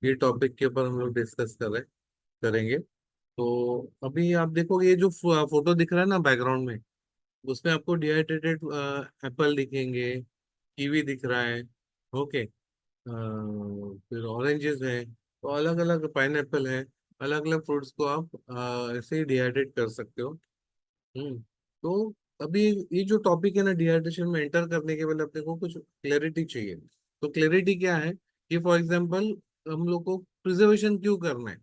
ये टॉपिक के ऊपर हम लोग डिस्कस करेंगे। तो अभी आप देखोगे ये जो फोटो दिख रहा है ना बैकग्राउंड में, उसमें आपको डिहाइड्रेटेड एप्पल दिखेंगे, कीवी दिख रहा है। ओके। फिर ऑरेंजेस है, तो अलग अलग पाइन एप्पल है। अलग अलग फ्रूट्स को आप ऐसे ही डिहाइड्रेट कर सकते हो। तो अभी ये जो टॉपिक है ना, डिहाइड्रेशन में एंटर करने के पहले अपने को कुछ क्लैरिटी चाहिए। तो क्लैरिटी क्या है कि फॉर एग्जांपल हम लोग को प्रिजर्वेशन क्यों करना है।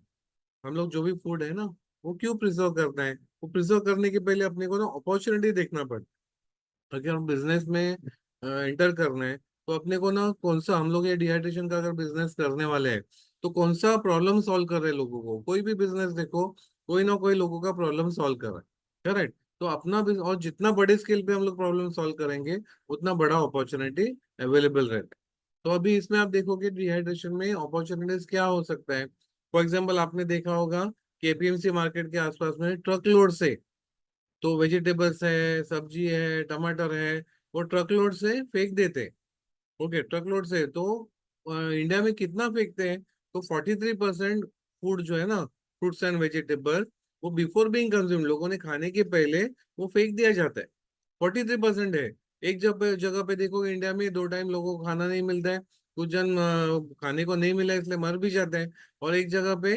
हम लोग जो भी फूड है ना, वो क्यों प्रिजर्व करना है। वो प्रिजर्व करने के पहले अपने को ना अपॉर्चुनिटी देखना पड़ता है। अगर हम बिजनेस में एंटर करना है, तो अपने को ना कौन सा, हम लोग ये डिहाइड्रेशन का अगर बिजनेस करने वाले हैं, तो कौन सा प्रॉब्लम सॉल्व कर रहे हैं लोगों को। कोई भी बिजनेस देखो, कोई ना कोई लोगों का प्रॉब्लम सॉल्व कर रहा है, करेक्ट। तो अपना और जितना बड़े स्केल पे हम लोग प्रॉब्लम सॉल्व करेंगे, उतना बड़ा अपॉर्चुनिटी अवेलेबल रहता है। तो अभी इसमें आप देखोगे डिहाइड्रेशन में अपॉर्चुनिटीज क्या हो सकता है। फॉर एग्जाम्पल आपने देखा होगा कि एपीएमसी मार्केट के आसपास में ट्रक लोड से, तो वेजिटेबल्स है, सब्जी है, टमाटर है, वो ट्रक लोड से फेंक देते। ओके, ट्रक लोड से तो इंडिया में कितना फेंकते हैं, तो 43% फूड जो है ना, फ्रूट्स एंड वेजिटेबल, वो बिफोर बीइंग कंज्यूम, लोगों ने खाने के पहले वो फेंक दिया जाता है। 43% है। एक जगह जगह पे देखोगे इंडिया में, 2 टाइम लोगों को खाना नहीं मिलता है। कुछ जन खाने को नहीं मिला इसलिए मर भी जाते हैं। और एक जगह पे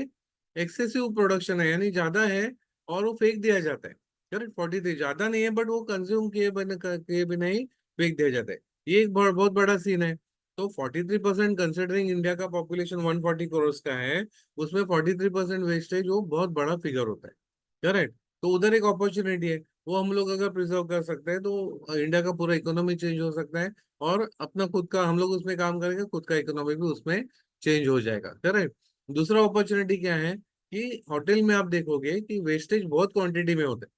एक्सेसिव प्रोडक्शन है, यानी ज्यादा है, और वो फेंक दिया जाता है। करेक्ट, 43 ज्यादा नहीं है, बट वो कंज्यूम किए बिना ही फेंक दिया जाता है। ये एक बहुत बड़ा सीन है। तो 43%, कंसिडरिंग इंडिया का पॉपुलेशन 140 करोड़ का है, उसमें 43% वेस्टेज, वो बहुत बड़ा फिगर होता है। करेक्ट। तो उधर एक अपॉर्चुनिटी है, वो हम लोग अगर प्रिजर्व कर सकते हैं, तो इंडिया का पूरा इकोनॉमी चेंज हो सकता है। और अपना खुद का, हम लोग उसमें काम करेंगे, खुद का इकोनॉमी भी उसमें चेंज हो जाएगा। करेक्ट। दूसरा अपॉर्चुनिटी क्या है कि होटल में आप देखोगे कि वेस्टेज बहुत क्वांटिटी में होता है।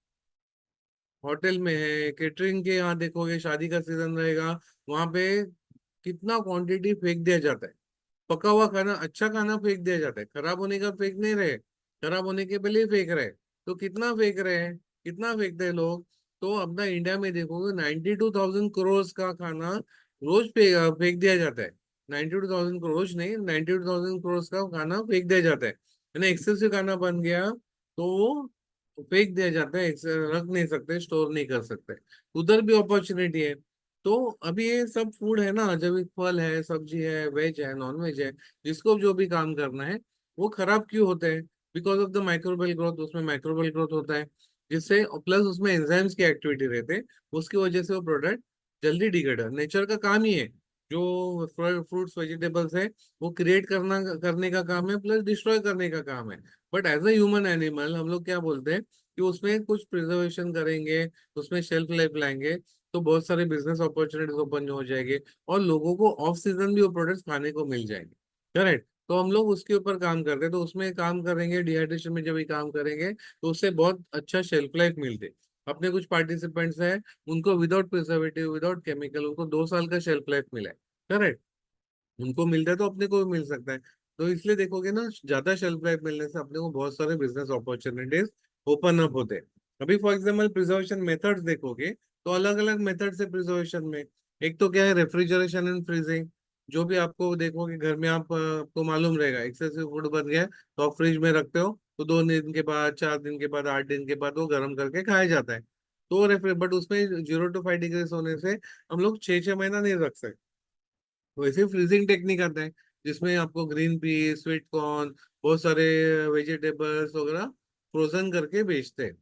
होटल में है, केटरिंग के यहाँ देखोगे, शादी का सीजन रहेगा, वहां पे कितना क्वांटिटी फेंक दिया जाता है। पका हुआ खाना, अच्छा खाना फेंक दिया जाता है, खराब होने का फेंक नहीं रहे, खराब होने के पहले ही फेंक रहे। तो कितना फेंक रहे हैं, कितना फेंकते हैं लोग। तो अपना इंडिया में देखोगे 92,000 करोड़ का खाना रोज फेंक दिया जाता है। 92,000 करोड़, रोज नहीं, 92,000 करोड़ का खाना फेंक दिया जाता है, यानी एक्सेसिव खाना बन गया। तो वो फेंक दिया जाता है, रख नहीं सकते, स्टोर नहीं कर सकते। उधर भी अपॉर्चुनिटी है। तो अभी ये सब फूड है ना, जब ये फल है, सब्जी है, वेज है, नॉन वेज है, जिसको जो भी काम करना है, वो खराब क्यों होते हैं। Because of the microbial growth, उसमें माइक्रोबियल ग्रोथ होता है, जिससे प्लस उसमें एंजाइम्स की एक्टिविटी रहते हैं, उसकी वजह से वो प्रोडक्ट जल्दी डिग्रेड है। नेचर का काम ही है, जो फ्रूट्स वेजिटेबल्स है, वो क्रिएट करने का काम है, प्लस डिस्ट्रॉय करने का काम है। But as a human animal हम लोग क्या बोलते हैं कि उसमें कुछ प्रिजर्वेशन करेंगे, उसमें शेल्फ लाइफ लाएंगे, तो बहुत सारे बिजनेस अपॉर्चुनिटीज ओपन हो जाएंगे, और लोगों को ऑफ सीजन भी वो प्रोडक्ट्स खाने को मिल जाएंगे। करेक्ट। तो हम लोग उसके ऊपर काम करते हैं, तो उसमें काम करेंगे, डिहाइड्रेशन में जब भी काम करेंगे, तो उससे बहुत अच्छा शेल्फ लाइफ मिलते। अपने कुछ पार्टिसिपेंट्स हैं, उनको विदाउट प्रिजर्वेटिव, विदाउट केमिकल, उनको 2 साल का शेल्फ लाइफ मिला है। करेक्ट। उनको मिलता है, तो अपने को भी मिल सकता है। तो इसलिए देखोगे ना, ज्यादा शेल्फ लाइफ मिलने से अपने को बहुत सारे बिजनेस अपॉर्चुनिटीज ओपन अप होते हैं। अभी फॉर एग्जाम्पल प्रिजर्वेशन मेथड्स देखोगे, तो अलग अलग मेथड से प्रिजर्वेशन में, एक तो क्या है, रेफ्रिजरेशन एंड फ्रीजिंग। जो भी आपको देखोगे घर में, आपको मालूम रहेगा, एक्सेसिव फूड बन गया है, तो आप फ्रिज में रखते हो, तो 2 दिन के बाद, 4 दिन के बाद, 8 दिन के बाद वो गर्म करके खाया जाता है। तो रेफ्रि बट उसमें 0 to 5 डिग्री होने से हम लोग 6 6 महीना नहीं रख सकते। वैसे फ्रीजिंग टेक्निक आता है, जिसमें आपको ग्रीन पीस, स्वीट कॉर्न, बहुत सारे वेजिटेबल्स वगैरह फ्रोजन करके बेचते हैं।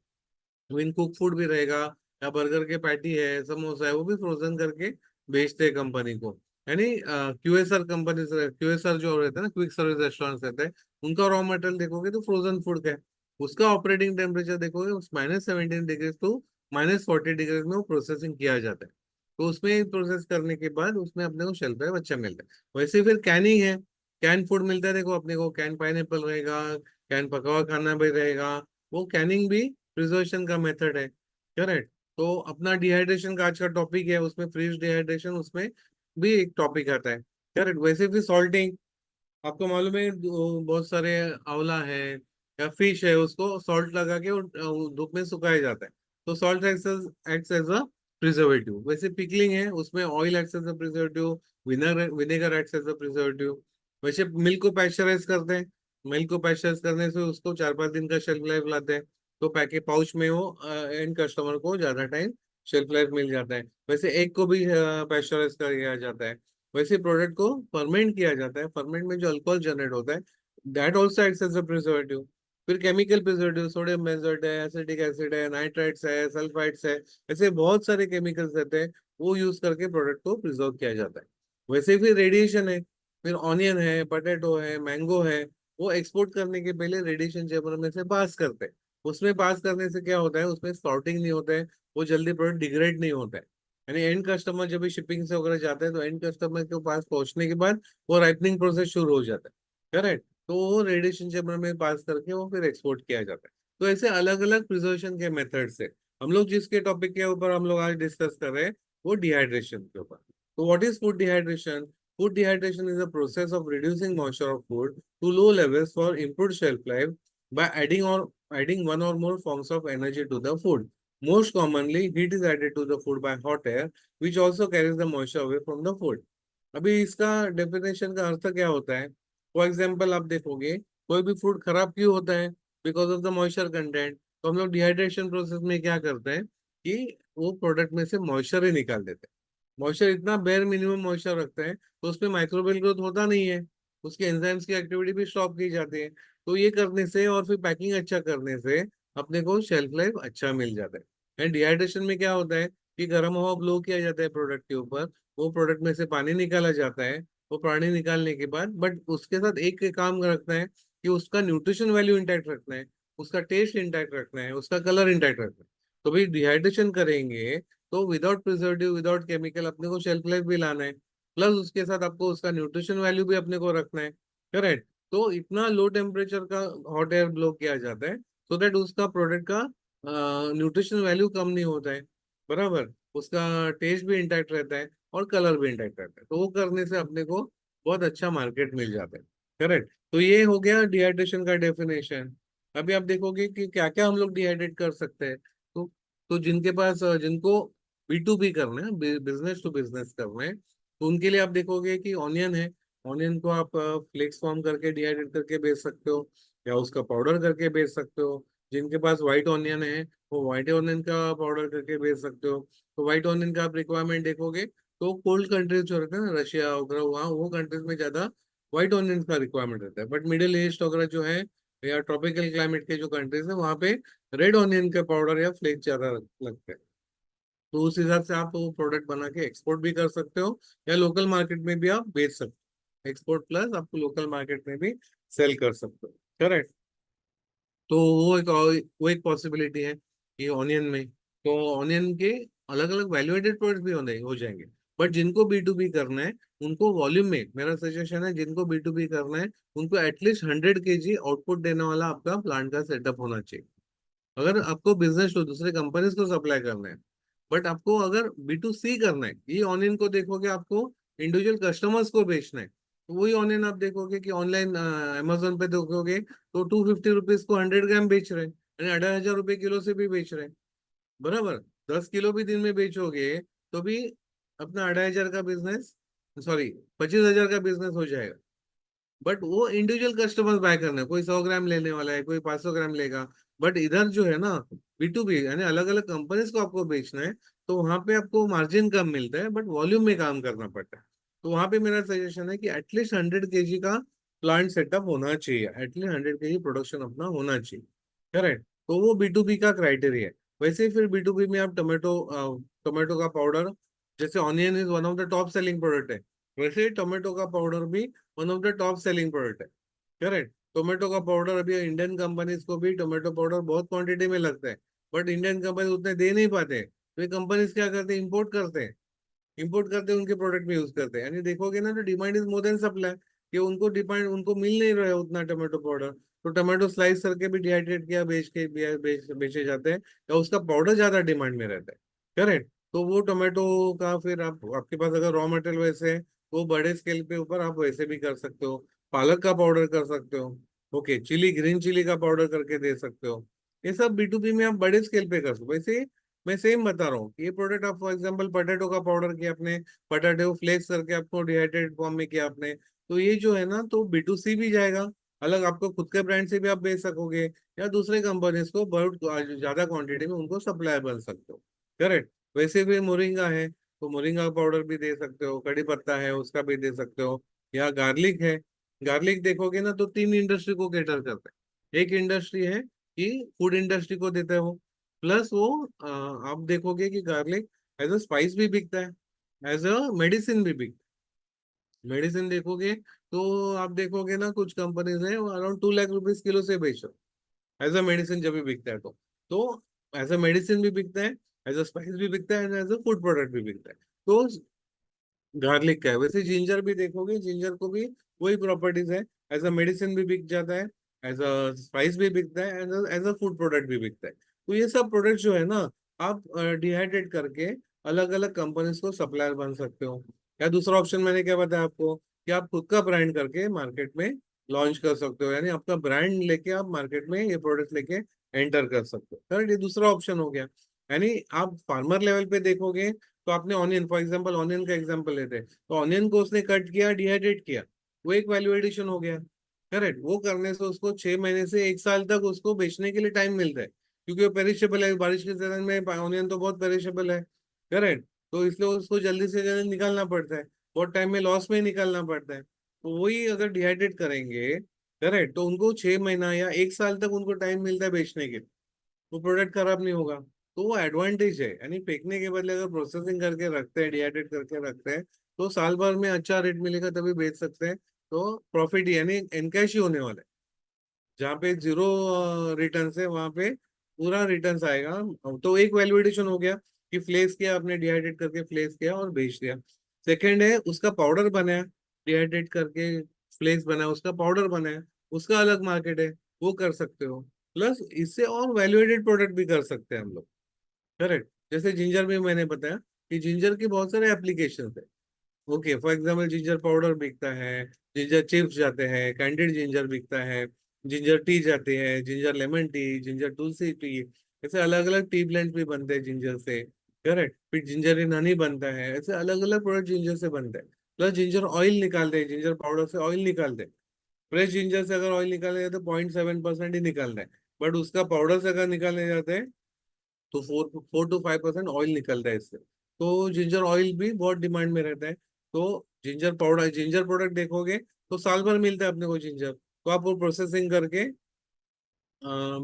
विन कुक फूड भी रहेगा, या बर्गर के पैटी है, समोसा है, वो भी फ्रोजन करके बेचते हैं कंपनी को। यानी क्यूएसआर कंपनी, क्यूएसआर जो रहता है ना, क्विक सर्विस रेस्टोरेंट रहते हैं, उनका रॉ मटेरियल देखोगे तो फ्रोजन फूड का है। उसका ऑपरेटिंग टेम्परेचर देखोगे, -17 डिग्री टू -40 डिग्री में वो प्रोसेसिंग किया जाता है। तो उसमें प्रोसेस करने के बाद उसमें अपने को शेल्फ लाइफ अच्छा मिलता है। वैसे फिर कैनिंग है, कैन फूड मिलता है, देखो अपने को कैन पाइनएप्पल रहेगा, कैन पका हुआ खाना भी रहेगा, वो कैनिंग भी प्रिजर्वेशन का मेथड है। करेक्ट। तो अपना डिहाइड्रेशन का आज का टॉपिक है, उसमें फ्रीज डिहाइड्रेशन, उसमें भी एक टॉपिक आता है। करेक्ट। वैसे फिर सॉल्टिंग, आपको मालूम है, बहुत सारे आंवला है या फिश है, उसको सॉल्ट लगा के धूप में सुखाया जाता है। तो salt acts as a preservative. वैसे पिकलिंग है, उसमें oil acts as a preservative, vinegar vinegar acts as a preservative. वैसे मिल्क को पैस्चराइज करते हैं, मिल्क को पैस्चराइज करने से उसको 4-5 दिन का शेल्फ लाइफ लाते हैं, तो पैकेट पाउच में वो एंड कस्टमर को ज्यादा टाइम शेल्फ लाइफ मिल जाता है। वैसे एग को भी पैस्चराइज किया जाता है। वैसे प्रोडक्ट को फर्मेंट किया जाता है, फर्मेंट में जो अल्कोहल जनरेट होता है, that also acts as a preservative. फिर केमिकल प्रिजर्वेटिव, सोडियम बेंजोएट है, एसिटिक एसिड है, नाइट्राइट्स है, सल्फाइड्स है, ऐसे बहुत सारे केमिकल्स रहते हैं, वो यूज करके प्रोडक्ट को प्रिजर्व किया जाता है। वैसे फिर रेडिएशन है, फिर ऑनियन है, पटेटो है, मैंगो है, वो एक्सपोर्ट करने के पहले रेडिएशन चेम्बर में से पास करते हैं। उसमें पास करने से क्या होता है, उसमें स्पाउटिंग नहीं होता है, वो जल्दी प्रोडक्ट डिग्रेड नहीं होता है। यानी एंड कस्टमर जब भी शिपिंग से वगैरह जाते हैं, तो एंड कस्टमर के पास पहुंचने के बाद वो राइपनिंग प्रोसेस शुरू हो जाता है, करेक्ट। तो वो रेडिएशन चेम्बर में पास करके वो फिर एक्सपोर्ट किया जाता है। तो ऐसे अलग अलग प्रिजर्वेशन के मेथड से हम लोग जिसके टॉपिक के ऊपर हम लोग आज डिस्कस कर रहे हैं, वो डिहाइड्रेशन के ऊपर। तो what is food dehydration? Food dehydration is a process of reducing moisture of food to low levels for improved shelf life by adding one or more forms of energy to the food. Most commonly, heat is added to the food by hot air, which also carries the moisture away from the food. अभी इसका definition का अर्थ क्या होता है? For example आप देखोगे, कोई भी फूड खराब क्यों होता है? Because of the moisture content. तो हम लोग डिहाइड्रेशन प्रोसेस में क्या करते हैं कि वो प्रोडक्ट में से मॉइस्चर ही निकाल देते हैं। मॉइस्चर इतना बेयर मिनिमम मॉइस्चर रखते हैं, तो उसमें माइक्रोबियल ग्रोथ होता नहीं है, उसके एंजाइम्स की एक्टिविटी भी स्टॉप की जाती है। तो ये करने से और फिर पैकिंग अच्छा करने से अपने को शेल्फ लाइफ अच्छा मिल जाता है। एंड डिहाइड्रेशन में क्या होता है कि गर्म हवा ब्लो किया जाता है प्रोडक्ट के ऊपर, वो प्रोडक्ट में से पानी निकाला जाता है। वो पानी निकालने के बाद बट उसके साथ एक काम रखना है कि उसका न्यूट्रिशन वैल्यू इंटैक्ट रखना है, उसका टेस्ट इंटैक्ट रखना है, उसका कलर इंटैक्ट रखना है। तो भाई डिहाइड्रेशन करेंगे तो विदाउट प्रिजर्वेटिव, विदाउट केमिकल अपने को शेल्फ लाइफ भी लाना है, प्लस उसके साथ आपको उसका न्यूट्रिशन वैल्यू भी अपने को रखना है, करेक्ट। तो इतना लो टेम्परेचर का हॉट एयर ब्लो किया जाता है सो दैट उसका प्रोडक्ट का न्यूट्रिशन वैल्यू कम नहीं होता है, बराबर। उसका टेस्ट भी इंटैक्ट रहता है और कलर भी इंटैक्ट रहता है, तो वो करने से अपने को बहुत अच्छा मार्केट मिल जाता है, करेक्ट। तो ये हो गया डिहाइड्रेशन का डेफिनेशन। अभी आप देखोगे कि क्या क्या हम लोग डिहाइड्रेट कर सकते हैं। तो जिनके पास जिनको B2B करना है, बिजनेस टू बिजनेस करना है, तो उनके लिए आप देखोगे कि ऑनियन है। ऑनियन को आप फ्लेक्स फॉर्म करके डिहाइड्रेट करके बेच सकते हो, या उसका पाउडर करके बेच सकते हो। जिनके पास व्हाइट ऑनियन है, वो व्हाइट ऑनियन का पाउडर करके बेच सकते हो। तो व्हाइट ऑनियन का आप रिक्वायरमेंट देखोगे, तो कोल्ड कंट्रीज जो रहते हैं ना, रशिया वगैरह, वहाँ वो कंट्रीज में ज्यादा व्हाइट ऑनियन का रिक्वायरमेंट रहता है। बट मिडिल ईस्ट वगैरह जो है, या ट्रॉपिकल क्लाइमेट के जो कंट्रीज है, वहाँ पे रेड ऑनियन का पाउडर या फ्लेक्स ज्यादा लगते हैं। तो उस हिसाब से आप वो प्रोडक्ट बना के एक्सपोर्ट भी कर सकते हो, या लोकल मार्केट में भी आप बेच सकते हो। एक्सपोर्ट प्लस आपको लोकल मार्केट में भी सेल कर सकते हो, करेक्ट। तो वो एक पॉसिबिलिटी है ये ऑनियन में। तो ऑनियन के अलग अलग वैल्यू एडेड प्रोडक्ट्स भी होने हो जाएंगे। बट जिनको B2B करना है, उनको वॉल्यूम में, मेरा सजेशन है, जिनको B2B करना है उनको एटलीस्ट 100 kg आउटपुट देने वाला आपका प्लांट का सेटअप होना चाहिए। अगर आपको बिजनेस तो दूसरे कंपनीज को सप्लाई करना है, बट आपको अगर B2C करना है, ये ऑनियन को देखोगे आपको इंडिविजुअल कस्टमर्स को बेचना है, तो वही ऑनियन आप देखोगे कि ऑनलाइन अमेजोन पे देखोगे तो 250 रुपीज को 100 ग्राम बेच रहे हैं, यानी 2500 रुपये किलो से भी बेच रहे हैं, बराबर। 10 किलो भी दिन में बेचोगे तो भी अपना 2500 का बिजनेस, सॉरी 25,000 का बिजनेस हो जाएगा। बट वो इंडिविजुअल कस्टमर्स बाय करना है, कोई 100 ग्राम लेने वाला है, कोई 500 ग्राम लेगा। बट इधर जो है ना, B2B यानी अलग अलग कंपनीज को आपको बेचना है, तो वहां पे आपको मार्जिन कम मिलता है, बट वॉल्यूम में काम करना पड़ता है। तो वहां पे मेरा सजेशन है कि एटलीस्ट 100 kg का प्लांट सेटअप होना चाहिए, एटलीस्ट 100 kg प्रोडक्शन अपना होना चाहिए, करेक्ट। तो वो B2B का क्राइटेरिया है। वैसे ही फिर B2B में आप टोमेटो का पाउडर, जैसे onion is one of the top selling product है, वैसे ही टोमेटो का पाउडर भी one of the top selling product है, करेक्ट। टोमेटो का पाउडर अभी इंडियन कंपनीज को भी टोमेटो पाउडर बहुत क्वांटिटी में लगता है, बट इंडियन कंपनी उतने दे नहीं पाते, तो ये कंपनीज क्या करते हैं, इंपोर्ट करते हैं। इंपोर्ट करते हैं, उनके प्रोडक्ट में यूज करते हैं। यानी देखोगे ना, तो demand is more than supply, कि उनको डिमांड, उनको मिल नहीं रहा है उतना टोमेटो पाउडर, तो टोमेटो स्लाइस करके भी डिहाइड्रेट किया बेच के बेचे जाते हैं, या उसका पाउडर ज्यादा डिमांड में रहता है, करेक्ट। तो वो टोमेटो का फिर आप, आपके पास अगर रॉ मटेरियल वैसे है, वो बड़े स्केल पे ऊपर आप वैसे भी कर सकते हो। पालक का पाउडर कर सकते हो, ओके, चिली, ग्रीन चिली का पाउडर करके दे सकते हो। ये सब B2B में आप बड़े स्केल पे कर सकते हो। वैसे मैं सेम बता रहा हूँ कि ये प्रोडक्ट आप फॉर एग्जांपल पटेटो का पाउडर किया आपने, पटेटो फ्लेक्स करके आपको डिहाइड्रेटेड फॉर्म में किया आपने, तो ये जो है ना, तो B2C भी जाएगा, अलग आपको खुद के ब्रांड से भी आप बेच सकोगे, या दूसरे कंपनीज को बहुत ज्यादा क्वांटिटी में उनको सप्लायर बन सकते हो। करेक्ट। वैसे भी मोरिंगा है, तो मोरिंगा पाउडर भी दे सकते हो, कड़ी पत्ता है उसका भी दे सकते हो, या गार्लिक है। गार्लिक देखोगे ना, तो तीन इंडस्ट्री को कैटर करता है। एक इंडस्ट्री है कि फूड इंडस्ट्री को देता है वो, प्लस वो आप देखोगे कि गार्लिक एज अ स्पाइस भी बिकता है, एज अ मेडिसिन भी बिकता है। मेडिसिन देखोगे तो आप देखोगे ना, कुछ कंपनीज है अराउंड 2 लाख रुपीज किलो से बेच रहे एज अ मेडिसिन जब भी बिकता है तो एज अ मेडिसिन भी बिकता है, एज अ स्पाइस भी बिकता है, एज अ फूड प्रोडक्ट भी बिकता है। तो गार्लिक का है, वैसे जिंजर भी देखोगे, जिंजर को भी वही प्रॉपर्टीज है, एज अ मेडिसिन भी बिक जाता है, एज अ स्पाइस भी बिकता है, एज अ फूड प्रोडक्ट भी बिकता है। तो ये सब प्रोडक्ट जो है ना, आप डिहाइड्रेट करके अलग अलग कंपनीज को सप्लायर बन सकते हो। या दूसरा ऑप्शन मैंने क्या बताया आपको, कि आप खुद का ब्रांड करके मार्केट में लॉन्च कर सकते हो, यानी आपका ब्रांड लेके आप मार्केट में ये प्रोडक्ट लेके एंटर कर सकते हो। करेक्ट, ये दूसरा ऑप्शन हो गया। यानी आप फार्मर लेवल पे देखोगे, तो आपने ऑनियन, फॉर एग्जांपल ऑनियन का एग्जांपल लेते हैं, तो ऑनियन को उसने कट किया, डिहाइड्रेट किया, वो एक वैल्यू एडिशन हो गया। करेक्ट, वो करने से उसको 6 महीने से 1 साल तक उसको बेचने के लिए टाइम मिलता है, क्योंकि वो पेरिशेबल है, बारिश के सीजन में ऑनियन तो बहुत पेरिशेबल है। करेक्ट, तो इसलिए उसको जल्दी से जल्दी निकालना पड़ता है, बहुत टाइम में लॉस में ही निकालना पड़ता है। तो वही अगर डिहाइड्रेट करेंगे, करेक्ट, तो उनको 6 महीना या 1 साल तक उनको टाइम मिलता है बेचने के लिए, वो प्रोडक्ट खराब नहीं होगा। तो वो एडवांटेज है, यानी फेंकने के बदले अगर प्रोसेसिंग करके रखते हैं, डिहाइड्रेट करके रखते हैं, तो साल भर में अच्छा रेट मिलेगा तभी बेच सकते हैं। तो प्रॉफिट यानी एनकैश ही होने वाला है। जहाँ पे जीरो रिटर्न है वहां पे पूरा रिटर्न आएगा। तो एक वैल्यूएडिशन हो गया कि फ्लेक्स किया आपने, डिहाइड्रेट करके फ्लेक्स किया और बेच दिया। सेकंड है उसका पाउडर बनाया, डिहाइड्रेट करके फ्लेक्स बनाया, उसका पाउडर बनाया, उसका अलग मार्केट है, वो कर सकते हो। प्लस इससे और वैल्यूएडेड प्रोडक्ट भी कर सकते हैं हम लोग। करेक्ट, जैसे जिंजर में मैंने बताया कि जिंजर के बहुत सारे एप्लीकेशन है। Okay, for example ginger powder बिकता है, जिंजर चिप्स जाते हैं, कैंडिड जिंजर बिकता है, जिंजर टी जाते हैं, जिंजर लेमन टी, जिंजर तुलसी टी, ऐसे अलग अलग टी ब्लेंड भी बनते हैं जिंजर से। करेक्ट, फिर जिंजर इन हनी बनता है, ऐसे अलग अलग प्रोडक्ट जिंजर से बनते हैं। प्लस जिंजर ऑयल निकालते हैं, जिंजर पाउडर से ऑयल निकालते हैं। फ्रेश जिंजर से अगर ऑयल निकाले जाए तो 0.7% ही निकालना है, बट उसका पाउडर से अगर निकालने जाते हैं तो 4 to 5% ऑयल निकलता है इससे। तो जिंजर ऑयल भी बहुत डिमांड में रहता है। तो जिंजर पाउडर, जिंजर प्रोडक्ट देखोगे तो साल भर मिलता है अपने को जिंजर, तो आप वो प्रोसेसिंग करके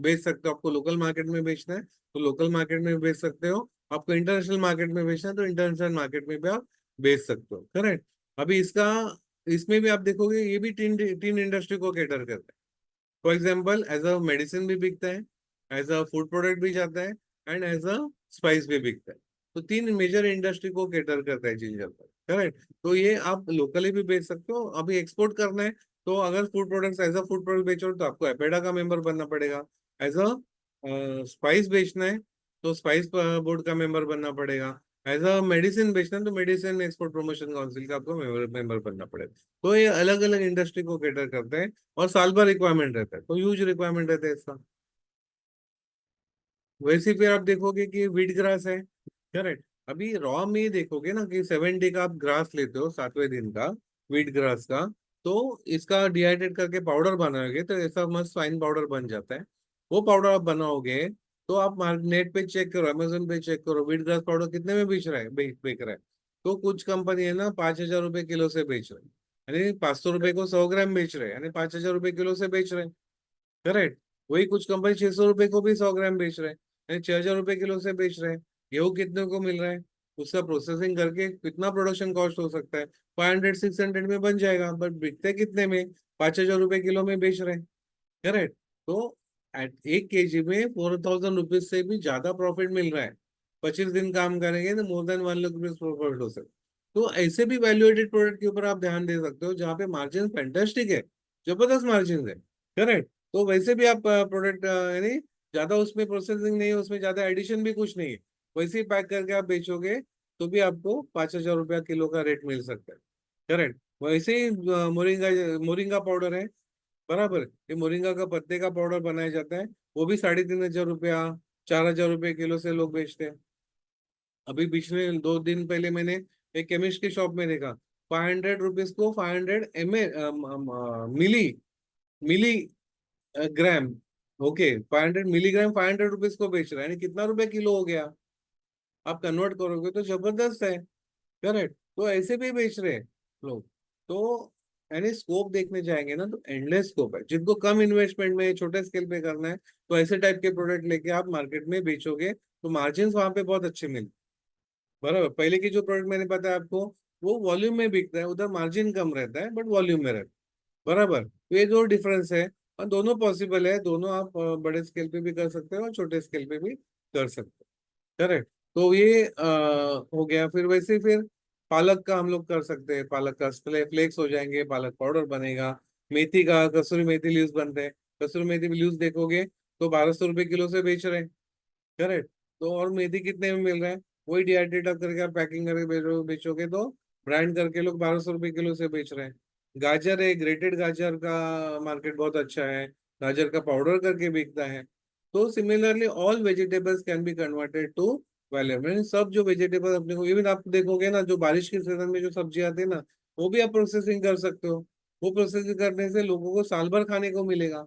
बेच सकते हो। आपको लोकल मार्केट में बेचना है तो लोकल मार्केट में बेच सकते हो, आपको इंटरनेशनल मार्केट में बेचना है तो इंटरनेशनल मार्केट में भी आप बेच सकते हो। करेक्ट। अभी इसका, इसमें भी आप देखोगे ये भी तीन तीन इंडस्ट्री को कैटर करता है। For example as a medicine भी बिकता है, एज अ फूड प्रोडक्ट भी जाता है, एंड एज अ स्पाइस भी बिकता है। तो तीन मेजर इंडस्ट्री को कैटर करता है जिंजर पर। करेक्ट, तो ये आप लोकली भी बेच सकते हो। अभी एक्सपोर्ट करना है तो अगर food products as a food product बेचो तो आपको एपेडा का मेंबर बनना पड़ेगा। एज अ स्पाइस बेचना है तो स्पाइस बोर्ड का मेंबर बनना पड़ेगा। एज अ मेडिसिन बेचना है तो मेडिसिन एक्सपोर्ट प्रमोशन काउंसिल का आपको मेंबर बनना पड़ेगा। तो ये अलग अलग इंडस्ट्री को कैटर करते हैं, और साल भर रिक्वायरमेंट रहता है, तो ह्यूज रिक्वायरमेंट रहता है इसका। वैसे फिर आप देखोगे कि वीट ग्रास है। करेक्ट, अभी रॉ में देखोगे ना कि 7 डे का आप ग्रास लेते हो, 7वें दिन का वीट ग्रास का, तो इसका डिहाइड्रेट करके पाउडर बनाओगे तो ऐसा मस्त फाइन पाउडर बन जाता है। वो पाउडर आप बनाओगे तो आप नेट पे चेक करो, अमेजोन पे चेक करो, वीट ग्रास पाउडर कितने में बेच रहा है, बेच रहा है। तो कुछ कंपनी है ना 5,000 रुपए किलो से बेच रहे हैं, यानी 500 रुपए को 100 ग्राम बेच रहे हैं, यानी 5,000 रुपए किलो से बेच रहे हैं। करेक्ट, वही कुछ कंपनी 600 रुपए को भी 100 ग्राम बेच रहे हैं, यानी 6,000 रुपए किलो से बेच रहे हैं। गेहूं कितने को मिल रहा है, उसका प्रोसेसिंग करके कितना प्रोडक्शन कॉस्ट हो सकता है, 500 600 में बन जाएगा, बट बिकते कितने में, 5,000 रुपए किलो में बेच रहे हैं। करेक्ट, तो एट 1 kg में 4,000 रुपीज से भी ज्यादा प्रॉफिट मिल रहा है। 25 दिन काम करेंगे तो more than 1 lakh rupees profit हो सकता है। तो ऐसे भी वैल्यूएटेड प्रोडक्ट के ऊपर आप ध्यान दे सकते हो जहाँ पे मार्जिन फैंटेस्टिक है, जबरदस्त मार्जिन है। करेक्ट, तो वैसे भी आप प्रोडक्ट यानी ज्यादा उसमें प्रोसेसिंग नहीं है, उसमें ज्यादा एडिशन भी कुछ नहीं है, वैसे ही पैक करके आप बेचोगे तो भी आपको 5,000 रुपया किलो का रेट मिल सकता है। करेक्ट, वैसे ही मोरिंगा, मोरिंगा पाउडर है, बराबर, ये मोरिंगा का पत्ते का पाउडर बनाया जाता है, वो भी 3,500 रुपया 4,000 रुपये किलो से लोग बेचते हैं। अभी पिछले 2 दिन पहले मैंने एक केमिस्ट की शॉप में देखा, ₹500 को 500 मिली मिली ग्राम। ओके, 500 मिलीग्राम ₹500 को बेच रहा है, यानी कितना रुपए किलो हो गया? आप कन्वर्ट करोगे तो जबरदस्त है। करेक्ट, तो ऐसे भी बेच रहे हैं लोग। तो यानी स्कोप देखने जाएंगे ना, तो एंडलेस स्कोप है। जिनको कम इन्वेस्टमेंट में छोटे स्केल पे करना है, तो ऐसे टाइप के प्रोडक्ट लेके आप मार्केट में बेचोगे तो मार्जिन वहां पे बहुत अच्छे मिलते। बराबर, पहले की जो प्रोडक्ट मैंने बताया आपको, वो वॉल्यूम में बिकता है, उधर मार्जिन कम रहता है बट वॉल्यूम में रहता है। बराबर, तो ये जो डिफरेंस है, और दोनों पॉसिबल है, दोनों आप बड़े स्केल पे भी कर सकते हो और छोटे स्केल पे भी कर सकते हो। करेक्ट। तो ये हो गया। फिर वैसे फिर पालक का हम लोग कर सकते हैं, पालक का फ्लेक्स हो जाएंगे, पालक पाउडर बनेगा। मेथी का कसूरी मेथी लीव्स बनते हैं। कसूरी मेथी लीव्स देखोगे तो ₹1200 किलो से बेच रहे हैं। करेक्ट। तो और मेथी कितने में मिल रहा है? वही डिहाइड्रेट करके आप पैकिंग करके बेचोगे तो ब्रांड करके लोग ₹1200 किलो से बेच रहे हैं। गाजर है, ग्रेटेड गाजर का मार्केट बहुत अच्छा है। गाजर का पाउडर करके बिकता है। तो similarly all vegetables can be converted to value. Mean सब जो वेजिटेबल अपने को, इवन आप देखोगे ना, जो बारिश के सीजन में जो सब्जी आती है ना, वो भी आप प्रोसेसिंग कर सकते हो। वो प्रोसेसिंग करने से लोगों को साल भर खाने को मिलेगा।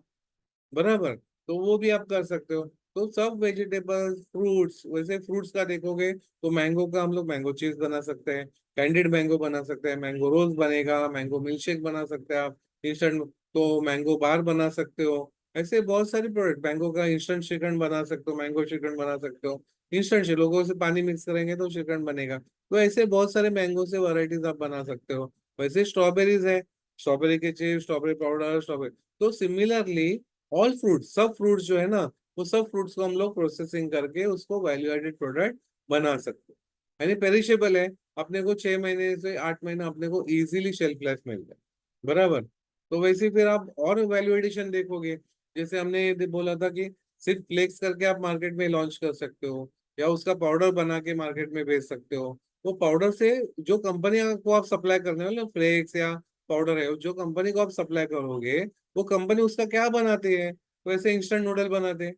बराबर, तो वो भी आप कर सकते हो। तो सब वेजिटेबल्स, फ्रूट्स, वैसे फ्रूट्स का देखोगे तो मैंगो का हम लोग मैंगो चीज बना सकते हैं, कैंडिड मैंगो बना सकते हैं, मैंगो रोज बनेगा, मैंगो मिल्क शेक बना सकते हैं आप इंस्टेंट। तो मैंगो बार बना सकते हो। ऐसे बहुत सारी प्रोडक्ट, मैंगो का इंस्टेंट श्रीखंड बना सकते हो, मैंगो श्रीखंड बना सकते हो। इंस्टेंट से लोगों से पानी मिक्स करेंगे तो श्रीखंड बनेगा। तो ऐसे बहुत सारे मैंगो से वैरायटीज आप बना सकते हो। वैसे स्ट्रॉबेरीज है, स्ट्रॉबेरी के चिप्स, स्ट्रॉबेरी पाउडर, स्ट्रॉबेरी। तो सिमिलरली ऑल फ्रूट्स, सब फ्रूट्स जो है ना, वो सब फ्रूट्स को हम लोग प्रोसेसिंग करके उसको वैल्यू एडेड प्रोडक्ट बना सकते हैं। यानी पेरिशेबल है, अपने को 6 महीने से 8 महीना अपने को इजीली शेल्फ लाइफ मिल जाए। बराबर। तो वैसे फिर आप और वैल्यू एडिशन देखोगे, जैसे हमने ये बोला था कि सिर्फ फ्लेक्स करके आप मार्केट में लॉन्च कर सकते हो, या उसका पाउडर बना के मार्केट में बेच सकते हो। वो पाउडर से जो कंपनी को आप सप्लाई करने वाले, फ्लेक्स या पाउडर है, जो कंपनी को आप सप्लाई करोगे, वो कंपनी उसका क्या बनाती है? तो ऐसे इंस्टेंट नूडल बनाते हैं।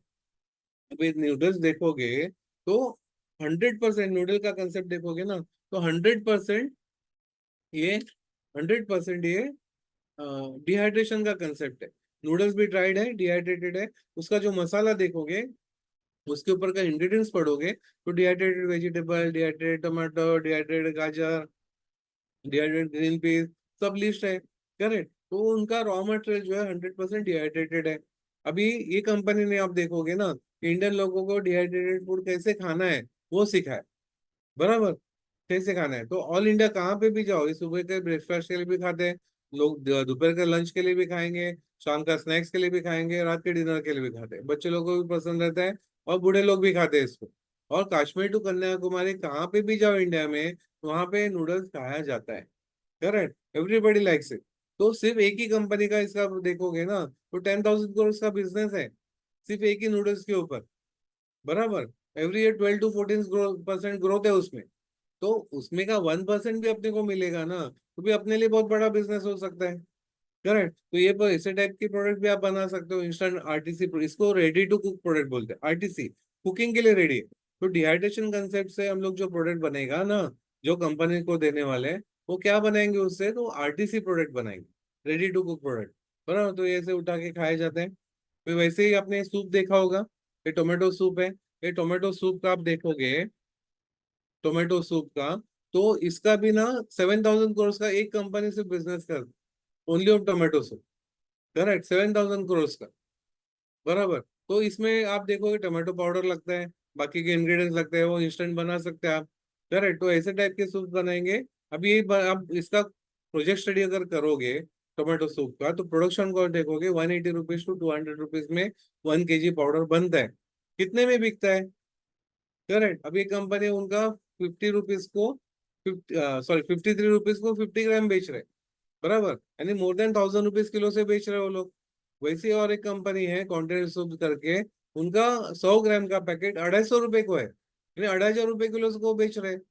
अभी नूडल्स देखोगे तो 100% नूडल का कंसेप्ट देखोगे ना, तो 100% ये 100% ये डिहाइड्रेशन का कंसेप्ट है। नूडल्स भी ड्राइड है, डिहाइड्रेटेड है। उसका जो मसाला देखोगे, उसके ऊपर का इंग्रेडिएंट्स पढ़ोगे, तो dehydrated vegetable, dehydrated tomato, dehydrated गाजर, डिहाइड्रेटेड ग्रीन पीस, सब लिस्ट है। करेक्ट, तो उनका रॉ मटेरियल जो है 100% डिहाइड्रेटेड है। अभी ये कंपनी ने आप देखोगे ना, इंडियन लोगों को डिहाइड्रेटेड फूड कैसे खाना है वो सिखाए। बराबर, कैसे खाना है। तो ऑल इंडिया कहाँ पे भी जाओ, ये सुबह के ब्रेकफास्ट के लिए भी खाते हैं लोग, दोपहर के लंच के लिए भी खाएंगे, शाम का स्नैक्स के लिए भी खाएंगे, रात के डिनर के लिए भी खाते हैं। बच्चे लोगों को भी पसंद रहता है और बूढ़े लोग भी खाते हैं इसको। और कश्मीर टू कन्याकुमारी कहाँ पे भी जाओ इंडिया में, वहां पे नूडल्स खाया जाता है। Correct, everybody likes it. तो सिर्फ एक ही कंपनी का इसका देखोगे ना, तो 10,000 करोड़ का बिजनेस है, सिर्फ एक ही नूडल्स के ऊपर। बराबर, एवरी ईयर 12 to 14% ग्रोथ है उसमें। तो उसमें का 1% भी अपने को मिलेगा ना, तो भी अपने लिए बहुत बड़ा बिजनेस हो सकता है। करेक्ट, तो ये पर ऐसे टाइप की प्रोडक्ट भी आप बना सकते हो। इंस्टेंट आरटीसी, इसको रेडी टू कुक प्रोडक्ट बोलते हैं, आरटीसी, कुकिंग के लिए रेडी है। तो डिहाइड्रेशन कंसेप्ट से हम लोग जो प्रोडक्ट बनेगा ना, जो कंपनी को देने वाले हैं, वो क्या बनाएंगे उससे, तो आरटीसी प्रोडक्ट बनाएंगे, रेडी टू कुक प्रोडक्ट। बराबर, तो ये ऐसे उठा के खाए जाते हैं। फिर वैसे ही आपने सूप देखा होगा, ये टोमेटो सूप है। ये टोमेटो सूप का आप देखोगे, टोमेटो सूप का, तो इसका भी ना 7,000 करोड़ का एक कंपनी से बिजनेस कर, only of tomato soup. Correct, 7,000 crore का। बराबर, तो इसमें आप देखोगे टोमेटो पाउडर लगता है, बाकी के इंग्रेडिएंट्स लगते हैं, वो इंस्टेंट बना सकते हैं आप। करेक्ट, तो ऐसे टाइप के सूप बनाएंगे। अभी ये आप इसका प्रोजेक्ट स्टडी अगर करोगे टोमेटो सूप का, तो प्रोडक्शन कॉस्ट देखोगे, 180 रुपीज to 200 रुपीज में 1 kg पाउडर बनता है। कितने में बिकता है? करेक्ट, अभी कंपनी उनका 50 रुपीज को 53 रुपीज को 50 ग्राम बेच रहे हैं। बराबर, यानी मोर देन 1,000 रुपीज किलो से बेच रहे हो लोग। वैसे और एक कंपनी है कॉन्टिनेंटल सूप करके, उनका 100 ग्राम का पैकेट ₹250 को है, यानी ₹250 किलो को बेच रहे हैं।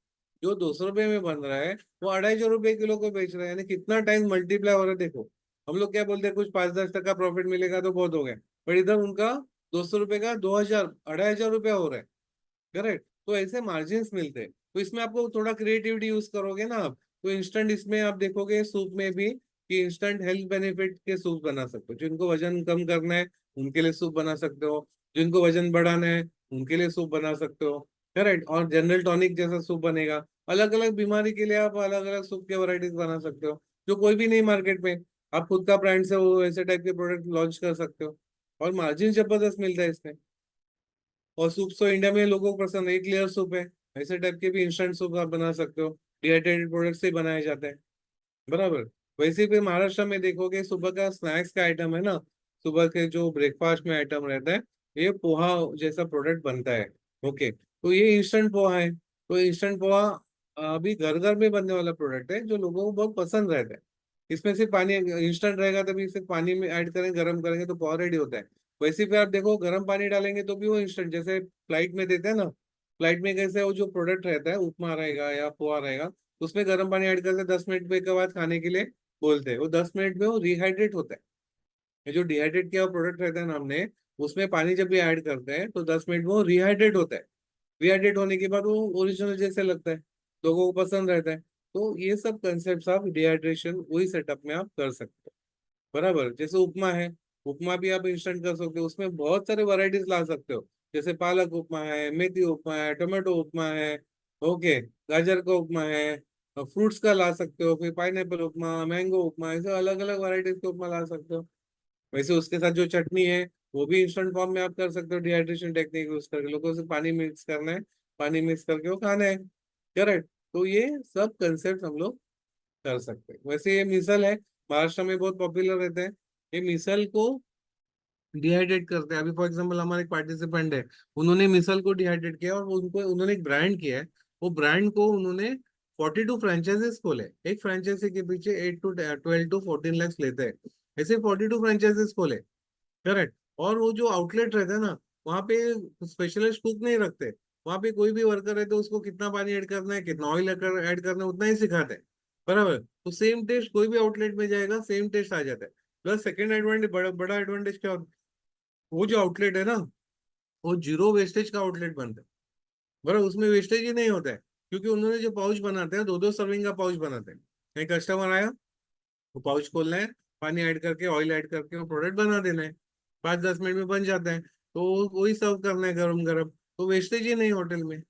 जो ₹200 में बन रहा है, वो ₹250 किलो को बेच रहे हैं, यानी कितना टाइम मल्टीप्लाई हो रहा है देखो। हम लोग क्या बोलते हैं, कुछ 5-10 टका प्रॉफिट मिलेगा तो बहुत हो गया, पर इधर उनका ₹200 का 2,000, ₹2,500 हो रहा है। करेक्ट, तो ऐसे मार्जिन्स मिलते हैं। तो इसमें आपको थोड़ा क्रिएटिविटी यूज करोगे ना आप, तो इंस्टेंट इसमें आप देखोगे सूप में भी कि इंस्टेंट हेल्थ बेनिफिट के सूप बना सकते हो। जिनको वजन कम करना है उनके लिए सूप बना सकते हो, जिनको वजन बढ़ाना है उनके लिए सूप बना सकते हो। करेक्ट। और जनरल टॉनिक जैसा सूप बनेगा। अलग अलग बीमारी के लिए आप अलग अलग सूप के वैरायटीज बना सकते हो, जो कोई भी नहीं मार्केट में। आप खुद का ब्रांड से वो ऐसे टाइप के प्रोडक्ट लॉन्च कर सकते हो, और मार्जिन जबरदस्त मिलता है इसमें। और सूप तो इंडिया में लोगों को पसंद है, एक लेयर सूप है। ऐसे टाइप के भी इंस्टेंट सूप आप बना सकते हो, डिहाइड्रेटेड प्रोडक्ट से बनाए जाते हैं। बराबर। वैसे ही फिर महाराष्ट्र में देखोगे सुबह का स्नैक्स का आइटम है ना, सुबह के जो ब्रेकफास्ट में आइटम रहता है, ये पोहा जैसा प्रोडक्ट बनता है। ओके, तो ये इंस्टेंट पोहा है। तो इंस्टेंट पोहा अभी घर घर में बनने वाला प्रोडक्ट है, जो लोगों को बहुत पसंद रहता है। इसमें सिर्फ पानी इंस्टेंट रहेगा, तभी सिर्फ पानी में ऐड करेंगे, गर्म करेंगे तो पोहा रेडी होता है। वैसे ही फिर आप देखो गर्म पानी डालेंगे तो भी वो इंस्टेंट, जैसे फ्लाइट में देते हैं ना, फ्लाइट में कैसे वो जो प्रोडक्ट रहता है, उपमा रहेगा या पोहा रहेगा, उसमें गर्म पानी ऐड करके 10 मिनट के बाद खाने के लिए बोलते हैं। वो 10 मिनट में वो रिहाइड्रेट होता है। ये जो डिहाइड्रेट किया हुआ प्रोडक्ट रहता है ना हमने, उसमें पानी जब भी ऐड करते हैं तो 10 मिनट में वो रिहाइड्रेट होता है। रिहाइड्रेट होने के बाद वो ओरिजिनल जैसे लगता है, लोगों को पसंद रहता है। तो ये सब कंसेप्ट आप डिहाइड्रेशन वही सेटअप में आप कर सकते हो। बराबर। जैसे उपमा है, उपमा भी आप इंस्टेंट कर सकते हो, उसमें बहुत सारे वैरायटीज ला सकते हो। जैसे पालक उपमा है, मेथी उपमा है, टोमेटो उपमा है, ओके, गाजर का उपमा है, फ्रूट्स का ला सकते हो, फिर पाइनएप्पल उपमा, मैंगो उपमा, ऐसे अलग अलग वैरायटीज के उपमा ला सकते हो। वैसे उसके साथ जो चटनी है वो भी इंस्टेंट फॉर्म में आप कर सकते हो, डिहाइड्रेशन टेक्निक यूज करके। लोगों से पानी मिक्स करना है, पानी मिक्स करके वो खाना है। करेक्ट। तो ये सब कंसेप्ट हम लोग कर सकते हैं। वैसे ये मिसल है, महाराष्ट्र में बहुत पॉपुलर रहते हैं। ये मिसल को डिहाइड्रेट करते हैं। अभी फॉर एग्जांपल हमारे एक पार्टिसिपेंट है, उन्होंने मिसल को डिहाइड्रेट किया, और उनको उन्होंने एक ब्रांड किया है। वो ब्रांड को उन्होंने 42 फ्रेंचाइजेस खोले। एक फ्रेंचाइजी के पीछे 8 to 12 to 14 लाख लेते हैं। ऐसे 42 फ्रेंचाइजेस खोले। करेक्ट। और वो जो आउटलेट रहता है ना, वहाँ पे स्पेशलिस्ट कुक नहीं रखते। वहाँ पे कोई भी वर्कर है तो उसको कितना पानी ऐड करना है, कितना ऑयल ऐड करना है, उतना ही सिखाते हैं। बराबर। तो सेम टेस्ट कोई भी आउटलेट में जाएगा, सेम टेस्ट आ जाता है। प्लस सेकेंड एडवांटेज, बड़ा बड़ा एडवांटेज क्या होता है, वो जो आउटलेट है ना, वो जीरो वेस्टेज का आउटलेट बनता है। बराबर, उसमें वेस्टेज ही नहीं होता है। क्योंकि उन्होंने जो पाउच बनाते हैं, दो दो सर्विंग का पाउच बनाते हैं। एक कस्टमर आया, वो पाउच खोलना है, पानी ऐड करके, ऑयल ऐड करके वो प्रोडक्ट बना देना है। 5-10 मिनट में बन जाता है। तो वही सर्व करना है गरम गरम। तो वेस्टेज ही नहीं होटल में।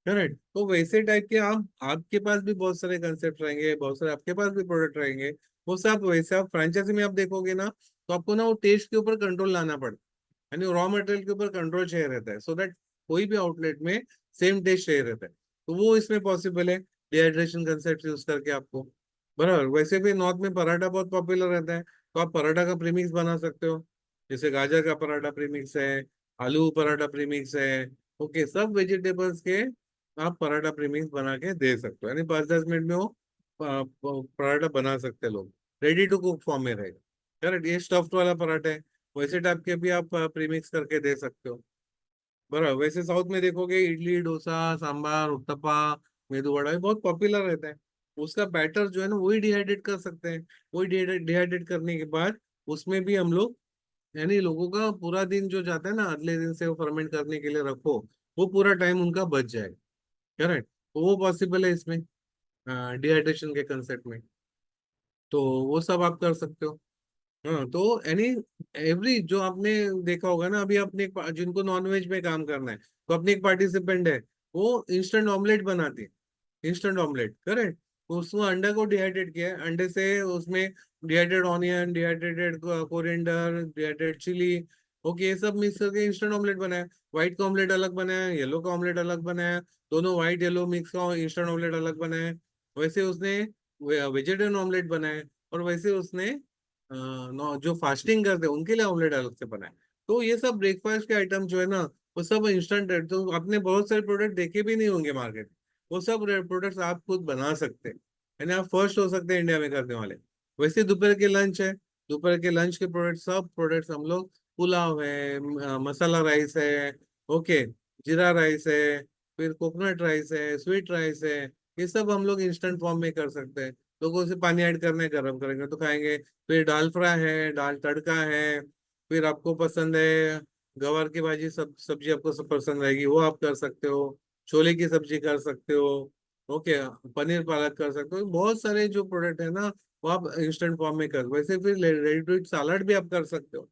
करेक्ट। तो वैसे टाइप के आप, आपके पास भी बहुत सारे कंसेप्ट रहेंगे, बहुत सारे आपके पास भी प्रोडक्ट रहेंगे। वो सब वैसे आप फ्रेंचाइजी में आप देखोगे ना, तो आपको ना वो टेस्ट के ऊपर कंट्रोल लाना पड़ता है, यानी रॉ मटेरियल के ऊपर कंट्रोल चाहिए रहता है, सो दैट कोई भी आउटलेट में सेम टेस्ट चाहिए रहता है। तो वो इसमें पॉसिबल है, डिहाइड्रेशन कंसेप्ट यूज करके आपको। बराबर। वैसे भी नॉर्थ में पराठा बहुत पॉपुलर रहता है, तो आप पराठा का प्रीमिक्स बना सकते हो। जैसे गाजर का पराठा प्रीमिक्स है, आलू पराठा प्रीमिक्स है। ओके, सब वेजिटेबल्स के आप पराठा प्रीमिक्स बना के दे सकते हो, यानी 5-10 मिनट में वो पराठा बना सकते हैं लोग। रेडी टू कुक फॉर्म में रहेगा। करेक्ट। ये स्टफ्ड वाला पराठा है, वैसे टाइप के भी आप प्रीमिक्स करके दे सकते हो। बराबर। वैसे साउथ में देखोगे इडली डोसा सांबार उत्तपा मेदू वड़ा, ये बहुत पॉपुलर रहता है। उसका बैटर जो है ना, वही डिहाइड्रेट कर सकते हैं। वही डिहाइड्रेट करने के बाद उसमें भी हम लोग, यानी लोगों का पूरा दिन जो जाता है ना, अगले दिन से वो फर्मेंट करने के लिए रखो, वो पूरा टाइम उनका बच जाएगा। करेक्ट। तो वो पॉसिबल है इसमें, डिहाइड्रेशन के कंसेप्ट में। तो वो सब आप कर सकते हो। हाँ, तो यानी एवरी जो आपने देखा होगा ना, अभी अपने जिनको नॉनवेज में काम करना है, तो अपनी एक पार्टिसिपेंट है, वो इंस्टेंट ऑमलेट बनाती है। Instant omelette. करेक्ट। उसमें अंडा को डिहाइड्रेट किया है, अंडे से उसमें dehydrated onion, dehydrated coriander, dehydrated chilli, okay, ये सब मिक्स करके इंस्टेंट ऑमलेट बनाया। व्हाइट का ऑमलेट अलग बनाया, येलो का ऑमलेट अलग बनाया, दोनों व्हाइट येलो मिक्स का इंस्टेंट ऑमलेट अलग बनाया। वैसे उसने वेजिटेरियन ऑमलेट बनाया। और वैसे उसने जो फास्टिंग करते हैं उनके लिए ऑमलेट अलग से बनाए। तो ये सब ब्रेकफास्ट के आइटम जो है ना, वो सब इंस्टेंट है। तो आपने बहुत सारे प्रोडक्ट देखे भी नहीं होंगे मार्केट में। वो सब प्रोडक्ट्स आप खुद बना सकते हैं, यानी आप फर्स्ट हो सकते हैं इंडिया में करने वाले। वैसे दोपहर के लंच है, दोपहर के लंच के प्रोडक्ट, सब प्रोडक्ट्स हम लोग, पुलाव है, मसाला राइस है, ओके, जीरा राइस है, फिर कोकोनट राइस है, स्वीट राइस है, ये सब हम लोग इंस्टेंट फॉर्म में कर सकते हैं। लोगों से पानी ऐड करने गर्म करेंगे तो खाएंगे। फिर दाल फ्राई है, दाल तड़का है, फिर आपको पसंद है गवार की भाजी, सब सब्जी आपको सब पसंद आएगी, वो आप कर सकते हो। छोले की सब्जी कर सकते हो। ओके, पनीर पालक कर सकते हो, बहुत सारे जो प्रोडक्ट है ना वो आप इंस्टेंट फॉर्म में कर, वैसे फिर रेडी टू ईट सलाड भी आप कर सकते हो,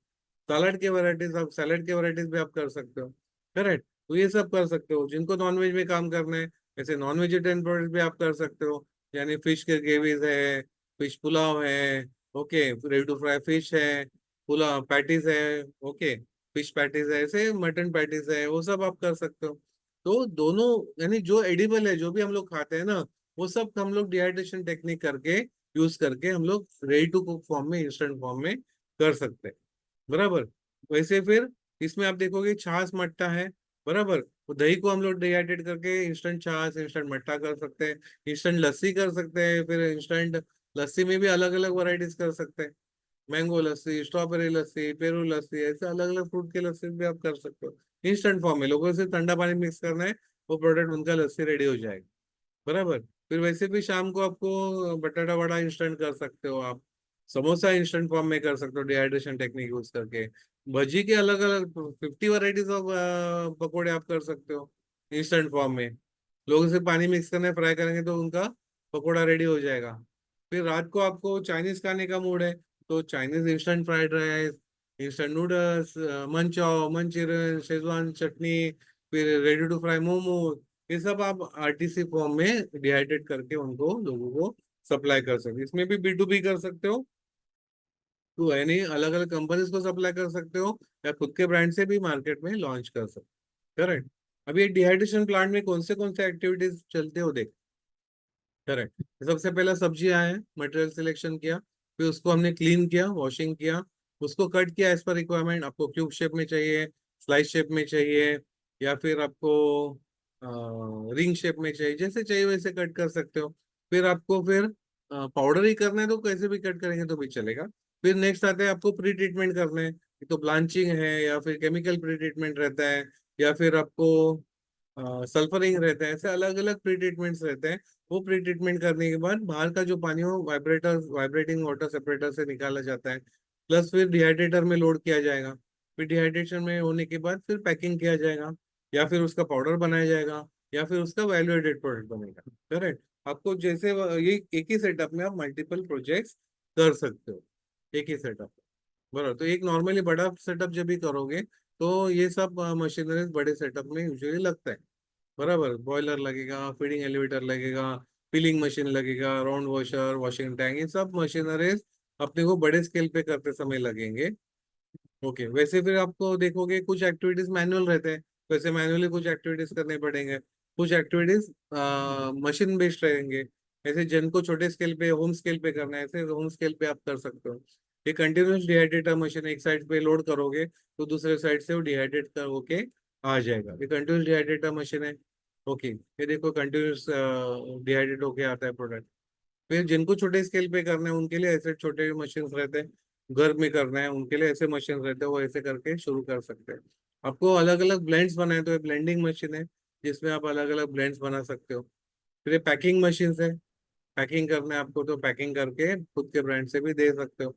सलाड के वैरायटीज, आप सैलेड के वैरायटीज भी आप कर सकते हो। करेक्ट, तो ये सब कर सकते हो। जिनको नॉनवेज में काम करना है, ऐसे नॉन वेजिटेरियन प्रोडक्ट भी आप कर सकते हो, यानी फिश के ग्रेवीज है, फिश पुलाव है, okay, ready to fry fish है, पुलाव पैटीज है, ओके, फिश पैटीज है, ऐसे मटन पैटीज है, वो सब आप कर सकते हो। तो दोनों, यानी जो एडिबल है, जो भी हम लोग खाते हैं ना, वो सब हम लोग डिहाइड्रेशन टेक्निक करके, यूज करके हम लोग रेडी टू कुक फॉर्म में, इंस्टेंट फॉर्म में कर सकते हैं। बराबर। वैसे फिर इसमें आप देखोगे छाछ मट्टा है, बराबर, तो दही को हम लोग डिहाइड्रेट करके इंस्टेंट छाछ, इंस्टेंट मट्टा कर सकते हैं, इंस्टेंट लस्सी कर सकते हैं, फिर इंस्टेंट लस्सी में भी अलग अलग वैरायटीज कर सकते हैं, मैंगो लस्सी, स्ट्रॉबेरी लस्सी, पेरू लस्सी, ऐसे अलग अलग फ्रूट के लस्सी भी आप कर सकते हो इंस्टेंट फॉर्म में। लोगों से ठंडा पानी मिक्स करना है, वो प्रोडक्ट उनका लस्सी रेडी हो जाएगा। बराबर। फिर वैसे भी शाम को आपको बटाटा वड़ा इंस्टेंट कर सकते हो आप, समोसा इंस्टेंट फॉर्म में कर सकते हो डिहाइड्रेशन टेक्निक यूज करके, भजी के अलग अलग 50 वैरायटीज ऑफ पकौड़े आप कर सकते हो इंस्टेंट फॉर्म में। लोगों से पानी मिक्स करना है, फ्राई करेंगे तो उनका पकौड़ा रेडी हो जाएगा। फिर रात को आपको चाइनीज खाने का मूड है, तो Chinese instant fried rice, instant noodles, manchow, manchurian, Schezwan chutney, फिर रेडी टू फ्राई मोमो, ये सब आप आरटीसी फॉर्म में डिहाइड्रेट करके उनको, लोगों को सप्लाई कर सकते हो। इसमें भी B2B कर सकते हो, तो यानी अलग अलग कंपनीज को सप्लाई कर सकते हो, या खुद के ब्रांड से भी मार्केट में लॉन्च कर सकते हो। करेक्ट। अभी एक डिहाइड्रेशन प्लांट में कौन से एक्टिविटीज चलते हो देख। करेक्ट। सबसे पहला सब्जी आए, मटेरियल सिलेक्शन किया, फिर उसको हमने क्लीन किया, वॉशिंग किया, उसको कट किया एज पर रिक्वायरमेंट, आपको क्यूब शेप में चाहिए, स्लाइस शेप में चाहिए, या फिर आपको रिंग शेप में चाहिए, जैसे चाहिए वैसे कट कर सकते हो। फिर आपको फिर पाउडर ही करना है तो कैसे भी कट करेंगे तो भी चलेगा। फिर नेक्स्ट आते हैं आपको प्री ट्रीटमेंट करने हैं, तो ब्लांचिंग है, या फिर केमिकल प्री ट्रीटमेंट रहता है, या फिर आपको सल्फरिंग रहता है, ऐसे अलग अलग प्री ट्रीटमेंट्स रहते हैं। वो प्री ट्रीटमेंट करने के बाद बाहर का जो पानी हो वाइब्रेटिंग वाटर सेपरेटर से निकाला जाता है, प्लस फिर डिहाइड्रेटर में लोड किया जाएगा। फिर डिहाइड्रेशन में होने के बाद फिर पैकिंग किया जाएगा, या फिर उसका पाउडर बनाया जाएगा, या फिर उसका वैल्यू एडेड प्रोडक्ट बनेगा। करेक्ट। आपको जैसे ये एक ही सेटअप में आप मल्टीपल प्रोजेक्ट्स कर सकते हो, एक ही सेटअप। बराबर। तो एक नॉर्मली बड़ा सेटअप जब भी करोगे, तो ये सब मशीनरीज बड़े सेटअप में यूजुअली लगता है। बराबर, बॉयलर लगेगा, फीडिंग एलिवेटर लगेगा, फिलिंग मशीन लगेगा, राउंड वॉशर, वॉशिंग टैंक, ये सब मशीनरीज अपने को बड़े स्केल पे करते समय लगेंगे। ओके, वैसे फिर आपको देखोगे कुछ एक्टिविटीज मैनुअल रहते हैं, वैसे मैनुअली कुछ एक्टिविटीज करने पड़ेंगे, कुछ एक्टिविटीज मशीन बेस्ड रहेंगे। ऐसे जिनको छोटे स्केल पे, होम स्केल पे करना है, ऐसे होम स्केल पे आप कर सकते हो। ये कंटिन्यूस डिहाइड्रेटर मशीन, एक साइड पे लोड करोगे तो दूसरे साइड से वो डिहाइड्रेट कर होके आ जाएगा, ये कंटिन्यूस डिहाइड्रेटर मशीन है। ओके, ये देखो कंटिन्यूस डिहाइड्रेट होके आता है प्रोडक्ट। फिर जिनको छोटे स्केल पे करना है उनके लिए ऐसे छोटे मशीन रहते हैं, घर में करना है उनके लिए ऐसे मशीन रहते हैं, वो ऐसे करके शुरू कर सकते हैं। आपको अलग अलग ब्लेंड्स बनाए तो ये ब्लेंडिंग मशीन है, जिसमें आप अलग अलग ब्लेंड्स बना सकते हो। फिर ये पैकिंग मशीन है, पैकिंग करना है आपको तो पैकिंग करके खुद के ब्रांड से भी दे सकते हो।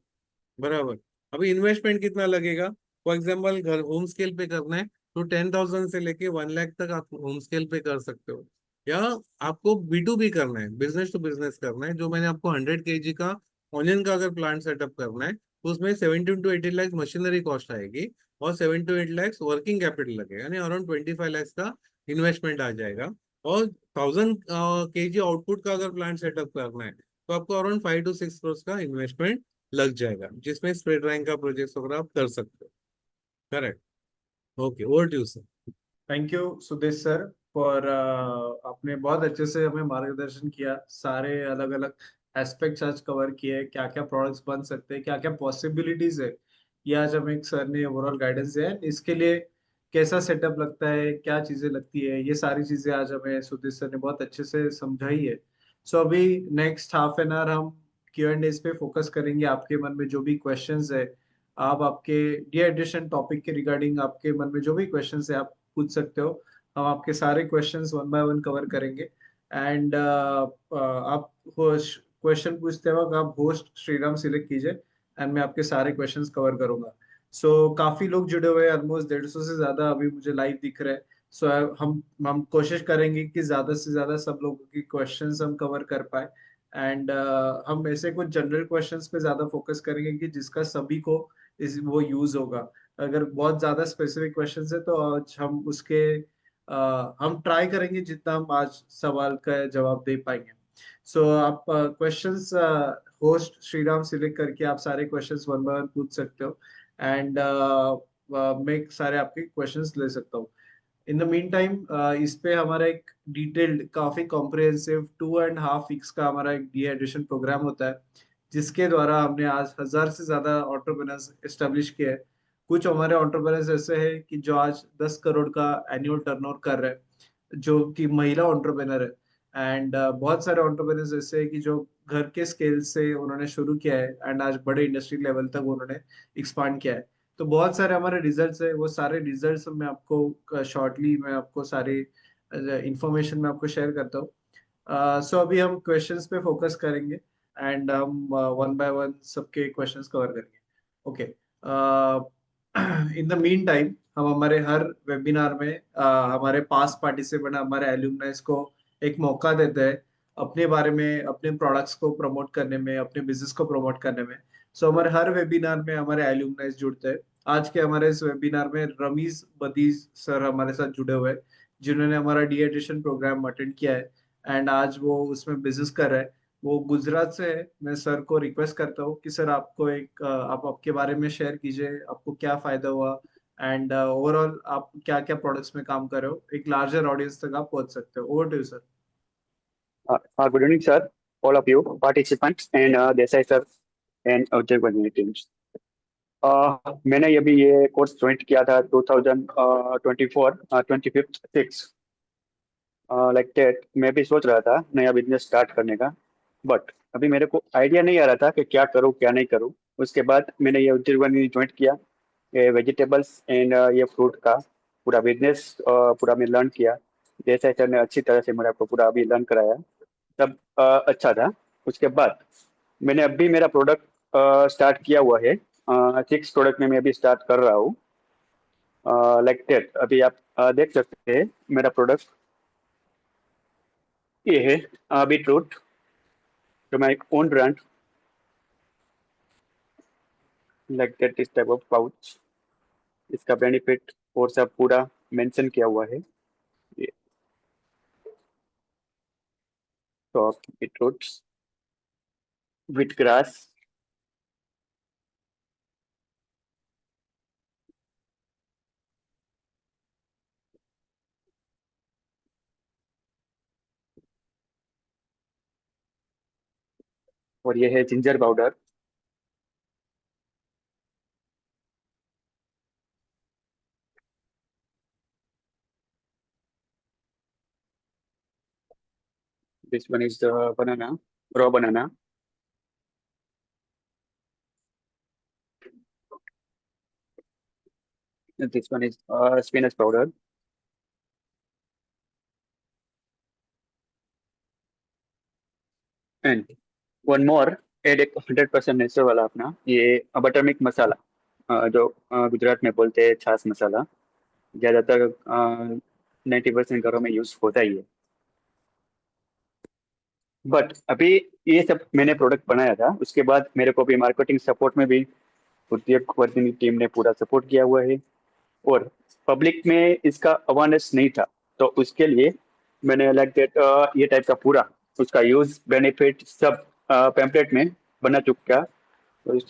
बराबर। अभी इन्वेस्टमेंट कितना लगेगा, फॉर एग्जाम्पल घर होम स्केल पे करना है तो 10,000 से लेके 1 लाख तक आप होम स्केल पे कर सकते हो। या आपको B2B करना है, बिजनेस टू बिजनेस करना है, जो मैंने आपको 100 kg का ऑनियन का अगर प्लांट सेटअप करना है, तो उसमें 17 to 18 लाख मशीनरी कॉस्ट आएगी, और 7 to 8 लाख वर्किंग कैपिटल लगेगा, यानी अराउंड 25 लाख का इन्वेस्टमेंट आ जाएगा। और 1,000 kg आउटपुट का अगर प्लांट सेटअप करना है, तो आपको अराउंड 5 to 6 करोड़ का इन्वेस्टमेंट लग जाएगा, जिसमें स्प्रेड रैंक का प्रोजेक्ट वगैरह आप कर सकते हो। Correct. Okay, over to you sir. Thank you Sudesh sir for, आपने बहुत अच्छे से हमें मार्गदर्शन किया, सारे अलग अलग एस्पेक्ट्स आज कवर किए, क्या क्या प्रोडक्ट्स बन सकते हैं, क्या क्या पॉसिबिलिटीज है, ये आज हमें एक सर ने ओवरऑल गाइडेंस दिया है। इसके लिए कैसा सेटअप लगता है, क्या चीजें लगती है, ये सारी चीजें आज हमें सुदेश सर ने बहुत अच्छे से समझाई है। सो अभी नेक्स्ट हाफ एन आवर हम Q&A पे फोकस करेंगे। आपके मन में जो भी क्वेश्चंस है, आप आपके डिहाइड्रेशन टॉपिक के रिगार्डिंग आपके मन में जो भी क्वेश्चंस है आप पूछ सकते हो। हम आपके सारे questions one by one cover करेंगे। एंड आप क्वेश्चन पूछते वक्त आप होस्ट श्रीराम सिलेक्ट कीजिए, एंड मैं आपके सारे क्वेश्चंस कवर करूंगा। सो काफी लोग जुड़े हुए हैं, ऑलमोस्ट 150 से ज्यादा अभी मुझे लाइव दिख रहे हैं। सो हम कोशिश करेंगे कि ज्यादा से ज्यादा सब लोगों की क्वेश्चंस हम कवर कर पाए। एंड हम ऐसे कुछ जनरल क्वेश्चंस पे ज्यादा फोकस करेंगे कि जिसका सभी को इस वो यूज होगा। अगर बहुत ज्यादा स्पेसिफिक क्वेश्चंस है तो आज हम ट्राई करेंगे जितना हम आज सवाल का जवाब दे पाएंगे। सो आप क्वेश्चंस होस्ट श्रीराम सिलेक्ट करके आप सारे क्वेश्चंस वन बाय वन पूछ सकते हो। एंड मैं सारे आपके क्वेश्चंस ले सकता हूँ। इन द मीन टाइम इस पे हमारा एक डिटेल्ड काफी कॉम्प्रिहेंसिव 2.5 वीक्स का हमारा एक डिहाइड्रेशन प्रोग्राम होता है, जिसके द्वारा हमने आज 1,000 से ज्यादा एंटरप्रेन्योर्स एस्टेब्लिश किए हैं। कुछ हमारे एंटरप्रेन्योर्स ऐसे हैं कि जो आज 10 करोड़ का एनुअल टर्नओवर कर रहे हैं, जो कि महिला एंटरप्रेन्योर है। एंड बहुत सारे एंटरप्रेन्योर्स ऐसे हैं कि जो घर के स्केल से उन्होंने शुरू किया है एंड आज बड़े इंडस्ट्री लेवल तक उन्होंने एक्सपांड किया है। तो बहुत सारे हमारे रिजल्ट्स है, वो सारे रिजल्ट्स मैं आपको शॉर्टली मैं आपको सारी इंफॉर्मेशन मैं आपको शेयर करता हूँ। सो अभी हम क्वेश्चंस पे फोकस करेंगे एंड हम वन बाय वन सबके क्वेश्चंस कवर करेंगे। Okay. In the mean time हम हमारे हर वेबिनार में हमारे पास पार्टिसिपेंट हमारे एल्यूमनाइज को एक मौका देते हैं अपने बारे में, अपने प्रोडक्ट्स को प्रमोट करने में, अपने बिजनेस को प्रमोट करने में। सो हमारे हर वेबिनार में हमारे एल्यूमनाइज जुड़ते हैं। आज के हमारे इस वेबिनार में रमीज बदीज सर हमारे साथ जुड़े हुए हैं, जिन्होंने हमारा डिएडिशन प्रोग्राम अटेंड किया है एंड आज वो उसमें बिजनेस कर रहे हैं। वो गुजरात से है। मैं सर को रिक्वेस्ट करता हूँ कि सर आपको आप आपके बारे में शेयर कीजिए, आपको क्या फायदा हुआ एंड ओवरऑल आप क्या क्या प्रोडक्ट्स में काम कर रहे हो, एक लार्जर ऑडियंस तक आप पहुंच सकते हो। Over to you sir. Good evening, sir, all of you participants and Desai sir and Jagwani teams. मैंने अभी ये कोर्स ज्वाइन किया था 2024 25/6 लाइक दैट। मैं भी सोच रहा था नया बिजनेस स्टार्ट करने का, बट अभी मेरे को आइडिया नहीं आ रहा था कि क्या करूँ क्या नहीं करूँ। उसके बाद मैंने ये उज्जैन ज्वाइन किया, ये वेजिटेबल्स एंड ये फ्रूट का पूरा बिजनेस पूरा मैं लर्न किया। जैसा सर ने अच्छी तरह से मेरा को पूरा अभी लर्न कराया, तब अच्छा था। उसके बाद मैंने अभी मेरा प्रोडक्ट स्टार्ट किया हुआ है। 6 प्रोडक्ट में मैं अभी स्टार्ट कर रहा हूँ लाइक दैट। अभी आप देख सकते हैं मेरा प्रोडक्ट ये है बीटरूट, तो मैं एक ओन ब्रांड लाइक दैट इस टाइप ऑफ पाउच। इसका बेनिफिट और सब पूरा मेंशन किया हुआ है। ये टॉप बीटरूट विथ ग्रास, और ये है ginger powder. This one is the banana, raw banana. This one is spinach powder, and one more add एक 100% नेचुरल वाला अपना ये बटर मिल्क मसाला, जो गुजरात में बोलते हैं छाछ मसाला। ज़्यादातर 90% घरों में यूज होता ही है। बट अभी ये सब मैंने प्रोडक्ट बनाया था, उसके बाद मेरे को भी मार्केटिंग सपोर्ट में भी उद्योग वर्धिनी टीम ने पूरा सपोर्ट किया हुआ है। और पब्लिक में इसका अवेयरनेस नहीं था, तो उसके लिए मैंने लाइक दैट ये टाइप का पूरा उसका यूज बेनिफिट सब पैम्पलेट में बना चुका।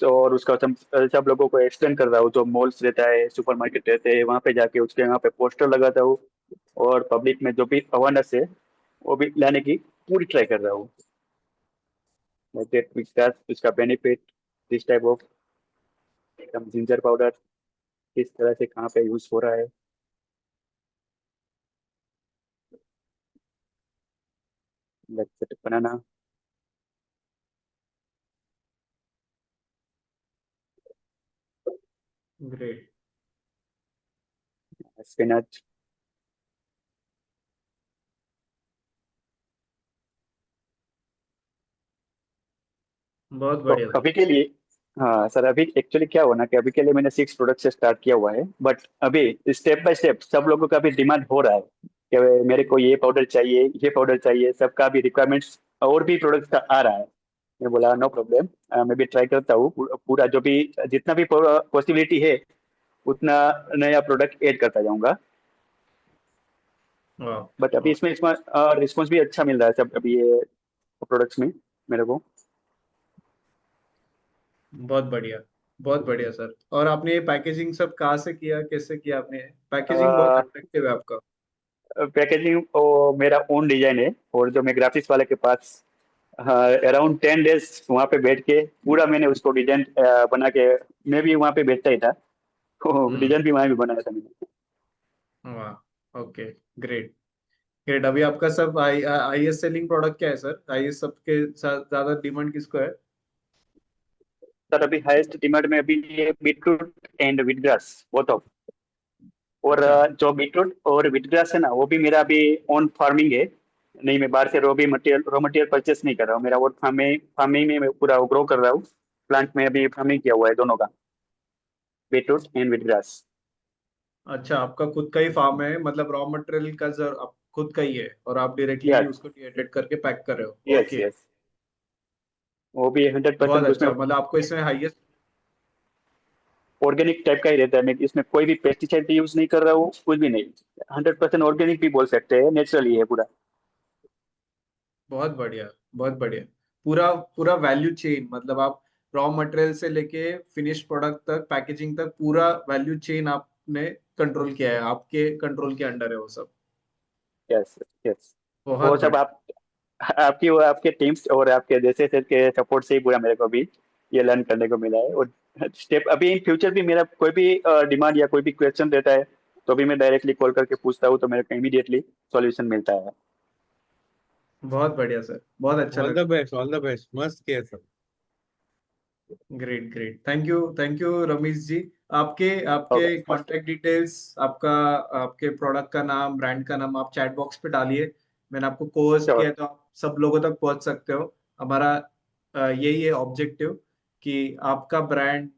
और उसका सब लोगों को एक्सप्लेन कर रहा हूँ। जो मॉल्स रहता है, सुपरमार्केट रहते हैं, वहाँ पे जाके उसके वहाँ पे पोस्टर लगाता हूँ, और पब्लिक में जो भी अवेयरनेस है वो भी लाने की पूरी ट्राई कर रहा हूँ। लाइक दैट उसका बेनिफिट, दिस टाइप ऑफ एकदम जिंजर पाउडर किस तरह से कहाँ पे यूज हो रहा है, like that banana. Great. Spinach. बहुत तो बढ़िया। अभी के लिए हाँ सर, अभी एक्चुअली क्या हुआ ना कि अभी के लिए मैंने 6 प्रोडक्ट से स्टार्ट किया हुआ है, बट अभी स्टेप बाय स्टेप सब लोगों का भी डिमांड हो रहा है कि मेरे को ये पाउडर चाहिए, सबका भी रिक्वायरमेंट्स और भी प्रोडक्ट्स का आ रहा है। मैं बोला नो प्रॉब्लम, मैं भी ट्राई करता हूँ पूरा जो भी जितना भी पॉसिबिलिटी है उतना नया प्रोडक्ट ऐड करता जाऊंगा। वाह। बट अभी इसमें इसमें रिस्पॉन्स भी अच्छा मिल रहा है सब अभी ये प्रोडक्ट्स में मेरे को। बहुत बढ़िया, बहुत बढ़िया सर। और आपने ये पैकेजिंग सब कहाँ से किया, कैसे किया आपने? पैकेजिंग बहुत अट्रैक्टिव है आपका। पैकेजिंग मेरा ओन डिजाइन है, और जो मैं ग्राफिक्स वाले के पास अराउंड 10 डेज वहाँ पे बैठ के पूरा मैंने उसको डिजाइन बना के मैं भी वहाँ पे बैठता ही था, तो हम्म। डिजाइन भी वहाँ भी बनाया था मैंने। वाह, ओके, ग्रेट। ग्रेट। अभी आपका सब आई एस सेलिंग प्रोडक्ट क्या है सर? आई एस सबके साथ ज्यादा डिमांड किसको है? सर अभी हाईएस्ट डिमांड में अभी ये beetroot and wheatgrass both of. और अच्छा। जो बीटरूट और वीटग्रास है ना, वो भी मेरा अभी ऑन फार्मिंग है। नहीं, मैं बाहर से रॉ मटेरियल परचेस नहीं कर रहा हूँ, मेरा वो फार्मिंग फार्मिंग में मैं पूरा ग्रो कर रहा हूँ। प्लांट में अभी फार्मिंग किया हुआ है दोनों का, बीटरूट एंड वीटग्रास। अच्छा, आपका खुद का ही फार्म है, मतलब रॉ मटेरियल का जर आप खुद का ही है और आप डायरेक्टली यस उसको डिहाइड्रेट करके पैक कर रहे हो? Yes okay. यस, वो भी हंड्रेड बहुत परसेंट उसमें अच्छा, मतलब आपको इसमें हाईएस्ट। ऑर्गेनिक टाइप का ही रहता है। मैं इसमें कोई भी पेस्टिसाइड यूज नहीं कर रहा हूँ, कुछ भी नहीं। 100% ऑर्गेनिक भी बोल सकते हैं, नेचुरली है पूरा। बहुत बढ़िया, बहुत बढ़िया। पूरा पूरा वैल्यू चेन, मतलब आप रॉ मटेरियल से लेके फिनिश प्रोडक्ट तक, पैकेजिंग तक, पूरा वैल्यू चेन आपने कंट्रोल किया है, आपके कंट्रोल के अंडर है वो सब। यस यस, वो बहुत सब बढ़िया। आपकी वो आपके टीम्स और आपके जैसे से के सपोर्ट से ही पूरा मेरे को भी ये लर्न करने को मिला है। और स्टेप अभी इन फ्यूचर भी मेरा कोई भी डिमांड या कोई भी क्वेश्चन रहता है तो भी मैं डायरेक्टली कॉल करके पूछता हूँ, तो मेरे को इमीडिएटली सॉल्यूशन मिलता है। बहुत बढ़िया सर, बहुत अच्छा ऑल द लगा। बेस्ट, ऑल द बेस्ट, मस्त किया सब। Great, great. Thank you Ramesh ji. आपके आपके ओके। कांटेक्ट डिटेल्स, आपका, आपके प्रोडक्ट का नाम, ब्रांड का नाम आप चैट बॉक्स पे डालिए। मैंने आपको कोहोस्ट किया श्योर। है, तो आप सब लोगों तक पहुंच सकते हो। हमारा यही है ऑब्जेक्टिव, कि आपका ब्रांड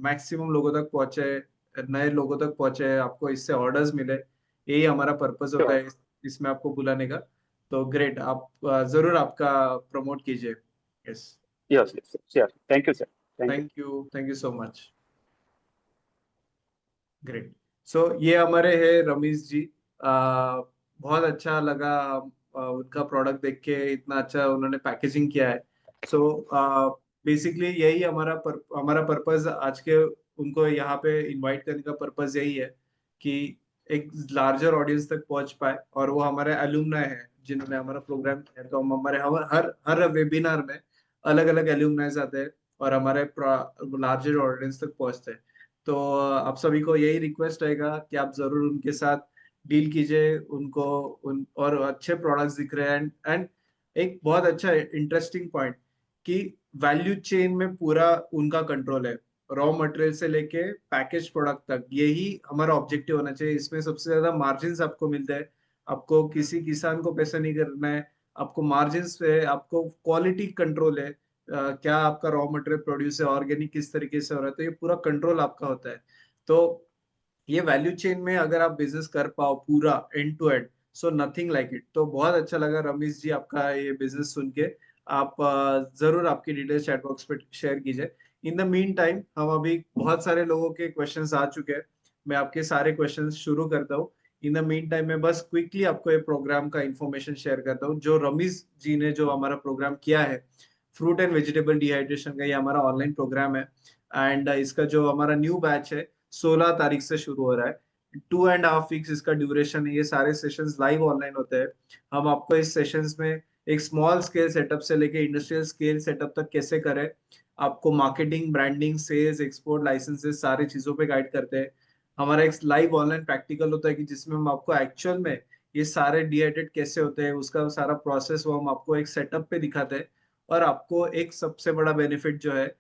मैक्सिमम लोगों तक पहुंचे, नए लोगों तक पहुंचे, आपको इससे ऑर्डर्स मिले। यही हमारा पर्पस होता श्योर। है इसमें आपको बुलाने का। तो ग्रेट, आप जरूर आपका प्रमोट कीजिए। Yes. Yes yes, sure. Thank you sir. Thank you. Thank you so much. Great. So ये हमारे हैं रमेश जी। बहुत अच्छा लगा उनका प्रोडक्ट देख के, इतना अच्छा उन्होंने पैकेजिंग किया है। सो बेसिकली यही हमारा पर्पस आज के, उनको यहाँ पे इनवाइट करने का पर्पस यही है कि एक लार्जर ऑडियंस तक पहुंच पाए, और वो हमारे एलुमनाई है जिन्होंने हमारा प्रोग्राम किया है। तो हम हमारे हर हर वेबिनार में अलग अलग एलुमनाइज आते हैं और हमारे लार्जर ऑडियंस तक पहुंचते हैं। तो आप सभी को यही रिक्वेस्ट रहेगा कि आप जरूर उनके साथ डील कीजिए, उनको उन और अच्छे प्रोडक्ट्स दिख रहे हैं। एंड एक बहुत अच्छा इंटरेस्टिंग पॉइंट, कि वैल्यू चेन में पूरा उनका कंट्रोल है, रॉ मटेरियल से लेके पैकेज प्रोडक्ट तक। यही हमारा ऑब्जेक्टिव होना चाहिए। इसमें सबसे ज्यादा मार्जिन आपको मिलता है। आपको किसी किसान को पैसा नहीं करना है, आपको मार्जिन पे, आपको क्वालिटी कंट्रोल है। क्या आपका रॉ मटेरियल प्रोड्यूस है, ऑर्गेनिक किस तरीके से हो रहा है, तो ये पूरा कंट्रोल आपका होता है। तो ये वैल्यू चेन में अगर आप बिजनेस कर पाओ पूरा end to end, so nothing like it. तो बहुत अच्छा लगा रमेश जी आपका ये बिजनेस सुन के। आप जरूर आपकी डिटेल्स चैट बॉक्स पे शेयर कीजिए। इन द मीन टाइम, हम अभी बहुत सारे लोगों के क्वेश्चंस आ चुके हैं, मैं आपके सारे क्वेश्चंस शुरू करता हूँ। इन द मीन टाइम मैं बस क्विकली आपको ये प्रोग्राम का इंफॉर्मेशन शेयर करता हूँ। जो रमेश जी ने जो हमारा प्रोग्राम किया है, फ्रूट एंड वेजिटेबल डिहाइड्रेशन का, ये हमारा ऑनलाइन प्रोग्राम है। एंड इसका जो हमारा न्यू बैच है, 16 तारीख से शुरू हो रहा है। 2.5 वीक्स इसका ड्यूरेशन है। ये सारे सेशंस लाइव ऑनलाइन होते हैं। हम आपको इस सेशंस में एक स्मॉल स्केल सेटअप से लेके इंडस्ट्रियल स्केल सेटअप तक कैसे करें, आपको marketing, branding, sales, export, licences, सारी चीजों पे गाइड करते हैं। हमारा एक लाइव ऑनलाइन प्रैक्टिकल होता है, कि जिसमें हम आपको एक्चुअल में ये सारे डिहाइड्रेट कैसे होते हैं, उसका सारा प्रोसेस वो हम आपको एक सेटअप पे दिखाते हैं। और आपको एक सबसे बड़ा बेनिफिट जो है,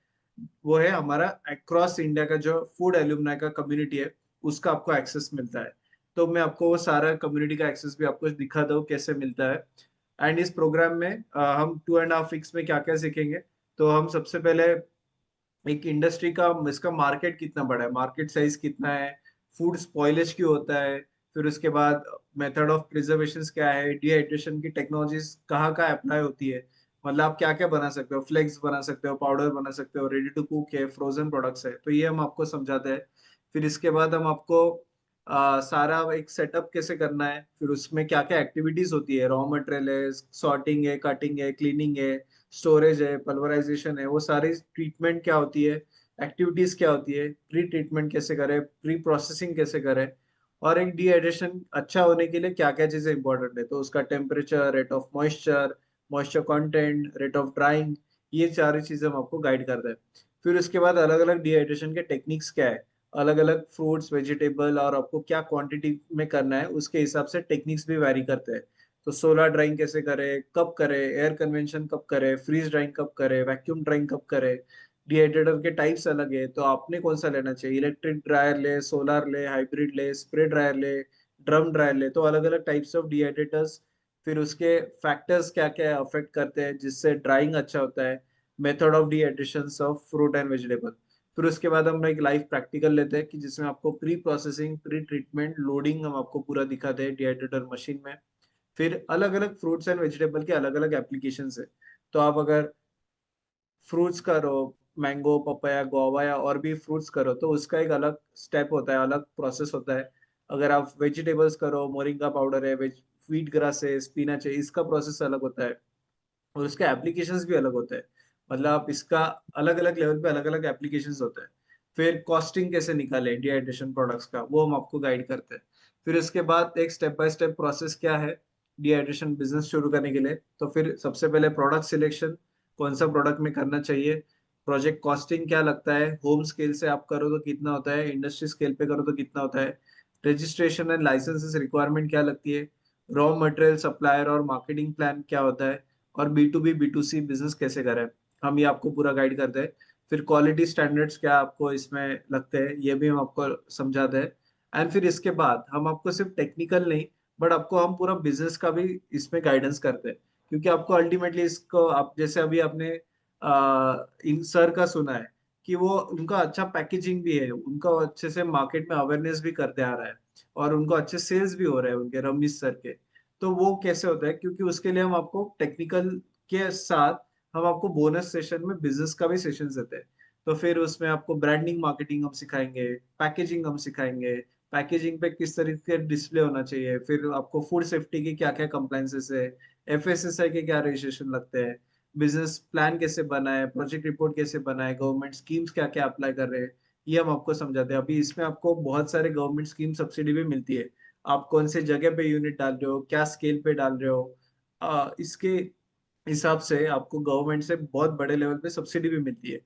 वो है हमारा अक्रॉस इंडिया का जो फूड एल्यूमनाई का कम्युनिटी है, उसका आपको एक्सेस मिलता है। तो मैं आपको वो सारा कम्युनिटी का एक्सेस भी आपको दिखा दूँ कैसे मिलता है। एंड इस प्रोग्राम में हम 2.5 वीक्स में क्या क्या सीखेंगे। तो हम सबसे पहले एक इंडस्ट्री का इसका मार्केट कितना बड़ा है, मार्केट साइज कितना है, फूड स्पॉइलेज क्यों होता है, फिर उसके बाद मेथड ऑफ प्रिजर्वेशन क्या है, डिहाइड्रेशन की टेक्नोलॉजीज कहाँ कहाँ अप्लाई होती है, मतलब आप क्या क्या बना सकते हो, फ्लेक्स बना सकते हो, पाउडर बना सकते हो, रेडी टू कुक है, फ्रोजन प्रोडक्ट्स है, तो ये हम आपको समझाते हैं। फिर इसके बाद हम आपको सारा एक सेटअप कैसे करना है, फिर उसमें क्या क्या एक्टिविटीज होती है, रॉ मटेरियल है, सॉर्टिंग है, कटिंग है, क्लीनिंग है, स्टोरेज है, पल्वराइजेशन है, वो सारी ट्रीटमेंट क्या होती है, एक्टिविटीज क्या होती है, प्री ट्रीटमेंट कैसे करें, प्री प्रोसेसिंग कैसे करें, और एक डिहाइड्रेशन अच्छा होने के लिए क्या क्या चीजें इंपॉर्टेंट है, तो उसका temperature, rate of moisture, moisture content, rate of drawing, ये सारी चीजें हम आपको गाइड करते हैं। फिर उसके बाद अलग अलग डिहाइड्रेशन के टेक्निक्स क्या है, अलग अलग फ्रूट्स वेजिटेबल और आपको क्या क्वांटिटी में करना है उसके हिसाब से टेक्निक्स भी वैरी करते हैं। तो सोलर ड्राइंग कैसे करें, कब करें, एयर कन्वेंशन कब करें, फ्रीज ड्राइंग कब करें, वैक्यूम ड्राइंग कब करें, डिहाइड्रेटर के टाइप्स अलग है, तो आपने कौन सा लेना चाहिए, इलेक्ट्रिक ड्रायर ले, सोलर ले, हाइब्रिड ले, स्प्रे ड्रायर ले, ड्रम ड्रायर ले, तो अलग अलग टाइप्स ऑफ डिहाइड्रेटर्स। फिर उसके फैक्टर्स क्या क्या अफेक्ट करते हैं जिससे ड्राइंग अच्छा होता है, method of dehydration of fruit and vegetable. फिर उसके बाद हम एक लाइव प्रैक्टिकल लेते हैं कि जिसमें आपको pre processing, pre treatment, loading हम आपको पूरा दिखाते हैं डिहाइड्रेटर मशीन में। फिर अलग अलग फ्रूट्स एंड वेजिटेबल के अलग अलग एप्लीकेशन है, तो आप अगर फ्रूट्स करो, मैंगो, पपाया, गुआवा या और भी फ्रूट्स करो तो उसका एक अलग स्टेप होता है, अलग प्रोसेस होता है। अगर आप वेजिटेबल्स करो, मोरिंगा पाउडर है, वेज व्हीट ग्रास है, स्पिनच है, इसका प्रोसेस अलग होता है और उसके एप्लीकेशंस भी अलग होते हैं। मतलब आप इसका अलग अलग लेवल पे अलग अलग एप्लीकेशंस होते हैं। फिर कॉस्टिंग कैसे निकाले डिहाइड्रेशन प्रोडक्ट्स का, वो हम आपको गाइड करते हैं। फिर उसके बाद एक स्टेप बाय स्टेप प्रोसेस क्या है डिहाइड्रेशन बिजनेस शुरू करने के लिए, तो फिर सबसे पहले प्रोडक्ट सिलेक्शन, कौन सा प्रोडक्ट में करना चाहिए, प्रोजेक्ट कॉस्टिंग क्या लगता है, होम स्केल से आप करो तो कितना होता है, इंडस्ट्री स्केल पे करो तो कितना होता है, रजिस्ट्रेशन एंड लाइसेंसेस रिक्वायरमेंट क्या लगती है, रॉ मटेरियल सप्लायर और मार्केटिंग प्लान क्या होता है, और B2B B2C बिजनेस कैसे करें, हम ये आपको पूरा गाइड करते हैं। फिर क्वालिटी स्टैंडर्ड्स क्या आपको इसमें लगते हैं, ये भी हम आपको समझाते हैं। एंड फिर इसके बाद हम आपको सिर्फ टेक्निकल नहीं, बट आपको हम पूरा बिजनेस का भी इसमें गाइडेंस करते हैं, क्योंकि आपको अल्टीमेटली इसको आप जैसे अभी आपने इन सर का सुना है कि वो उनका अच्छा पैकेजिंग भी है, उनका अच्छे से मार्केट में अवेयरनेस भी करते आ रहा है और उनको अच्छे सेल्स भी हो रहे हैं उनके, रमीश सर के। तो वो कैसे होता है, क्योंकि उसके लिए हम आपको टेक्निकल के साथ हम आपको बोनस सेशन में बिजनेस का भी सेशन देते हैं। तो फिर उसमें आपको ब्रांडिंग मार्केटिंग हम सिखाएंगे, पैकेजिंग हम सिखाएंगे, पैकेजिंग पे किस तरीके डिस्प्ले होना चाहिए, फिर आपको फूड सेफ्टी की क्या क्या कंप्लाइंसेस है, FSSAI के क्या रजिस्ट्रेशन लगते हैं, बिजनेस प्लान कैसे बनाए, प्रोजेक्ट रिपोर्ट कैसे बनाए, गवर्नमेंट स्कीम्स क्या क्या अप्लाई कर रहे हैं, ये हम आपको समझाते हैं। अभी इसमें आपको बहुत सारे गवर्नमेंट स्कीम सब्सिडी भी मिलती है, आप कौन से जगह पे यूनिट डाल रहे हो, क्या स्केल पे डाल रहे हो, इसके हिसाब से आपको गवर्नमेंट से बहुत बड़े लेवल पे सब्सिडी भी मिलती है।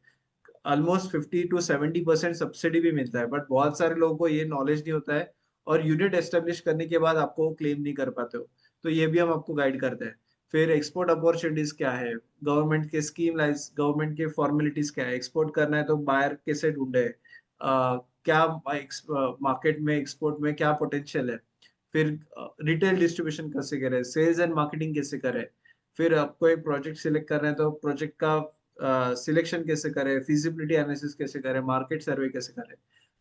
ऑलमोस्ट 50 to 70% सब्सिडी भी मिलता है, बट बहुत सारे लोगों को ये नॉलेज नहीं होता है और यूनिट एस्टेब्लिश करने के बाद आपको क्लेम नहीं कर पाते हो, तो ये भी हम आपको गाइड करते हैं। फिर एक्सपोर्ट अपॉर्चुनिटीज क्या है, गवर्नमेंट के स्कीम लाइज, गवर्नमेंट के फॉर्मेलिटीज क्या है, एक्सपोर्ट करना है तो बायर कैसे ढूंढे, क्या मार्केट में एक्सपोर्ट में क्या पोटेंशियल है, फिर रिटेल डिस्ट्रीब्यूशन कैसे करें, सेल्स एंड मार्केटिंग कैसे करें, फिर आपको एक प्रोजेक्ट सिलेक्ट करना है तो प्रोजेक्ट का सिलेक्शन कैसे करें, फिजिबिलिटी एनालिसिस कैसे करें, मार्केट सर्वे कैसे करें।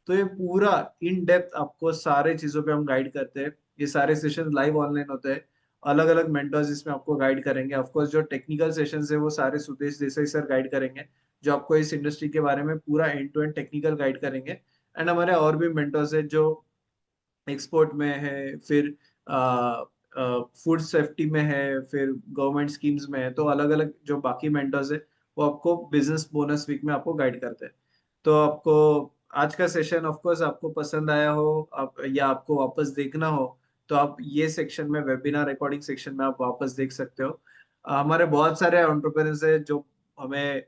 तो ये पूरा इन डेप्थ आपको सारे चीजों पे हम गाइड करते हैं। ये सारे सेशन लाइव ऑनलाइन होते हैं, अलग अलग मेंटर्स इसमें आपको गाइड करेंगे। ऑफ कोर्स जो टेक्निकल सेशंस है वो सारे सुदेश देसाई सर गाइड करेंगे, जो आपको इस इंडस्ट्री के बारे में पूरा end to end technical guide करेंगे। एंड हमारे और भी मेंटर्स है जो एक्सपोर्ट में है, फिर फूड सेफ्टी में है, फिर गवर्नमेंट स्कीम्स में है, तो अलग अलग जो बाकी मेंटर्स है वो आपको बिजनेस बोनस वीक में आपको गाइड करते हैं। तो आपको आज का सेशन ऑफ कोर्स आपको पसंद आया हो, आप या आपको वापस देखना हो तो आप ये सेक्शन में, वेबिनार रिकॉर्डिंग सेक्शन में आप वापस देख सकते हो। हमारे बहुत सारे एंटरप्रेन्योर्स है जो हमें,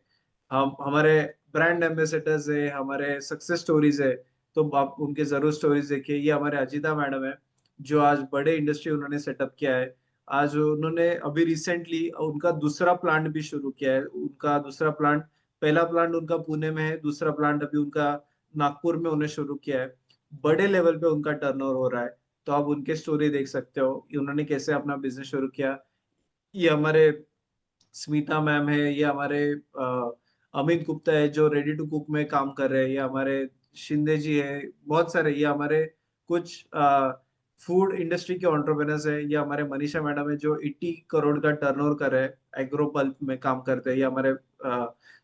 हम हमारे ब्रांड एम्बेसडर्स है, हमारे सक्सेस स्टोरीज है, तो आप उनके जरूर स्टोरीज देखिए। ये हमारे अजिता मैडम है जो आज बड़े इंडस्ट्री उन्होंने सेटअप किया है। आज उन्होंने अभी रिसेंटली उनका दूसरा प्लांट भी शुरू किया है, उनका दूसरा प्लांट, पहला प्लांट उनका पुणे में है, दूसरा प्लांट अभी उनका नागपुर में उन्हें शुरू किया है। बड़े लेवल पे उनका टर्नओवर हो रहा है, तो आप उनके स्टोरी देख सकते हो कि उन्होंने कैसे अपना बिजनेस शुरू किया। ये हमारे स्मिता मैम है, ये हमारे अमित गुप्ता है जो रेडी टू कुक में काम कर रहे हैं, ये हमारे शिंदे जी है, बहुत सारे ये हमारे कुछ फूड इंडस्ट्री के एंटरप्रेन्योर्स है। ये हमारे मनीषा मैडम है जो 80 करोड़ का टर्नओवर कर रहे हैं, एग्रो पल्प में काम करते हैं। ये हमारे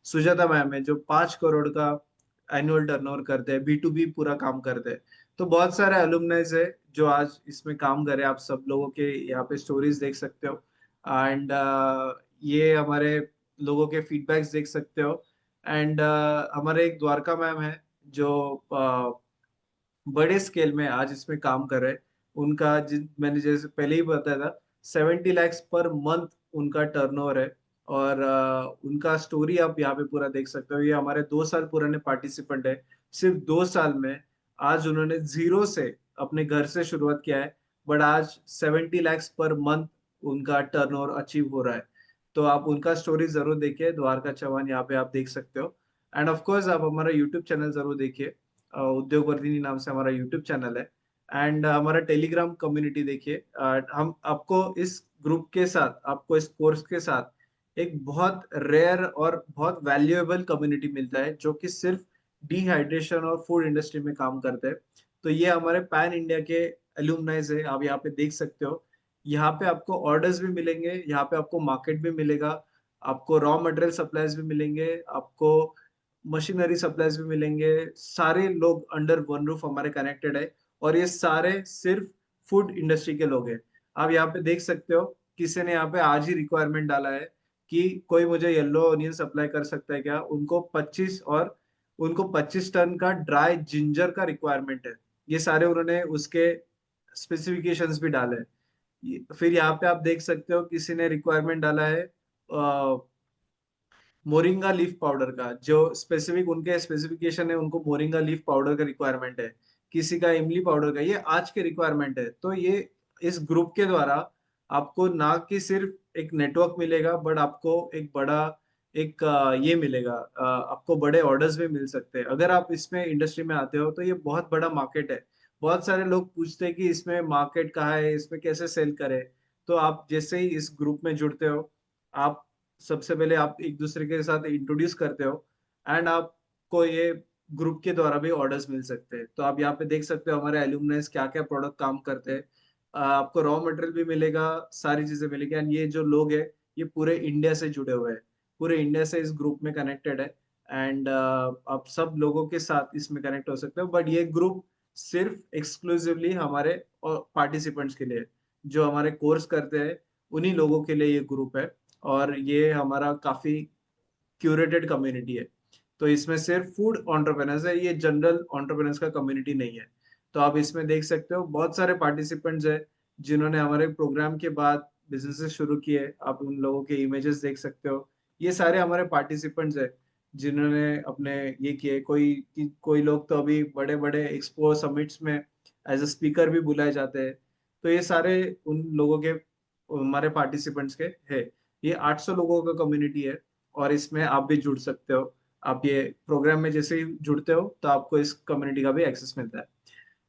सुजाता मैम है जो 5 करोड़ का एनुअल टर्नओवर करते हैं, B2B पूरा काम करते हैं। तो बहुत सारे अलुमनाइज है जो आज इसमें काम कर रहे हैं। आप सब लोगों के यहाँ पे स्टोरीज देख सकते हो, एंड ये हमारे लोगों के फीडबैक्स देख सकते हो। एंड हमारे एक द्वारका मैम है जो बड़े स्केल में आज इसमें काम कर रहे हैं। उनका जिन मैंने जैसे पहले ही बताया था, 70 lakhs पर मंथ उनका टर्नओवर है। और उनका स्टोरी आप यहाँ पे पूरा देख सकते हो। ये हमारे 2 साल पुराने पार्टिसिपेंट है। सिर्फ 2 साल में आज उन्होंने जीरो से अपने घर से शुरुआत किया है, बट आज 70 lakhs पर मंथ उनका टर्नओवर अचीव हो रहा है। तो आप उनका स्टोरी जरूर देखिए, द्वारका चौहान यहाँ पे आप देख सकते हो। एंड ऑफ कोर्स आप हमारा यूट्यूब चैनल जरूर देखिए, उद्योग वर्धिनी नाम से हमारा यूट्यूब चैनल है। एंड हमारा टेलीग्राम कम्युनिटी देखिए। हम आपको इस ग्रुप के साथ, आपको इस कोर्स के साथ एक बहुत रेयर और बहुत वैल्यूएबल कम्युनिटी मिलता है जो कि सिर्फ डिहाइड्रेशन और फूड इंडस्ट्री में काम करते हैं। तो ये हमारे पैन इंडिया के एलुमनाइज है, आप यहाँ पे देख सकते हो। यहाँ पे आपको ऑर्डर्स भी मिलेंगे, यहाँ पे आपको मार्केट भी मिलेगा, आपको रॉ मटेरियल सप्लाईज भी मिलेंगे, आपको मशीनरी सप्लाईज भी मिलेंगे। सारे लोग अंडर वन रूफ हमारे कनेक्टेड है, और ये सारे सिर्फ फूड इंडस्ट्री के लोग हैं। आप यहाँ पे देख सकते हो, किसी ने यहाँ पे आज ही रिक्वायरमेंट डाला है कि कोई मुझे येलो ऑनियन सप्लाई कर सकता है क्या। उनको 25 टन का ड्राई जिंजर का रिक्वायरमेंट है। ये सारे उन्होंने उसके स्पेसिफिकेशंस भी डाले हैं। फिर यहाँ पे आप देख सकते हो किसी ने रिक्वायरमेंट डाला है मोरिंगा लीफ पाउडर का, जो स्पेसिफिक उनके स्पेसिफिकेशन है, उनको मोरिंगा लीफ पाउडर का रिक्वायरमेंट है। किसी का इमली पाउडर का, ये आज के रिक्वायरमेंट है। तो ये इस ग्रुप के द्वारा आपको ना कि सिर्फ एक नेटवर्क मिलेगा, बट आपको एक बड़ा एक ये मिलेगा, आपको बड़े ऑर्डर्स भी मिल सकते हैं। अगर आप इसमें इंडस्ट्री में आते हो तो ये बहुत बड़ा मार्केट है। बहुत सारे लोग पूछते हैं कि इसमें मार्केट कहाँ है, इसमें कैसे सेल करें। तो आप जैसे ही इस ग्रुप में जुड़ते हो, आप सबसे पहले आप एक दूसरे के साथ इंट्रोड्यूस करते हो, एंड आपको ये ग्रुप के द्वारा भी ऑर्डर्स मिल सकते हैं। तो आप यहाँ पे देख सकते हो हमारे एल्यूमनाइज क्या क्या प्रोडक्ट काम करते हैं। आपको रॉ मटेरियल भी मिलेगा, सारी चीजें मिलेगी। एंड ये जो लोग हैं ये पूरे इंडिया से जुड़े हुए हैं, पूरे इंडिया से इस ग्रुप में कनेक्टेड है। एंड आप सब लोगों के साथ इसमें कनेक्ट हो सकते हो, बट ये ग्रुप सिर्फ एक्सक्लूसिवली हमारे पार्टिसिपेंट्स के लिए है। जो हमारे कोर्स करते हैं उन्हीं लोगों के लिए ये ग्रुप है। और ये हमारा काफी क्यूरेटेड कम्युनिटी है। तो इसमें सिर्फ फूड एंटरप्रेन्योर्स है, ये जनरल एंटरप्रेन्योर्स का कम्युनिटी नहीं है। तो आप इसमें देख सकते हो बहुत सारे पार्टिसिपेंट्स है जिन्होंने हमारे प्रोग्राम के बाद बिजनेसेस शुरू किए। आप उन लोगों के इमेजेस देख सकते हो। ये सारे हमारे पार्टिसिपेंट्स है जिन्होंने अपने ये किए। कोई लोग तो अभी बड़े बड़े एक्सपो समिट्स में एज अ स्पीकर भी बुलाए जाते हैं। तो ये सारे उन लोगों के, हमारे पार्टिसिपेंट्स के है। ये 800 लोगों का कम्युनिटी है, और इसमें आप भी जुड़ सकते हो। आप ये प्रोग्राम में जैसे ही जुड़ते हो तो आपको इस कम्युनिटी का भी एक्सेस मिलता है।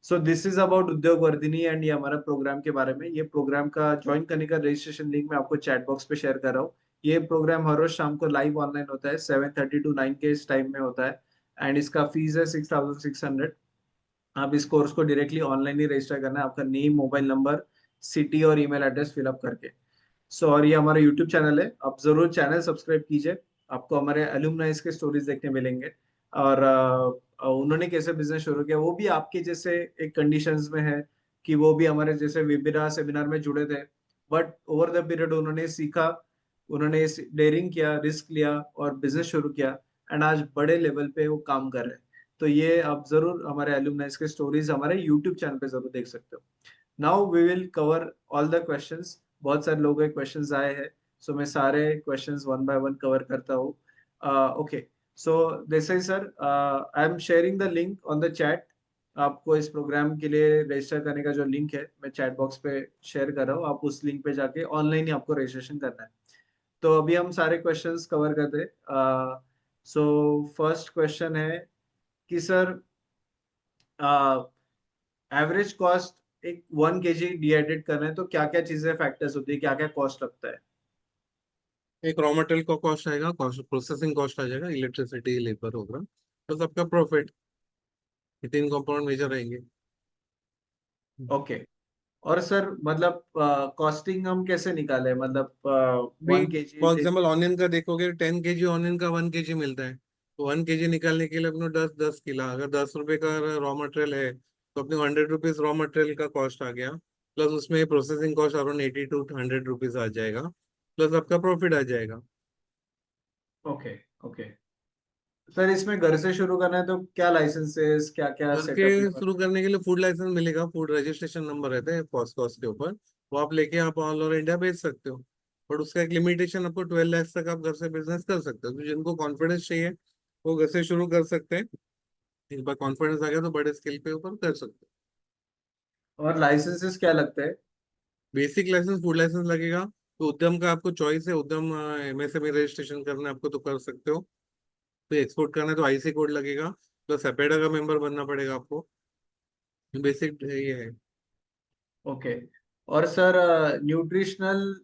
सो दिस इज अबाउट उद्योग वर्धिनी, एंड ये हमारा प्रोग्राम के बारे में। ये प्रोग्राम का ज्वाइन करने का रजिस्ट्रेशन लिंक मैं आपको चैट बॉक्स पे शेयर कर रहा हूँ। ये प्रोग्राम हर रोज शाम को लाइव ऑनलाइन होता है, 7:30 to 9 के इस टाइम में होता है। एंड इसका फीस है 6,600। आप इस कोर्स को डायरेक्टली ऑनलाइन ही रजिस्टर करना है, आपका नेम, मोबाइल नंबर, सिटी और ईमेल एड्रेस फिलअप करके। सो और ये हमारा यूट्यूब चैनल है, आप जरूर चैनल सब्सक्राइब कीजिए। आपको हमारे एलुमनाइज के स्टोरीज देखने मिलेंगे, और उन्होंने कैसे बिजनेस शुरू किया, वो भी आपके जैसे एक कंडीशंस में है कि वो भी हमारे जैसे वेबिनार सेमिनार में जुड़े थे। बट ओवर द पीरियड उन्होंने सीखा, उन्होंने डेयरिंग किया, रिस्क लिया और बिजनेस शुरू किया। एंड आज बड़े लेवल पे वो काम कर रहे हैं। तो ये आप जरूर हमारे एलुमनाइज के स्टोरीज हमारे यूट्यूब चैनल पे जरूर देख सकते हो। Now we will cover all the questions. बहुत सारे लोगों के क्वेश्चंस आए हैं, सो मैं सारे questions one by one cover करता हूँ। Okay, so Desai sir, I am sharing the link on the chat. आपको इस प्रोग्राम के लिए रजिस्टर करने का जो लिंक है मैं चैट बॉक्स पे शेयर कर रहा हूँ। आप उस लिंक पे जाके ऑनलाइन ही आपको रजिस्ट्रेशन करना है। तो अभी हम सारे क्वेश्चंस कवर करते हैं। सो फर्स्ट क्वेश्चन है कि सर, एवरेज कॉस्ट एक 1 kg डिहाइड्रेट करना है तो क्या क्या चीजें फैक्टर्स होती है, क्या क्या कॉस्ट लगता है। एक रॉ मटेरियल का कॉस्ट आएगा, कॉस्ट प्रोसेसिंग कॉस्ट आ जाएगा, इलेक्ट्रिसिटी लेबर होगा, बस आपका प्रॉफिट। ये तीन कंपोनेंट मेजर रहेंगे। ओके। और सर मतलब कॉस्टिंग हम कैसे निकाले, मतलब भी 1 kg फॉर ले। एग्जाम्पल ऑनियन का देखोगे, 10 kg ऑनियन का 1 kg मिलता है। तो 1 kg निकालने के लिए अपने 10 10 किला, अगर 10 रुपए का रॉ मटेरियल है तो अपने 100 रुपीज रॉ मटेरियल का कॉस्ट आ गया, प्लस उसमें processing cost around 80 to 100 rupees आ जाएगा, प्लस आपका प्रॉफिट आ जाएगा। ओके। ओके। सर इसमें घर से शुरू करना है तो क्या लाइसेंसेस, क्या क्या घर के सेटअप शुरू करने के लिए फूड लाइसेंस मिलेगा, फूड रजिस्ट्रेशन नंबर रहता है फर्स्ट कॉस्ट के ऊपर, वो आप लेके आप ऑल ओवर इंडिया भेज सकते हो। बट उसका एक लिमिटेशन, आपको 12 लाख तक आप घर से बिजनेस कर सकते हो। तो जिनको कॉन्फिडेंस चाहिए वो घर से शुरू कर सकते हैं। एक बार कॉन्फिडेंस आ गया तो बड़े स्केल पे ऊपर कर सकते हो। और लाइसेंसेस क्या लगते हैं? बेसिक लाइसेंस फूड लाइसेंस लगेगा। तो उद्यम का आपको चॉइस है, उद्यम एमएसएमई रजिस्ट्रेशन करना है आपको तो कर सकते हो। तो एक्सपोर्ट करना है तो आईसी कोड लगेगा, प्लस सेपेडा का मेंबर बनना पड़ेगा आपको। बेसिक ये है। ओके। और sir nutritional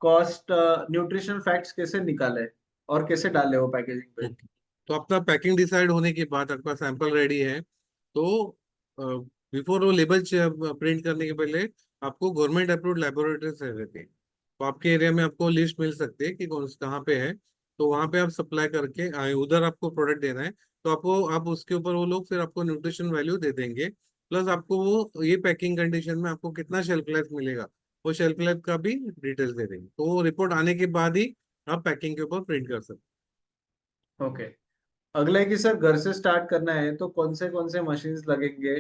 cost, nutritional facts कैसे निकाले और कैसे डाले वो पैकेजिंग पे? ओके, तो आपका पैकिंग डिसाइड होने के बाद आपका सैंपल रेडी है, तो बिफोर वो लेबल प्रिंट करने के पहले आपको गवर्नमेंट अप्रूव्ड लेबोरेटरी से रहते हैं। तो आपके एरिया में आपको लिस्ट मिल सकती है कि कौन कहाँ पे है, तो वहाँ पे आप सप्लाई करके उधर आपको प्रोडक्ट देना है। तो आपको आप उसके ऊपर वो लोग फिर आपको न्यूट्रिशन वैल्यू दे देंगे, प्लस आपको वो ये पैकिंग कंडीशन में आपको कितना शेल्फ लाइफ मिलेगा, वो शेल्फ लाइफ का भी डिटेल्स दे देंगे। तो वो रिपोर्ट आने के बाद ही आप पैकिंग के ऊपर प्रिंट कर सकते ओके। अगला है कि सर घर से स्टार्ट करना है तो कौन से मशीन्स लगेंगे?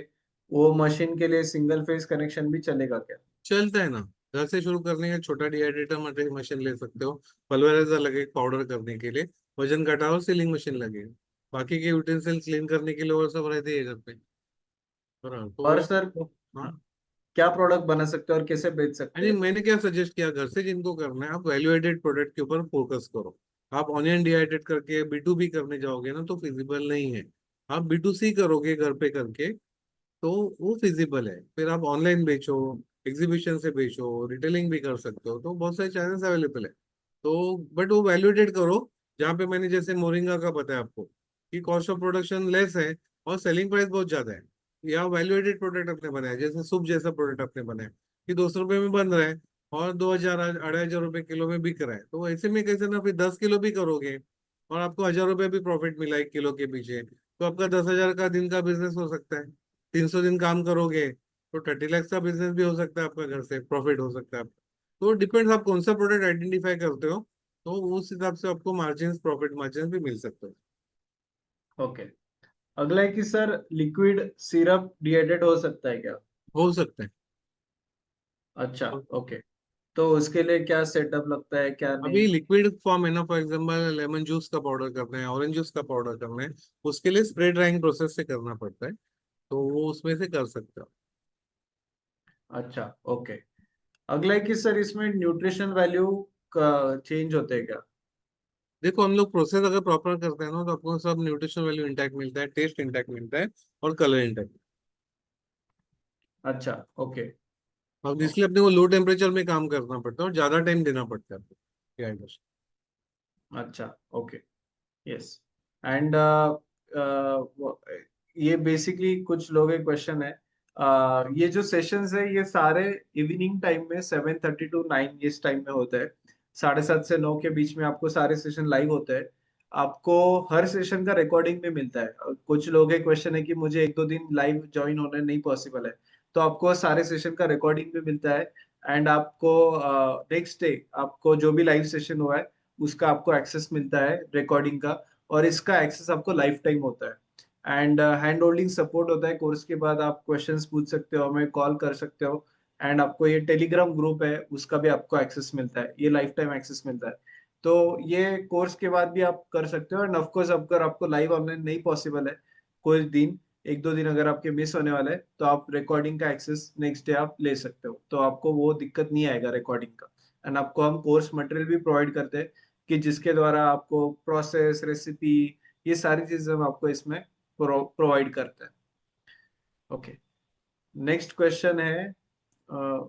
वो मशीन के लिए सिंगल फेज कनेक्शन भी चलेगा क्या? चलता है ना। घर से शुरू करने का छोटा डिहाइड्रेटर मटेरियल मशीन ले सकते हो, पल्वराइजर लगे पाउडर करने के लिए, वजन घटाओ सीलिंग मशीन लगेगा, बाकी के यूटेंसिल क्लीन करने के लिए और सब रहते हैं घर पे। हाँ, और सर हाँ। क्या प्रोडक्ट बना सकते हैं और कैसे बेच सकते यानी हैं? मैंने क्या सजेस्ट किया, घर से जिनको करना है आप वैल्यू एडेड प्रोडक्ट के ऊपर फोकस करो। आप ऑनियन डिहाइड्रेट करके B2B करने जाओगे ना तो फिजिबल नहीं है। आप B2C करोगे घर पे करके तो वो फिजिबल है। फिर आप ऑनलाइन बेचो, एग्जीबिशन से बेचो, रिटेलिंग भी कर सकते हो, तो बहुत सारे चैनल्स अवेलेबल है। तो बट वो वैल्यूएटेड करो, जहाँ पे मैंने जैसे मोरिंगा का बताया आपको कि कॉस्ट ऑफ प्रोडक्शन लेस है और सेलिंग प्राइस बहुत ज्यादा है। या वैल्यूएटेड प्रोडक्ट अपने बनाया, जैसे सूप जैसा प्रोडक्ट अपने बनाया कि 200 रुपये में बन रहा है और 2000 2,500 रुपये किलो में बिक रहा है, तो ऐसे में कैसे ना फिर 10 किलो भी करोगे और आपको 1,000 रुपये भी प्रॉफिट मिला 1 किलो के पीछे, तो आपका 10,000 का दिन का बिजनेस हो सकता है। 300 दिन काम करोगे तो 30 लाख का बिजनेस भी हो सकता है आपका, घर से प्रॉफिट हो सकता है आपका। तो डिपेंड्स आप कौन सा प्रोडक्ट आइडेंटिफाई करते हो, तो उस हिसाब से आपको मार्जिन प्रॉफिट मार्जिन भी मिल सकते हो। ओके। अगला है कि सर लिक्विड सिरप डिहाइड्रेट हो सकता है क्या? हो सकता है। अच्छा। ओके। तो उसके लिए क्या सेटअप लगता है, क्या अभी नहीं? लिक्विड फॉर्म है ना, फॉर एग्जांपल लेमन जूस का पाउडर करना है, ऑरेंज जूस का पाउडर करना है, उसके लिए स्प्रे ड्राइंग प्रोसेस से करना पड़ता है, तो वो उसमें से कर सकते हो। अच्छा। ओके। अगला है कि सर इसमें न्यूट्रिशन वैल्यू का चेंज होते हैं क्या? देखो हम लोग प्रोसेस अगर प्रॉपर करते हैं ना तो आपको सब न्यूट्रिशन वैल्यू इंटैक्ट मिलता है, टेस्ट इंटैक्ट मिलता है और कलर इंटैक्ट। अच्छा। ओके। अब ओके। इसलिए अपने को लो टेम्परेचर में काम करना पड़ता है और ज्यादा टाइम देना पड़ता है आपको। क्या है बस। अच्छा। ओके। यस। एंड ये बेसिकली कुछ लोगों के क्वेश्चन है। ये जो सेशंस है ये सारे इवनिंग टाइम में 7:30 to 9 इस टाइम में होते हैं। 7:30 से 9 के बीच में आपको सारे सेशन लाइव होते हैं। आपको हर सेशन का रिकॉर्डिंग भी मिलता है। कुछ लोगों के क्वेश्चन है कि मुझे 1-2 दिन लाइव ज्वाइन होना नहीं पॉसिबल है, तो आपको सारे सेशन का रिकॉर्डिंग भी मिलता है। एंड आपको नेक्स्ट डे आपको जो भी लाइव सेशन हुआ है उसका आपको एक्सेस मिलता है रिकॉर्डिंग का। और इसका एक्सेस आपको लाइफ टाइम होता है। एंड हैंड होल्डिंग सपोर्ट होता है। कोर्स के बाद आप क्वेश्चंस पूछ सकते हो, हमें कॉल कर सकते हो। एंड आपको ये टेलीग्राम ग्रुप है उसका भी आपको एक्सेस मिलता है, ये लाइफ टाइम एक्सेस मिलता है। तो ये कोर्स के बाद भी आप कर सकते हो। एंड ऑफकोर्स अगर आपको लाइव ऑनलाइन नहीं पॉसिबल है कोई दिन, 1-2 दिन अगर आपके मिस होने वाले हैं तो आप रिकॉर्डिंग का एक्सेस नेक्स्ट डे आप ले सकते हो, तो आपको वो दिक्कत नहीं आएगा रिकॉर्डिंग का। एंड आपको हम कोर्स मटेरियल भी प्रोवाइड करते हैं कि जिसके द्वारा आपको प्रोसेस, रेसिपी, ये सारी चीजें हम आपको इसमें प्रोवाइड करते हैं। ओके। नेक्स्ट क्वेश्चन है,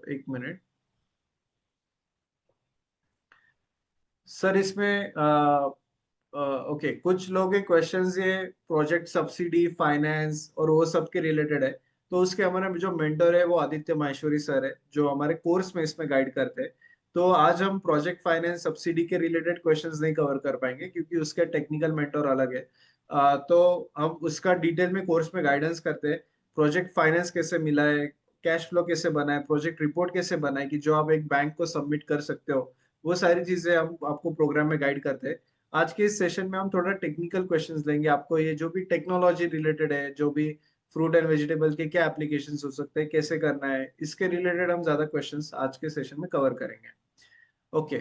एक मिनट। सर इसमें ओके, कुछ लोग के क्वेश्चंस ये प्रोजेक्ट सब्सिडी फाइनेंस और वो सब के रिलेटेड है। तो उसके हमारे जो मेंटर है वो आदित्य माहेश्वरी सर है, जो हमारे कोर्स में इसमें गाइड करते हैं। तो आज हम प्रोजेक्ट फाइनेंस सब्सिडी के रिलेटेड क्वेश्चंस नहीं कवर कर पाएंगे, क्योंकि उसके टेक्निकल मेंटर अलग है। तो हम उसका डिटेल में कोर्स में गाइडेंस करते हैं। प्रोजेक्ट फाइनेंस कैसे मिला है, कैश फ्लो कैसे बना है, प्रोजेक्ट रिपोर्ट कैसे बना है कि जो आप एक बैंक को सबमिट कर सकते हो, वो सारी चीजें हम आपको प्रोग्राम में गाइड करते हैं। आज के इस सेशन में हम थोड़ा टेक्निकल क्वेश्चंस लेंगे, आपको ये जो भी टेक्नोलॉजी रिलेटेड है, जो भी फ्रूट एंड वेजिटेबल के क्या एप्लीकेशंस हो सकते हैं, कैसे करना है, इसके रिलेटेड हम ज्यादा क्वेश्चंस आज के सेशन में कवर करेंगे। ओके।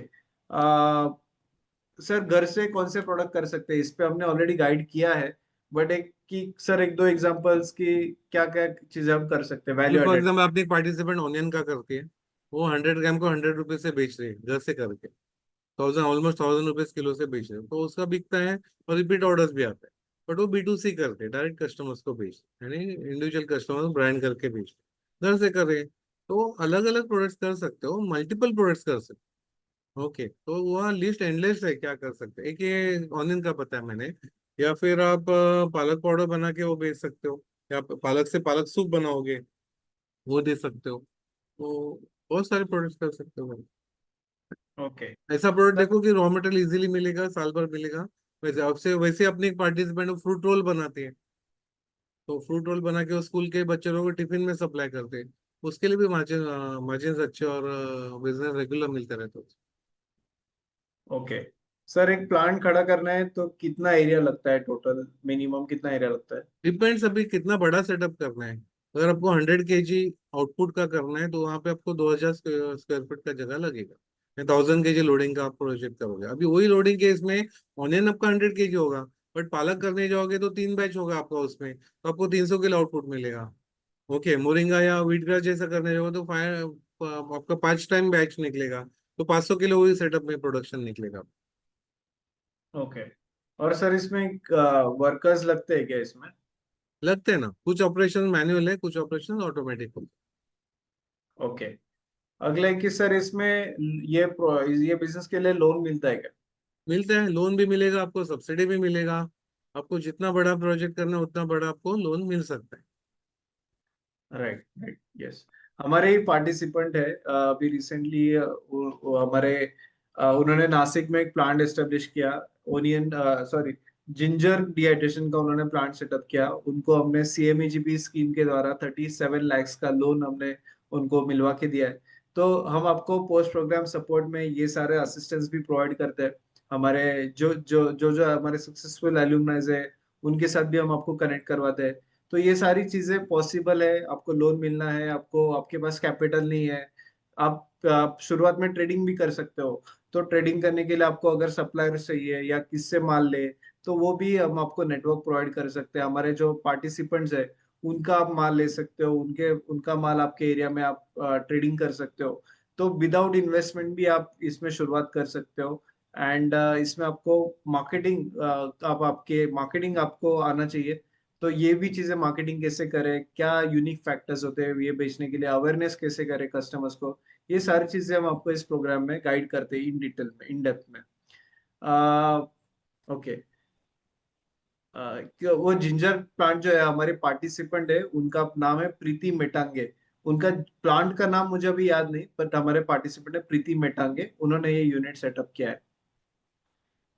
सर घर से कौन से प्रोडक्ट कर सकते हैं, इस पे हमने ऑलरेडी गाइड किया है। बट एक कि सर एक दो एग्जांपल्स की क्या क्या चीजें हम कर सकते हैं अभी वैल्यू फॉर एडेड। एग्जाम्पल आपने एक पार्टिसिपेंट ऑनियन का करती है, वो 100 ग्राम को 100 रुपीज से बेच रही है घर से करके, 1000 ऑलमोस्ट 1000 रुपीज किलो से बेच रहे हैं, तो उसका बिकता है और रिपीट ऑर्डर्स भी आते हैं। बट वो B2C करते हैं, डायरेक्ट कस्टमर्स को बेचते हैं, यानी इंडिविजुअल कस्टमर्स ब्रांड करके बेचते हैं, घर से कर रहे हैं। तो अलग अलग प्रोडक्ट्स कर सकते हो, मल्टीपल प्रोडक्ट्स कर सकते हो। ओके, तो वहाँ लिस्ट एंडलेस है, क्या कर सकते हैं। एक ये ऑनियन का पता है मैंने, या फिर आप पालक पाउडर बना के वो बेच सकते हो, या पालक से पालक सूप बनाओगे वो दे सकते हो। तो बहुत सारे प्रोडक्ट्स कर सकते हो। ओके ऐसा प्रोडक्ट सर। देखो कि रॉ मटेरियल इजीली मिलेगा, साल भर मिलेगा। वैसे आपसे वैसे अपने एक पार्टिसिपेंट फ्रूट रोल बनाते हैं, तो फ्रूट रोल बना के वो स्कूल के बच्चों को टिफिन में सप्लाई करते हैं। उसके लिए भी मार्जिन मार्जिन अच्छे और बिजनेस रेगुलर मिलते रहते हैं। ओके सर, एक प्लांट खड़ा करना है तो कितना एरिया लगता है, टोटल मिनिमम कितना एरिया लगता है? डिपेंड्स अभी कितना बड़ा सेटअप करना है। अगर आपको 100 kg आउटपुट का करना है तो वहां पे आपको 2000 स्क्वायर फीट का जगह लगेगा। 1000 kg लोडिंग का आप प्रोजेक्ट करोगे, अभी वही लोडिंग के इसमें ऑनियन आपका 100 kg होगा, बट पालक करने जाओगे तो 3 बैच होगा आपका उसमें, तो आपको 300 किलो आउटपुट मिलेगा। ओके, मोरिंगा या व्हीट ग्रास जैसा करने जाओगे तो आपका 5 टाइम बैच निकलेगा, तो 500 किलो वही सेटअप में प्रोडक्शन निकलेगा। ओके। और सर इसमें वर्कर्स लगते हैं क्या इसमें? लगते हैं ना, कुछ ऑपरेशन मैनुअल है, कुछ ऑपरेशन ऑटोमेटिक होते ओके। अगला कि सर इसमें ये बिजनेस के लिए लोन मिलता है क्या? हैं। मिलते हैं, लोन भी मिलेगा आपको, सब्सिडी भी मिलेगा। आपको जितना बड़ा प्रोजेक्ट करना है उतना बड़ा आपको लोन मिल सकता है। Right right, yes. हमारे ही पार्टिसिपेंट है, अभी रिसेंटली हमारे उन्होंने नासिक में एक प्लांट एस्टेब्लिश किया। ओनियन सॉरी, जिंजर डिहाइड्रेशन का उन्होंने प्लांट सेटअप किया। उनको हमने CMEGP स्कीम के द्वारा 37 लाख का लोन हमने उनको मिलवा के दिया है। तो हम आपको पोस्ट प्रोग्राम सपोर्ट में ये सारे असिस्टेंस भी प्रोवाइड करते हैं। हमारे जो हमारे सक्सेसफुल एल्यूमनाइज है, उनके साथ भी हम आपको कनेक्ट करवाते हैं। तो ये सारी चीजें पॉसिबल है, आपको लोन मिलना है, आपको आपके पास कैपिटल नहीं है, आप शुरुआत में ट्रेडिंग भी कर सकते हो। तो ट्रेडिंग करने के लिए आपको अगर सप्लायर चाहिए या किससे माल ले, तो वो भी हम आपको नेटवर्क प्रोवाइड कर सकते हैं। हमारे जो पार्टिसिपेंट्स है, उनका आप माल ले सकते हो, उनके उनका माल आपके एरिया में आप ट्रेडिंग कर सकते हो। तो विदाउट इन्वेस्टमेंट भी आप इसमें शुरुआत कर सकते हो। एंड इसमें आपको मार्केटिंग आप आपके मार्केटिंग आपको आना चाहिए। तो ये भी चीजें, मार्केटिंग कैसे करें, क्या यूनिक फैक्टर्स होते हैं ये बेचने के लिए, अवेयरनेस कैसे करें कस्टमर्स को, ये सारी चीजें हम आपको इस प्रोग्राम में गाइड करते हैं इन डिटेल में, इन डेप्थ में। ओके। वो जिंजर प्लांट जो है, हमारे पार्टिसिपेंट है, उनका नाम है प्रीति मेटांगे। उनका प्लांट का नाम मुझे अभी याद नहीं, बट हमारे पार्टिसिपेंट है प्रीति मेटांगे, उन्होंने ये यूनिट सेटअप किया है।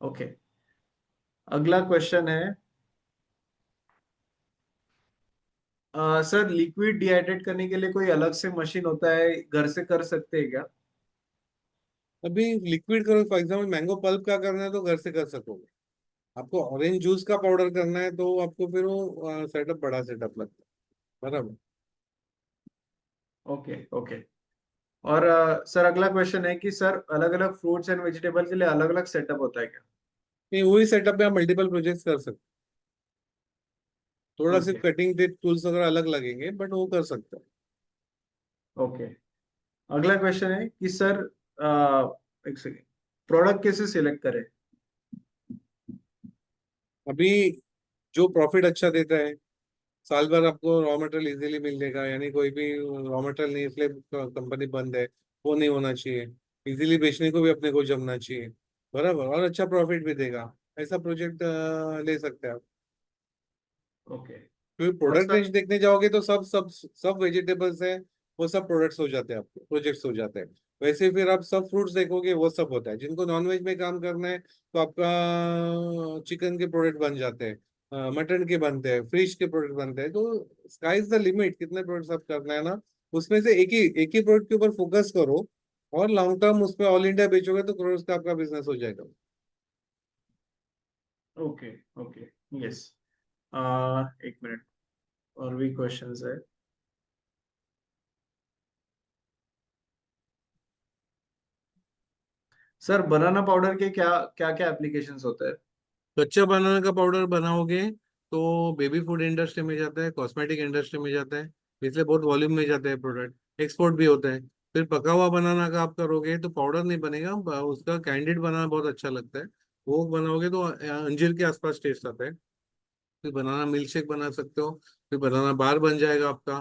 ओके। अगला क्वेश्चन है, सर लिक्विड डिहाइड्रेट करने के लिए कोई अलग से मशीन होता है, घर से कर सकते हैं क्या? अभी लिक्विड करो, फॉर एग्जाम्पल मैंगो पल्प का करना है तो घर से कर सकोगे। आपको ऑरेंज जूस का पाउडर करना है तो आपको फिर वो सेटअप, बड़ा सेटअप लगता है, बराबर। Okay okay. और सर अगला क्वेश्चन है कि सर अलग अलग फ्रूट्स एंड वेजिटेबल के लिए अलग अलग सेटअप होता है क्या? नहीं, वही सेटअप में आप मल्टीपल प्रोजेक्ट्स कर सकते हो। थोड़ा सिर्फ ओके कटिंग टूल्स वगैरह अलग लगेंगे, बट वो कर सकते हो। ओके। अगला क्वेश्चन है कि सर एक सेकेंड, प्रोडक्ट कैसे सिलेक्ट करें? अभी जो प्रॉफिट अच्छा देता है, साल भर आपको रॉ मटेरियल इजीली मिल जाएगा, यानी कोई भी रॉ मटेरियल नहीं, इसलिए कंपनी बंद है, वो नहीं होना चाहिए। इजीली बेचने को भी अपने को जमना चाहिए। बराबर, और अच्छा प्रॉफिट भी देगा। ऐसा प्रोजेक्ट ले सकते हैं आप। ओके। क्योंकि और प्रोडक्ट सर, रेंज देखने जाओगे तो सब सब सब वेजिटेबल्स है, वो सब प्रोडक्ट्स हो जाते हैं, आपके प्रोजेक्ट्स हो जाते हैं। वैसे फिर आप सब फ्रूट्स देखोगे, वो सब होता है। जिनको नॉनवेज में काम करना है तो आपका चिकन के प्रोडक्ट बन जाते हैं, मटन के बनते हैं, फिश के प्रोडक्ट बनते हैं। तो स्काई इज द लिमिट, कितने प्रोडक्ट्स आप करना है ना, उसमें से एक ही प्रोडक्ट के ऊपर फोकस करो, और लॉन्ग टर्म उस पर ऑल इंडिया बेचोगे तो करोड़ का आपका बिजनेस हो जाएगा। Okay, okay, yes. एक मिनट, और भी क्वेश्चंस है। सर, बनाना पाउडर के क्या क्या क्या एप्लीकेशंस होते हैं? कच्चा बनाना का पाउडर बनाओगे तो बेबी फूड इंडस्ट्री में जाता है, कॉस्मेटिक इंडस्ट्री में जाता है, इसलिए बहुत वॉल्यूम में जाता है प्रोडक्ट, एक्सपोर्ट भी होता है। फिर पका हुआ बनाना का आप करोगे तो पाउडर नहीं बनेगा, उसका कैंडिड बनाना बहुत अच्छा लगता है। वो बनाओगे तो अंजीर के आसपास टेस्ट आता है। फिर बनाना मिल्क शेक बना सकते हो। फिर बनाना बार बन जाएगा आपका,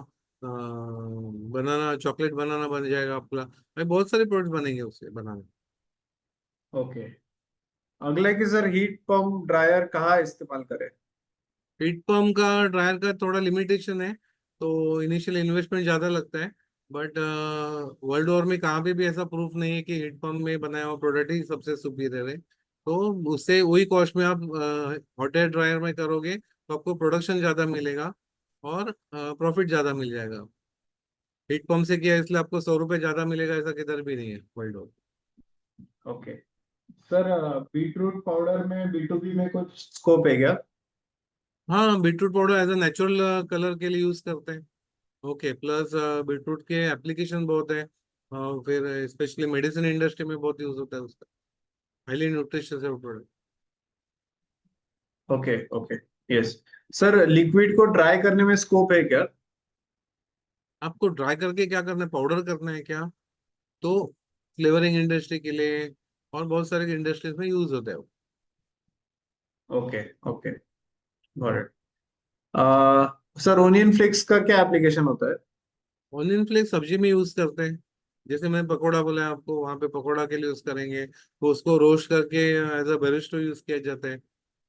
बनाना चॉकलेट बनाना बन जाएगा आपका भाई, बहुत सारे प्रोडक्ट बनेंगे उससे बनाना। ओके। अगला कि सर, हीट पंप ड्रायर कहाँ इस्तेमाल करें? हीट पंप का ड्रायर का थोड़ा लिमिटेशन है, तो इनिशियल इन्वेस्टमेंट ज़्यादा लगता है। बट वर्ल्ड वॉर में कहाँ पे भी ऐसा प्रूफ नहीं है कि हीट पंप में बनाया हुआ प्रोडक्ट ही सबसे सुपीरियर है। तो उससे वही कॉस्ट में आप हॉट एयर ड्रायर में करोगे तो आपको प्रोडक्शन ज़्यादा मिलेगा, और प्रॉफिट ज़्यादा मिल जाएगा। हीट पंप से किया है, इसलिए आपको 100 रुपये ज़्यादा मिलेगा, ऐसा किधर भी नहीं है world war. Okay. Sir, beetroot powder में B2B में कुछ स्कोप है क्या? हाँ, beetroot powder as a natural colour के लिए यूज करते हैं। ओके, प्लस बीटरूट के एप्लीकेशन बहुत है, फिर स्पेशली मेडिसिन इंडस्ट्री में बहुत यूज होता है उसका, हाईली न्यूट्रिशियस है वो product. Okay, okay, yes. Sir, liquid को ड्राई करने में स्कोप है क्या? आपको ड्राई करके क्या करना है, पाउडर करना है क्या? तो फ्लेवरिंग इंडस्ट्री के लिए और बहुत सारे इंडस्ट्रीज में यूज होता है वो। Okay, okay, got it. Sir, onion flakes का क्या एप्लीकेशन होता है? ऑनियन फ्लेक्स सब्जी में यूज करते हैं। जैसे मैं पकोड़ा बोला आपको, वहां पे पकोड़ा के लिए यूज करेंगे, तो उसको रोस्ट करके एज अ बेरिस्टो यूज किया जाता है।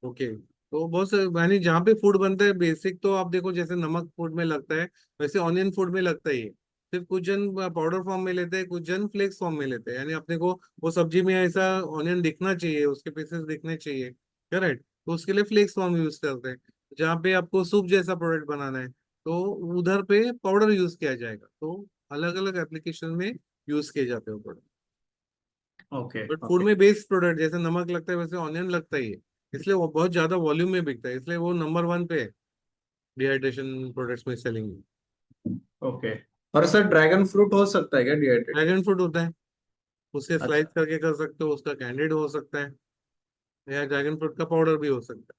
ओके, तो बहुत से यानी जहाँ पे फूड बनता है बेसिक, तो आप देखो जैसे नमक फूड में लगता है, वैसे ऑनियन फूड में लगता ही है। सिर्फ कुछ जन पाउडर फॉर्म में लेते हैं, कुछ जन फ्लेक्स फॉर्म में लेते हैं, यानी अपने को वो सब्जी में ऐसा ऑनियन दिखना चाहिए, उसके पीसेस दिखने चाहिए, करेक्ट, तो उसके लिए फ्लेक्स फॉर्म यूज करते हैं। जहाँ पे आपको सूप जैसा प्रोडक्ट बनाना है तो उधर पे पाउडर यूज किया जाएगा। तो अलग अलग एप्लीकेशन में यूज किए जाते हैं product. Okay, but food okay, में बेस्ड प्रोडक्ट जैसे नमक लगता है वैसे ऑनियन लगता ही है, इसलिए वो बहुत ज्यादा वॉल्यूम में बिकता है, इसलिए वो नंबर वन पे है डिहाइड्रेशन प्रोडक्ट्स में सेलिंग। ओके। और सर, ड्रैगन फ्रूट हो सकता है क्या डिहाइड्रेट? ड्रैगन फ्रूट होता है, उससे स्लाइस अच्छा। करके कर सकते हो, उसका कैंडिड हो सकता है, या ड्रैगन फ्रूट का पाउडर भी हो सकता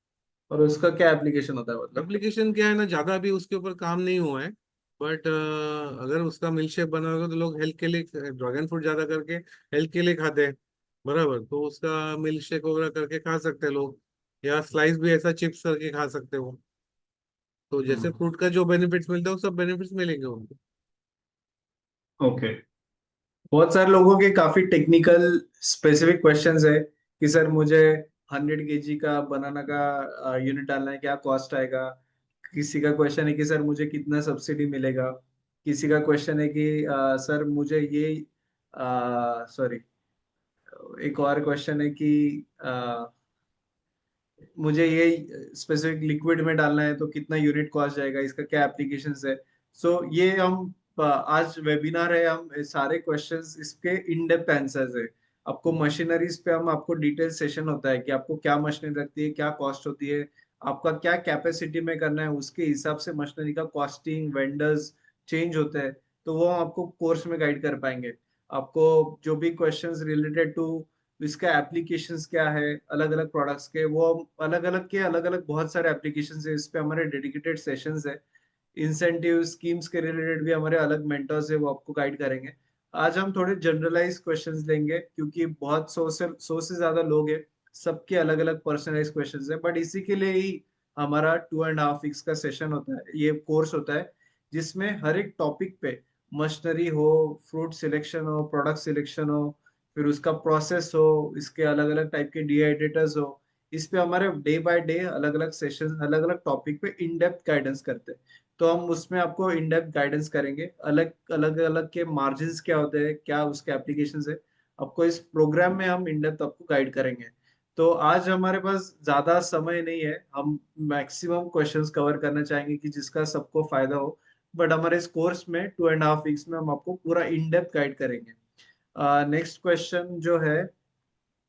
और उसका क्या एप्लीकेशन होता है, है। मतलब? एप्लीकेशन क्या है ना, ज्यादा भी उसके ऊपर काम नहीं हुआ है। बट अगर उसका मिल्क शेक बनाओगे तो लोग हेल्थ के लिए ड्रैगन फ्रूट ज्यादा करके हेल्थ के लिए खाते हैं, बराबर, तो उसका मिल्क शेक वगैरह करके खा सकते हैं लोग, या स्लाइस भी ऐसा चिप्स करके खा सकते हो। तो जैसे हम्म। फ्रूट का जो बेनिफिट्स मिलता है वो सब बेनिफिट्स मिलेंगे उनको। ओके। बहुत सारे लोगों के काफी टेक्निकल स्पेसिफिक क्वेश्चंस है कि सर, मुझे 100 kg का बनाना का यूनिट डालना है, क्या कॉस्ट आएगा? किसी का क्वेश्चन है कि सर, मुझे कितना सब्सिडी मिलेगा? किसी का क्वेश्चन है कि सर, मुझे ये, सॉरी, एक और क्वेश्चन है कि मुझे ये स्पेसिफिक लिक्विड में डालना है तो कितना यूनिट कॉस्ट जाएगा, इसका क्या एप्लीकेशंस है? सो ये हम आज वेबिनार है, हम सारे क्वेश्चंस इसके इन डेप्थ आंसर्स है। आपको मशीनरीज पे हम आपको डिटेल सेशन होता है कि आपको क्या मशीनरी लगती है, क्या कॉस्ट होती है, आपका क्या कैपेसिटी में करना है, उसके हिसाब से मशीनरी का कॉस्टिंग, वेंडर्स चेंज होते हैं। तो वो हम आपको कोर्स में गाइड कर पाएंगे। आपको जो भी क्वेश्चंस रिलेटेड टू इसका एप्लीकेशंस क्या है, अलग अलग प्रोडक्ट्स के, वो अलग अलग के अलग अलग बहुत सारे एप्लीकेशंस है, इस पे हमारे डेडिकेटेड सेशंस है। इंसेंटिव स्कीम्स के रिलेटेड भी हमारे अलग मेंटर्स है, वो आपको गाइड करेंगे। आज हम थोड़े जनरलाइज क्वेश्चंस लेंगे क्योंकि बहुत सौ से ज्यादा लोग हैं, सबके अलग अलग पर्सनलाइज क्वेश्चंस है, बट इसी के लिए ही हमारा 2.5 weeks का सेशन होता है, ये कोर्स होता है, जिसमें हर एक टॉपिक पे, मशीनरी हो, फ्रूट सिलेक्शन हो, प्रोडक्ट सिलेक्शन हो, फिर उसका प्रोसेस हो, इसके अलग अलग टाइप के डिहाइड्रेटर्स हो, इस पे हमारे डे बाय डे अलग अलग सेशन अलग अलग टॉपिक पे इन डेप्थ गाइडेंस करते हैं। तो हम उसमें आपको इन डेप्थ गाइडेंस करेंगे, अलग अलग अलग के मार्जिन क्या होते हैं, क्या उसके एप्लीकेशन है, आपको इस प्रोग्राम में हम इन डेप्थ आपको गाइड करेंगे। तो आज हमारे पास ज्यादा समय नहीं है, हम मैक्सिमम क्वेश्चंस कवर करना चाहेंगे कि जिसका सबको फायदा हो। बट हमारे इस कोर्स में 2.5 वीक्स में हम आपको पूरा इन डेप्थ गाइड करेंगे। नेक्स्ट क्वेश्चन जो है,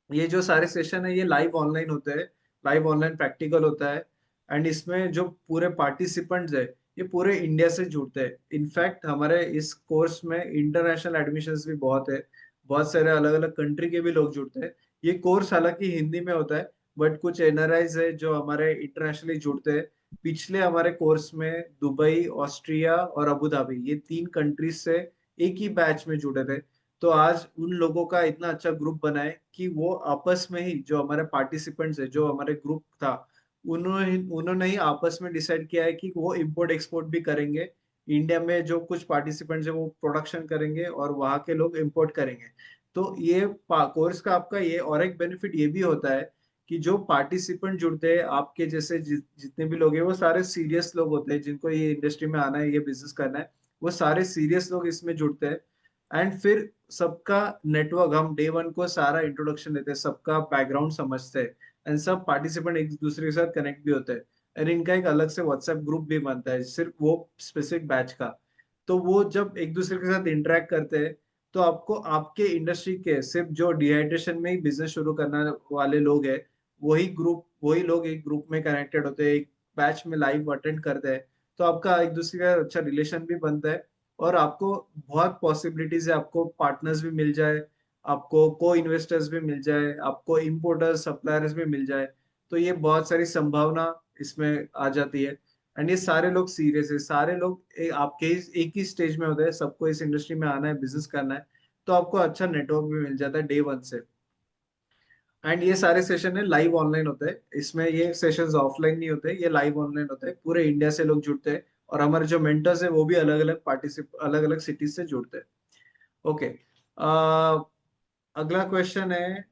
ये जो सारे सेशन है ये लाइव ऑनलाइन होते हैं, लाइव ऑनलाइन प्रैक्टिकल होता है। एंड इसमें जो पूरे पार्टिसिपेंट्स है ये पूरे इंडिया से जुड़ते हैं। इनफैक्ट हमारे इस कोर्स में इंटरनेशनल एडमिशन्स भी बहुत है, बहुत सारे अलग अलग कंट्री के भी लोग जुड़ते हैं। ये कोर्स हालांकि हिंदी में होता है, बट कुछ एनआरआईज है जो हमारे इंटरनेशनली जुड़ते हैं। पिछले हमारे कोर्स में दुबई, ऑस्ट्रिया और अबू धाबी, ये 3 कंट्रीज से एक ही बैच में जुड़े थे। तो आज उन लोगों का इतना अच्छा ग्रुप बना है कि वो आपस में ही, जो हमारे पार्टिसिपेंट्स है, जो हमारे ग्रुप था, उन्होंने ही आपस में डिसाइड किया है कि वो इम्पोर्ट एक्सपोर्ट भी करेंगे। इंडिया में जो कुछ पार्टिसिपेंट्स है वो प्रोडक्शन करेंगे और वहाँ के लोग इम्पोर्ट करेंगे। तो ये कोर्स का आपका ये और एक बेनिफिट ये भी होता है कि जो पार्टिसिपेंट जुड़ते हैं आपके जैसे जितने भी लोग हैं वो सारे सीरियस लोग होते हैं, जिनको ये इंडस्ट्री में आना है, ये बिजनेस करना है, वो सारे सीरियस लोग इसमें जुड़ते हैं। एंड फिर सबका नेटवर्क, हम डे वन को सारा इंट्रोडक्शन देते हैं, सबका बैकग्राउंड समझते हैं, एंड सब पार्टिसिपेंट एक दूसरे के साथ कनेक्ट भी होते हैं। और इनका एक अलग से व्हाट्सएप ग्रुप भी बनता है सिर्फ वो स्पेसिफिक बैच का। तो वो जब एक दूसरे के साथ इंटरेक्ट करते हैं तो आपको आपके इंडस्ट्री के सिर्फ जो डिहाइड्रेशन में ही बिजनेस शुरू करने वाले लोग हैं, वही लोग एक ग्रुप में कनेक्टेड होते हैं, एक बैच में लाइव अटेंड करते हैं। तो आपका एक दूसरे का अच्छा रिलेशन भी बनता है, और आपको बहुत पॉसिबिलिटीज है, आपको पार्टनर्स भी मिल जाए, आपको को इन्वेस्टर्स भी मिल जाए, आपको इम्पोर्टर्स सप्लायर्स भी मिल जाए। तो ये बहुत सारी संभावना इसमें आ जाती है। एंड ये सारे लोग सीरियस है, सारे लोग आपके एक ही स्टेज में होते हैं, सबको इस इंडस्ट्री में आना है, बिजनेस करना है। तो आपको अच्छा नेटवर्क भी मिल जाता है डे वन से। एंड ये सारे सेशन है लाइव ऑनलाइन होते हैं, इसमें ये सेशंस ऑफलाइन नहीं होते, ये लाइव ऑनलाइन होते हैं, पूरे इंडिया से लोग जुड़ते हैं। और हमारे जो मेंटर्स है वो भी अलग अलग अलग अलग सिटीज से जुड़ते हैं। ओके, अगला क्वेश्चन है,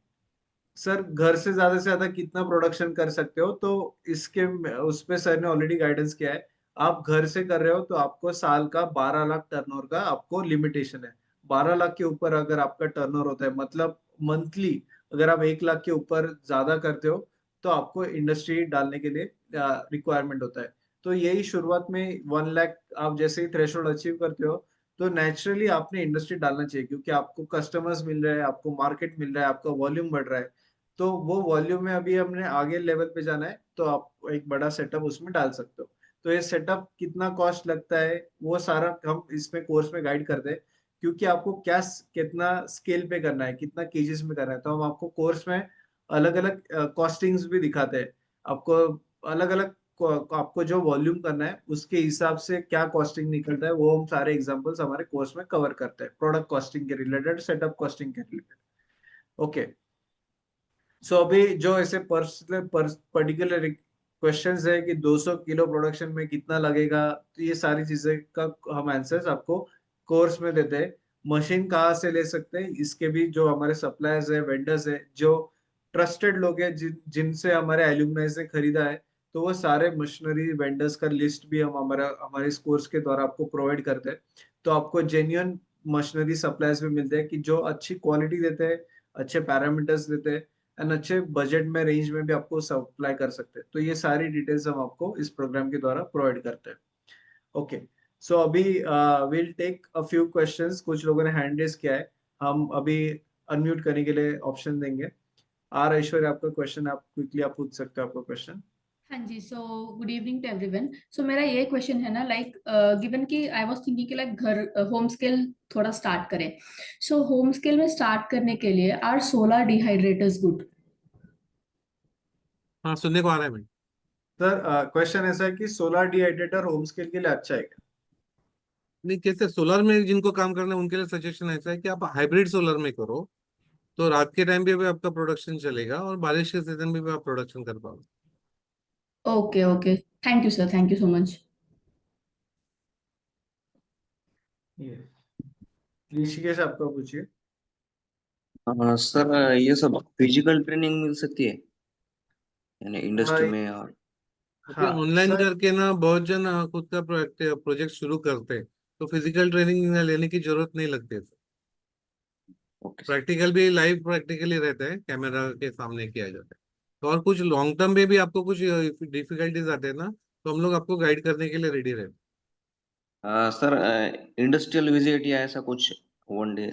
सर घर से ज्यादा कितना प्रोडक्शन कर सकते हो? तो इसके उस पे सर ने ऑलरेडी गाइडेंस किया है। आप घर से कर रहे हो तो आपको साल का 12 लाख टर्नओवर का आपको लिमिटेशन है। 12 लाख के ऊपर अगर आपका टर्नओवर होता है, मतलब मंथली अगर आप 1 लाख के ऊपर ज्यादा करते हो, तो आपको इंडस्ट्री डालने के लिए रिक्वायरमेंट होता है। तो यही शुरुआत में 1 लाख आप जैसे ही थ्रेशोल्ड अचीव करते हो, तो नेचुरली आपने इंडस्ट्री डालना चाहिए, क्योंकि आपको कस्टमर्स मिल रहे हैं, आपको मार्केट मिल रहा है, आपका वॉल्यूम बढ़ रहा है। तो वो वॉल्यूम में अभी हमने आगे लेवल पे जाना है, तो आप एक बड़ा सेटअप उसमें डाल सकते हो। तो ये सेटअप कितना कॉस्ट लगता है वो सारा हम इसमें कोर्स में गाइड करते हैं, क्योंकि आपको क्या कितना स्केल पे करना है, कितना केजीस में करना है। तो हम आपको कोर्स में अलग अलग कॉस्टिंग्स भी दिखाते हैं, आपको अलग अलग आपको जो वॉल्यूम करना है उसके हिसाब से क्या कॉस्टिंग निकलता है, वो हम सारे एग्जांपल्स हमारे कोर्स में कवर करते हैं, प्रोडक्ट कॉस्टिंग के रिलेटेड, सेटअप कॉस्टिंग के रिलेटेड। ओके, सो अभी जो ऐसे पर्टिकुलर क्वेश्चंस है कि 200 किलो प्रोडक्शन में कितना लगेगा, तो ये सारी चीजें का हम आंसर्स आपको कोर्स में देते हैं। मशीन कहाँ से ले सकते हैं, इसके भी जो हमारे सप्लायर्स है, वेंडर्स है, जो ट्रस्टेड लोग हैं, जिनसे हमारे एल्यूमनाई ने खरीदा है, तो वो सारे मशीनरी वेंडर्स का लिस्ट भी हम हमारे इस कोर्स के द्वारा आपको प्रोवाइड करते हैं। तो आपको जेन्युइन मशीनरी सप्लायर्स भी मिलते हैं कि जो अच्छी क्वालिटी देते हैं, अच्छे पैरामीटर्स देते हैं, एंड अच्छे बजट में, रेंज में भी आपको सप्लाई कर सकते हैं। तो ये सारी डिटेल्स हम आपको इस प्रोग्राम के द्वारा प्रोवाइड करते हैं। ओके, सो अभी will take a few questions, कुछ लोगों ने हैंड रेज किया है, हम अभी अनम्यूट करने के लिए ऑप्शन देंगे। आर ऐश्वर्य, आपका क्वेश्चन आप क्विकली आप पूछ सकते हो आपका क्वेश्चन। हाँ जी। So good evening to everyone. So मेरा ये क्वेश्चन है ना, लाइक गिवन कि आई वाज थिंकिंग कि लाइक घर होम स्केल थोड़ा स्टार्ट करें। सो होम स्केल में स्टार्ट करने के लिए आर सोलर डिहाइड्रेटर्स गुड? हाँ, सुनने को आ रहा है भाई। सर क्वेश्चन ऐसा है कि सोलर डिहाइड्रेटर होम स्केल के लिए अच्छा है क्या? नहीं, कैसे सोलर में जिनको काम करना है उनके लिए सजेशन ऐसा है कि आप हाइब्रिड सोलर में करो, तो रात के टाइम भी आपका प्रोडक्शन चलेगा और बारिश के सीजन में भी आप प्रोडक्शन कर पाओगे। Okay okay, thank you sir, thank you so much. ये ऋषिकेश, आपका पूछिए। सर ये सब फिजिकल ट्रेनिंग मिल सकती है यानी इंडस्ट्री हाँ में और अभी हाँ ऑनलाइन सर। करके ना बहुत जन खुद का प्रोजेक्ट शुरू करते हैं, तो फिजिकल ट्रेनिंग लेने की जरूरत नहीं लगती है। Okay sir. प्रैक्टिकल भी लाइव प्रैक्टिकली रहता है, कैमरा के सामने किया जाता है। तो और कुछ लॉन्ग टर्म में भी आपको कुछ डिफिकल्टीज आते हैं ना, तो हम लोग आपको गाइड करने के लिए रेडी रहते सर इंडस्ट्रियल विजिट या ऐसा कुछ वन डे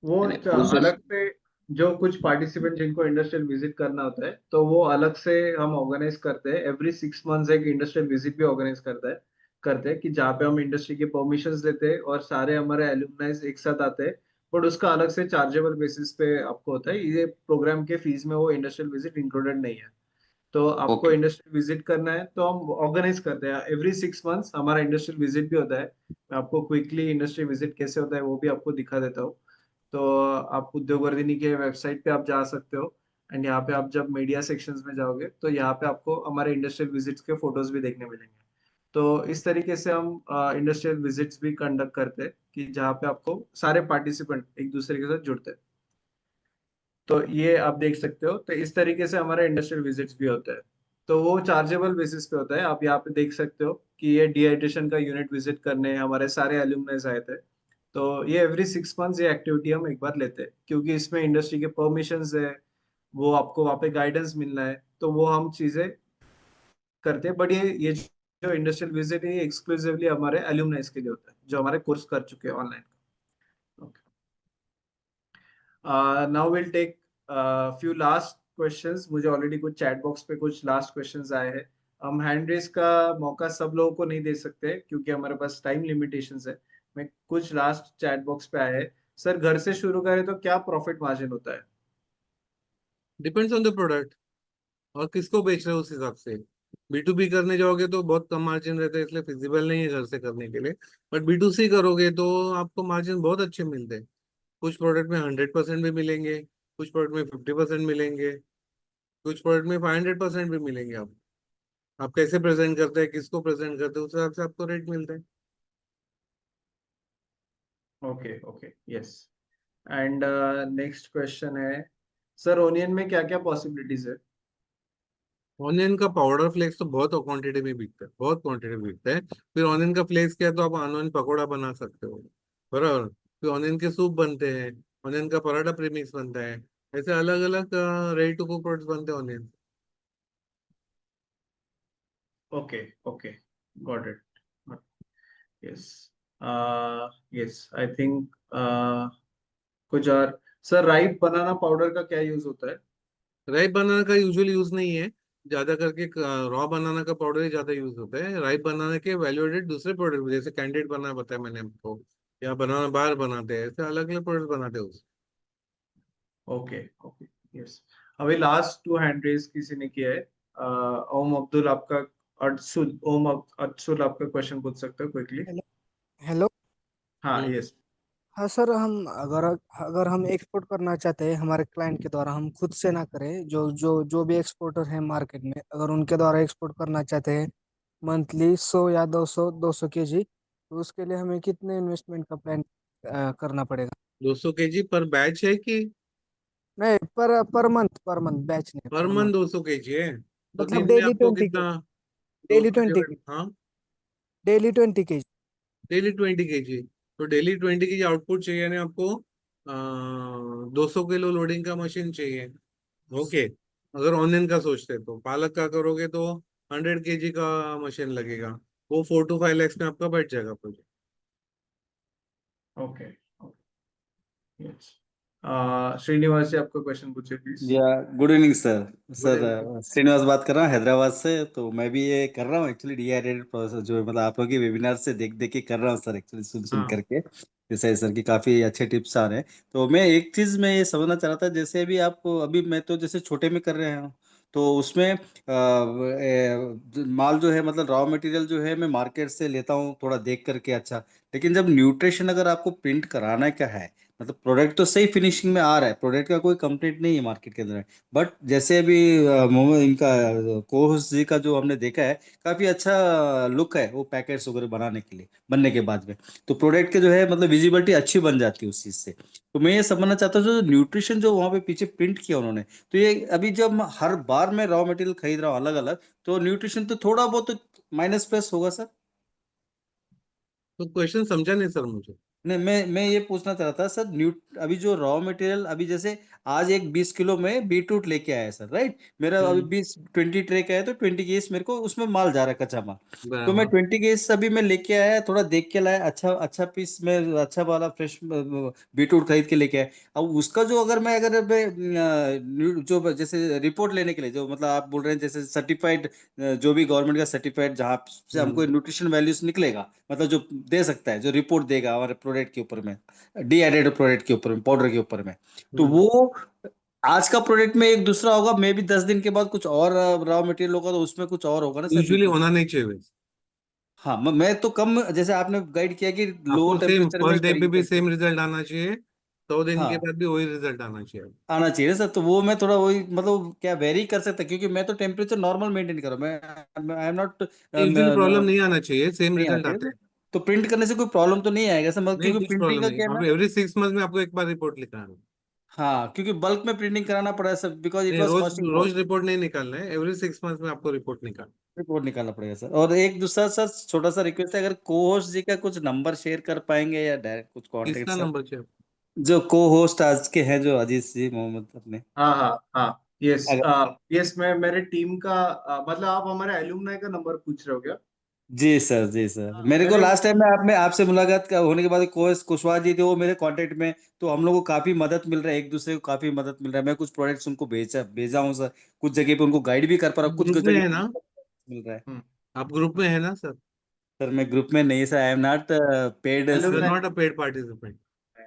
वो यानी प्रोसेस। अलग से जो कुछ पार्टिसिपेंट जिनको इंडस्ट्रियल विजिट करना होता है तो वो अलग से हम ऑर्गेनाइज करते हैं। एवरी 6 मंथ्स एक इंडस्ट्रियल विजिट भी ऑर्गेनाइज करते हैं कि जहाँ पे हम इंडस्ट्री के परमिशंस लेते हैं और सारे हमारे एलुमनाइज एक साथ आते हैं। बट उसका अलग से चार्जेबल बेसिस पे आपको होता है, ये प्रोग्राम के फीस में वो इंडस्ट्रियल विजिट इंक्लूडेड नहीं है। तो आपको ओके इंडस्ट्रियल विजिट करना है तो हम ऑर्गेनाइज करते हैं। एवरी 6 मंथ्स हमारा इंडस्ट्रियल विजिट भी होता है। मैं आपको क्विकली इंडस्ट्रियल विजिट कैसे होता है वो भी आपको दिखा देता हूँ। तो आप उद्योग वर्धिनी के वेबसाइट पे आप जा सकते हो। एंड यहाँ पे आप जब मीडिया सेक्शंस में जाओगे तो यहाँ पे आपको हमारे इंडस्ट्रियल विजिट्स के फोटोज भी देखने मिलेंगे। तो इस तरीके से हम इंडस्ट्रियल विजिट्स भी कंडक्ट करते हैं कि जहाँ पे आपको सारे पार्टिसिपेंट एक दूसरे के साथ जुड़ते हैं। तो ये आप देख सकते हो, तो इस तरीके से हमारे इंडस्ट्रियल विजिट्स भी होते हैं। तो वो चार्जेबल बेसिस पे होता है। आप यहाँ पे देख सकते हो कि ये डिहाइड्रेशन का यूनिट विजिट करने हमारे सारे एल्यूमनाइज आए थे। तो ये एवरी 6 मंथ्स ये एक्टिविटी हम एक बार लेते हैं क्योंकि इसमें इंडस्ट्री के परमिशंस है, वो आपको वहाँ पे गाइडेंस मिलना है, तो वो हम चीजें करते हैं। बट ये जो इंडस्ट्रियल विजिट है ये एक्सक्लूसिवली हमारे एल्यूमनाइज के लिए होता है जो हमारे कोर्स कर चुके हैं online. Now will take few last questions. मुझे ऑलरेडी कुछ चैट बॉक्स पे कुछ लास्ट क्वेश्चंस आए हैं। हम हैंड रेस का मौका सब लोगों को नहीं दे सकते क्योंकि हमारे पास टाइम लिमिटेशंस है। मैं कुछ लास्ट चैट बॉक्स पे आए हैं। सर घर से शुरू करें तो क्या प्रॉफिट मार्जिन होता है? डिपेंड्स ऑन द प्रोडक्ट और किसको बेच रहे हो उस हिसाब से। B2B करने जाओगे तो बहुत कम मार्जिन रहता है, इसलिए फिजिबल नहीं है घर से करने के लिए। बट B2C करोगे तो आपको मार्जिन बहुत अच्छे मिलते हैं। कुछ प्रोडक्ट में 100% भी मिलेंगे, कुछ प्रोडक्ट में 50% मिलेंगे, कुछ प्रोडक्ट में 500% भी मिलेंगे। आप कैसे प्रेजेंट करते हैं, किसको प्रेजेंट करते हैं, उस हिसाब से आपको रेट मिलता है। Okay okay yes. And next question है, सर ओनियन में क्या क्या पॉसिबिलिटीज है? ऑनियन का पाउडर फ्लेक्स तो बहुत क्वांटिटी में बिकता है, बहुत क्वांटिटी में बिकता है। फिर ऑनियन का फ्लेक्स किया तो आप ऑनियन पकौड़ा बना सकते हो, बराबर। फिर ऑनियन के सूप बनते हैं, ऑनियन का पराठा प्रीमिक्स बनता है। ऐसे अलग अलग रेडी टू कुक प्रोडक्ट्स बनते हैं onion. Okay okay got it. Yes yes I think कुछ और। सर राइप बनाना पाउडर का क्या यूज होता है? राइप बनाना का यूजुअली यूज नहीं है, ज्यादा करके रॉ बनाना का पाउडर ही ज्यादा यूज होता है। राइप बनाना के वैल्यू एडेड दूसरे प्रोडक्ट जैसे कैंडिड बनाना बताया मैंने आपको, या बनाना बार बनाते हैं, ऐसे अलग अलग प्रोडक्ट बनाते हैं उससे। Okay okay yes. अभी लास्ट 2 हैंड रेस किसी ने किया है। ओम अब्दुल आपका, अरसुल आपका क्वेश्चन पूछ सकते हो क्विकली। हेलो। हेलो। हाँ हम्म। यस। हाँ सर, हम अगर अगर हम एक्सपोर्ट करना चाहते हैं हमारे क्लाइंट के द्वारा, हम खुद से ना करें, जो भी एक्सपोर्टर हैं मार्केट में, अगर उनके द्वारा एक्सपोर्ट करना चाहते हैं मंथली 100 या 200 केजी, तो उसके लिए हमें कितने इन्वेस्टमेंट का प्लान करना पड़ेगा? 200 kg पर बैच है कि नहीं, पर मंथ बैच नहीं, पर पर मंथ। मंथ 200 kg है? तो मतलब दिन में डेली आपको 20 के कितना? दो डेली सौ 20 डिवाइड, के हाँ, डेली 20 केजी। Daily 20 kg। तो डेली 20 kg आउटपुट चाहिए ना आपको। 200 किलो लोडिंग का मशीन चाहिए। ओके। अगर ऑनियन का सोचते हैं तो पालक का करोगे तो 100 kg का मशीन लगेगा। वो 4 to 5 lakhs में आपका बैठ जाएगा project. Okay yes. Srinivas ji आपका क्वेश्चन पूछिए please. Yeah good evening sir. Good sir evening. Srinivas बात कर रहा हूँ हैदराबाद से। तो मैं भी ये कर रहा हूँ एक्चुअली डीहाइड्रेटेड प्रोसेस, जो मतलब आप लोग के वेबिनार से देख देख के कर रहा हूँ सर, एक्चुअली सुन सुन हाँ करके। जैसे सर की काफ़ी अच्छे टिप्स आ रहे हैं। तो मैं एक चीज़ मैं ये समझना चाह रहा था, जैसे अभी आप अभी मैं तो जैसे छोटे में कर रहे हूँ, तो उसमें माल जो है मतलब रॉ मटेरियल जो है मैं मार्केट से लेता हूँ थोड़ा देख करके, अच्छा। लेकिन जब न्यूट्रिशन अगर आपको प्रिंट कराना क्या है, मतलब प्रोडक्ट तो सही फिनिशिंग में आ रहा है, प्रोडक्ट का कोई कंप्लेंट नहीं है मार्केट के अंदर। बट जैसे अभी मोहम्मद इनका कोहोस जी का जो हमने देखा है, काफी अच्छा लुक है वो पैकेट्स वगैरह बनाने के लिए, बनने के बाद में तो प्रोडक्ट के जो है मतलब विजिबिलिटी अच्छी बन जाती है उस चीज से। तो मैं ये समझना चाहता हूँ जो न्यूट्रिशन जो वहाँ पे पीछे प्रिंट किया उन्होंने, तो ये अभी जब मैं हर बार मैं रॉ मटेरियल खरीद रहा हूँ अलग अलग, तो न्यूट्रिशन तो थोड़ा बहुत तो माइनस प्लस होगा सर? तो क्वेश्चन समझा नहीं सर मुझे। नहीं, मैं ये पूछना चाह रहा था सर, अभी जो रॉ मटेरियल अभी जैसे आज एक 20 किलो में बीटरूट लेके आया सर, राइट? मेरा अभी हम्म। 20 ट्रे का है, तो 20 केस मेरे को उसमें माल जा रहा है, कच्चा माल। तो मैं बराबर। 20 केस अभी मैं लेके आया, थोड़ा देख के लाया, अच्छा अच्छा पीस में अच्छा वाला फ्रेश बीटरूट खरीद के लेके आया। अब उसका जो जो जैसे रिपोर्ट लेने के लिए, जो मतलब आप बोल रहे हैं जैसे सर्टिफाइड, जो भी गवर्नमेंट का सर्टिफाइड जहाँ से हमको हम्म। न्यूट्रिशन वैल्यूज निकलेगा, मतलब जो दे सकता है, जो रिपोर्ट देगा हमारे प्रोडक्ट के ऊपर में, डीहाइड्रेटेड प्रोडक्ट के ऊपर में, पाउडर के ऊपर में, तो हम्म। वो आज का प्रोडक्ट में एक दूसरा होगा, मे भी 10 दिन के बाद कुछ और रॉ मटेरियल होगा, तो उसमें कुछ और होगा ना सर यूजुअली बीटरूट? होना नहीं चाहिए वैसे। हाँ, मैं तो कम, जैसे आपने गाइड किया कि लो आपको सेम टेम्परेचर में फर्स्ट डे पे भी करके। सेम रिजल्ट आना चाहिए, 100 दिन के हाँ, बाद भी वही रिजल्ट आना चाहिए। आना चाहिए ना सर, तो वो मैं थोड़ा वही मतलब क्या वेरी कर सकता है, क्योंकि मैं तो टेम्परेचर नॉर्मल मेंटेन कर रहा हूँ, मैं आई एम नॉट, यूजुअली प्रॉब्लम नहीं आना चाहिए, सेम नहीं आना रिजल्ट चाहिए आते ना? हैं। तो प्रिंट करने से कोई प्रॉब्लम तो नहीं आएगा सर, मतलब नहीं, क्योंकि कुछ प्रिंटिंग प्रॉब्लम का नहीं, क्या है आप ना। एवरी 6 मंथ में आपको एक बार रिपोर्ट लिखाना है। हाँ, क्योंकि बल्क में प्रिंटिंग कराना पड़ा है सर, बिकॉज इट नहीं, वाज रोज कॉस्टिंग लॉट। रोज रिपोर्ट नहीं निकालना है, एवरी 6 मंथ में आपको रिपोर्ट निकालना रिपोर्ट निकालना पड़ेगा सर। और एक दूसरा सर छोटा सा रिक्वेस्ट है, अगर को होस्ट जी का कुछ नंबर शेयर कर पाएंगे या डायरेक्ट कुछ है। कांटेक्ट किसका सर, नंबर चाहिए? जो को होस्ट आज के हैं, जो अजीत जी मोहम्मद अपने। हाँ हाँ हाँ, यस अगर यस, मैं मेरे टीम का मतलब आप हमारे एलुमनाई का नंबर पूछ रहे हो क्या? जी सर, जी सर, मेरे को मेरे लास्ट टाइम में आपसे मुलाकात होने के बाद कोस कुशवाहा जी थे, वो मेरे कांटेक्ट में, तो हम लोग को काफी मदद मिल रहा है, एक दूसरे को काफी मदद मिल रहा है। मैं कुछ प्रोडक्ट्स उनको भेजा हूँ सर, कुछ जगह पे उनको गाइड भी कर पा रहा हूँ, कुछ ग्रुप में जगह है पे ना? मिल रहा है। हम्म, आप ग्रुप में है ना सर? सर मैं ग्रुप में नहीं sir, I am not paid you are alumni. Not a paid participant.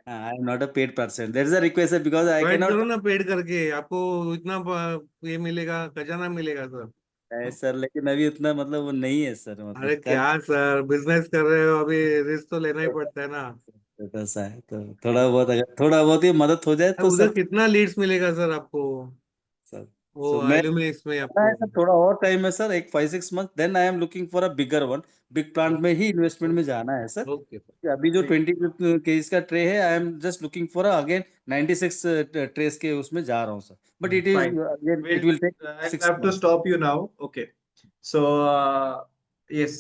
I am not a paid person, that is a request because I join can करो नॉट। ना paid करके, आपको इतना ये मिलेगा, खजाना मिलेगा सर। सर लेकिन अभी उतना मतलब वो नहीं है सर, मतलब अरे कर क्या सर, बिजनेस कर रहे हो अभी, रिस्क तो लेना ही पड़ता है ना। छोटा सा है, तो थोड़ा बहुत, अगर थोड़ा बहुत ही मदद हो जाए अब तो उधर सर। कितना लीड्स मिलेगा सर आपको, सर वो सो मैं एल्यूमिनियस में है आपको? सर, थोड़ा और टाइम है सर, एक 5-6 month, then I am looking for a bigger one, big plant में ही इन्वेस्टमेंट में जाना है सर। Okay sir. अभी जो ठीक। 20 केज का ट्रे है, I am just looking for again 96 trays के उसमें जा रहा हूँ sir, but it is Fine. Again it We'll, will take I'll six have to month stop you now. Okay. So, yes,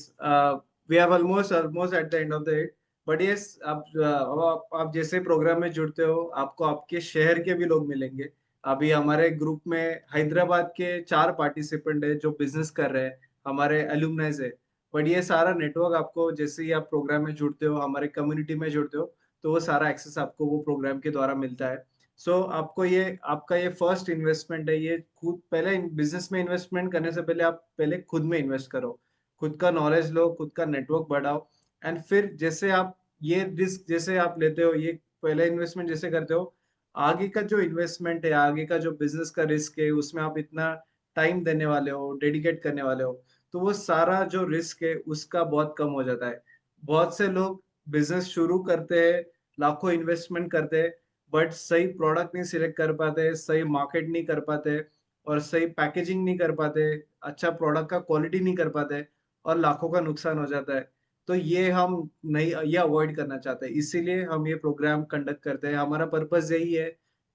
we have almost at the end of the day. But yes, आप जैसे programme में जुड़ते हो, आपको आपके शहर के भी लोग मिलेंगे। अभी हमारे ग्रुप में हैदराबाद के 4 पार्टिसिपेंट है जो बिजनेस कर रहे हैं, हमारे एलुमनाइज है। बट ये सारा नेटवर्क आपको जैसे ही आप प्रोग्राम में जुड़ते हो, हमारे कम्युनिटी में जुड़ते हो, तो वो सारा एक्सेस आपको वो प्रोग्राम के द्वारा मिलता है। सो आपको ये आपका ये फर्स्ट इन्वेस्टमेंट है, ये खुद पहले बिजनेस में इन्वेस्टमेंट करने से पहले आप पहले खुद में इन्वेस्ट करो, खुद का नॉलेज लो, खुद का नेटवर्क बढ़ाओ। एंड फिर जैसे आप ये रिस्क जैसे आप लेते हो, ये पहले इन्वेस्टमेंट जैसे करते हो, आगे का जो इन्वेस्टमेंट है, आगे का जो बिजनेस का रिस्क है, उसमें आप इतना टाइम देने वाले हो, डेडिकेट करने वाले हो, तो वो सारा जो रिस्क है उसका बहुत कम हो जाता है। बहुत से लोग बिजनेस शुरू करते हैं, लाखों इन्वेस्टमेंट करते हैं, बट सही प्रोडक्ट नहीं सिलेक्ट कर पाते, सही मार्केट नहीं कर पाते, और सही पैकेजिंग नहीं कर पाते, अच्छा प्रोडक्ट का क्वालिटी नहीं कर पाते, और लाखों का नुकसान हो जाता है। तो ये हम नहीं, ये अवॉइड करना चाहते हैं, इसीलिए हम ये प्रोग्राम कंडक्ट करते हैं। हमारा पर्पस यही है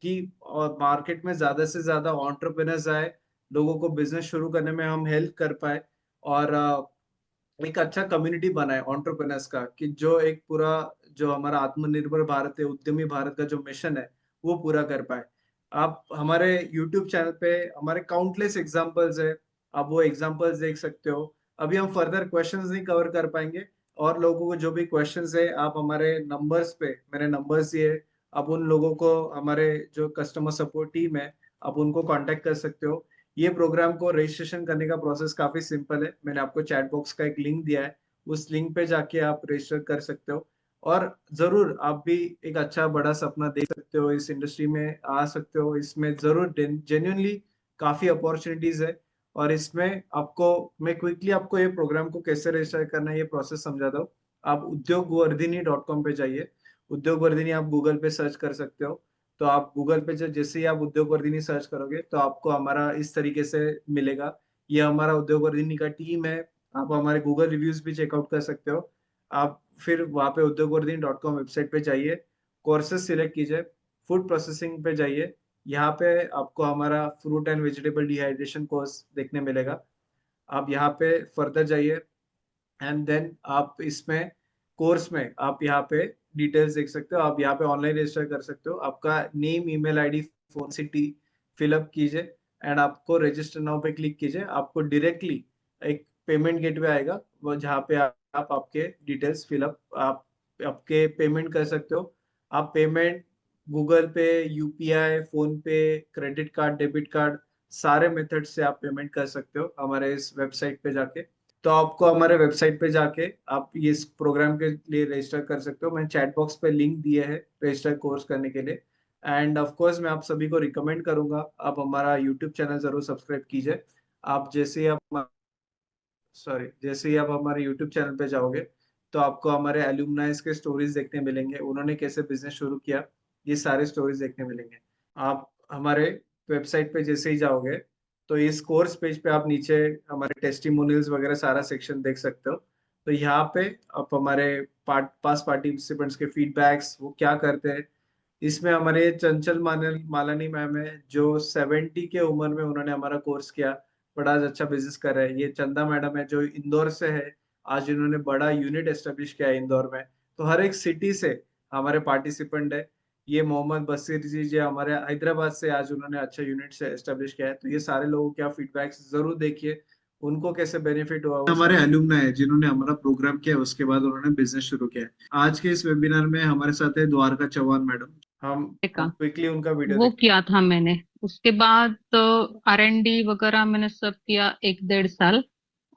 कि मार्केट में ज्यादा से ज्यादा एंटरप्रेन्योर्स आए, लोगों को बिजनेस शुरू करने में हम हेल्प कर पाए, और एक अच्छा कम्युनिटी बनाए एंटरप्रेन्योर्स का, कि जो एक पूरा जो हमारा आत्मनिर्भर भारत है, उद्यमी भारत का जो मिशन है, वो पूरा कर पाए। आप हमारे यूट्यूब चैनल पे हमारे काउंटलेस एग्जांपल्स है, आप वो एग्जांपल्स देख सकते हो। अभी हम फर्दर क्वेश्चंस नहीं कवर कर पाएंगे, और लोगों को जो भी क्वेश्चंस है, आप हमारे नंबर्स पे, मेरे नंबर्स दिए, आप उन लोगों को, हमारे जो कस्टमर सपोर्ट टीम है, आप उनको कांटेक्ट कर सकते हो। ये प्रोग्राम को रजिस्ट्रेशन करने का प्रोसेस काफी सिंपल है, मैंने आपको चैट बॉक्स का एक लिंक दिया है, उस लिंक पे जाके आप रजिस्टर कर सकते हो। और जरूर आप भी एक अच्छा बड़ा सपना देख सकते हो, इस इंडस्ट्री में आ सकते हो, इसमें जरूर जेन्युइनली काफी अपॉर्चुनिटीज है। और इसमें आपको मैं क्विकली आपको ये प्रोग्राम को कैसे रजिस्टर करना है, ये प्रोसेस समझाता हूँ। आप udyogvardhini.com पे जाइए, उद्योग वर्धिनी आप गूगल पे सर्च कर सकते हो। तो आप गूगल पे जैसे ही आप उद्योग वर्धिनी सर्च करोगे तो आपको हमारा इस तरीके से मिलेगा। ये हमारा उद्योग वर्धिनी का टीम है। आप हमारे गूगल रिव्यूज भी चेकआउट कर सकते हो। आप फिर वहाँ पे उद्योगवर्धिनी.com वेबसाइट पे जाइए, कोर्सेज सिलेक्ट कीजिए, फूड प्रोसेसिंग पे जाइए। यहाँ पे आपको हमारा fruit and vegetable dehydration course देखने मिलेगा। आप यहाँ पे फर्दर जाइए एंड देन आप इसमें कोर्स में आप यहाँ पे डिटेल्स देख सकते हो। आप यहाँ पे ऑनलाइन रजिस्टर कर सकते हो। आपका name, email ID, phone city fill up कीजिए एंड आपको रजिस्टर नाउ पे क्लिक कीजिए। आपको डायरेक्टली एक पेमेंट गेटवे आएगा, वो जहाँ पे आप आपके डिटेल्स फिलअप आप आपके पेमेंट कर सकते हो। आप पेमेंट गूगल पे, यूपीआई, फोन पे, क्रेडिट कार्ड, डेबिट कार्ड, सारे मेथड से आप पेमेंट कर सकते हो हमारे इस वेबसाइट पे जाके। तो आपको हमारे वेबसाइट पे जाके आप ये इस प्रोग्राम के लिए रजिस्टर कर सकते हो। मैंने चैट बॉक्स पे लिंक दिए है रजिस्टर कोर्स करने के लिए। एंड ऑफ कोर्स मैं आप सभी को रिकमेंड करूंगा आप हमारा यूट्यूब चैनल जरूर सब्सक्राइब कीजिए। आप जैसे ही आप हमारे यूट्यूब चैनल पे जाओगे तो आपको हमारे एल्यूमनाइज के स्टोरीज देखने मिलेंगे, उन्होंने कैसे बिजनेस शुरू किया, ये सारे स्टोरीज देखने मिलेंगे। आप हमारे वेबसाइट पे जैसे ही जाओगे तो इस कोर्स पेज पे आप नीचे हमारे टेस्टिमोनियल्स वगैरह सारा सेक्शन देख सकते हो। तो यहाँ पे आप हमारे पास पार्टिसिपेंट्स के फीडबैक्स, वो क्या करते हैं। इसमें हमारे चंचल मालानी मैम है जो 70 के उम्र में उन्होंने हमारा कोर्स किया, बड़ा अच्छा बिजनेस कर रहे हैं। ये चंदा मैडम है जो इंदौर से है, आज इन्होंने बड़ा यूनिट एस्टेब्लिश किया है इंदौर में। तो हर एक सिटी से हमारे पार्टिसिपेंट है। ये मोहम्मद बशीर जी जो हमारे हैदराबाद से, आज उन्होंने अच्छा यूनिट से एस्टेब्लिश किया है। तो ये सारे लोगों के आप फीडबैक्स जरूर देखिए, उनको कैसे बेनिफिट हुआ। हमारे एलुमनाई है जिन्होंने हमारा प्रोग्राम किया, उसके बाद उन्होंने बिजनेस शुरू किया है। आज के इस वेबिनार में हमारे साथ है द्वारका चौहान मैडम। हम का क्विकली उनका वीडियो वो किया था मैंने। उसके बाद R&D वगैरह मैंने सब किया 1-1.5 साल।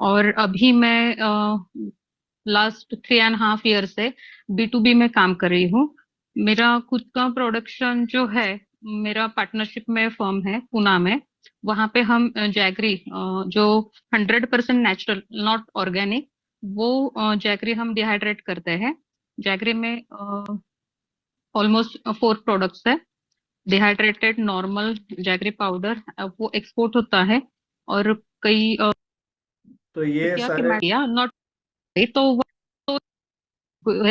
और अभी मैं लास्ट 3.5 ईयर से B2B में काम कर रही हूँ। मेरा खुद का प्रोडक्शन जो है, मेरा पार्टनरशिप में फर्म है पुणे में। वहां पे हम जैगरी जो 100% नेचुरल, नॉट ऑर्गेनिक, वो जैगरी हम डिहाइड्रेट करते हैं। जैगरी में ऑलमोस्ट 4 प्रोडक्ट्स है। डिहाइड्रेटेड नॉर्मल जैगरी पाउडर, वो एक्सपोर्ट होता है। और कई तो ये क्या कि सारे नॉट, तो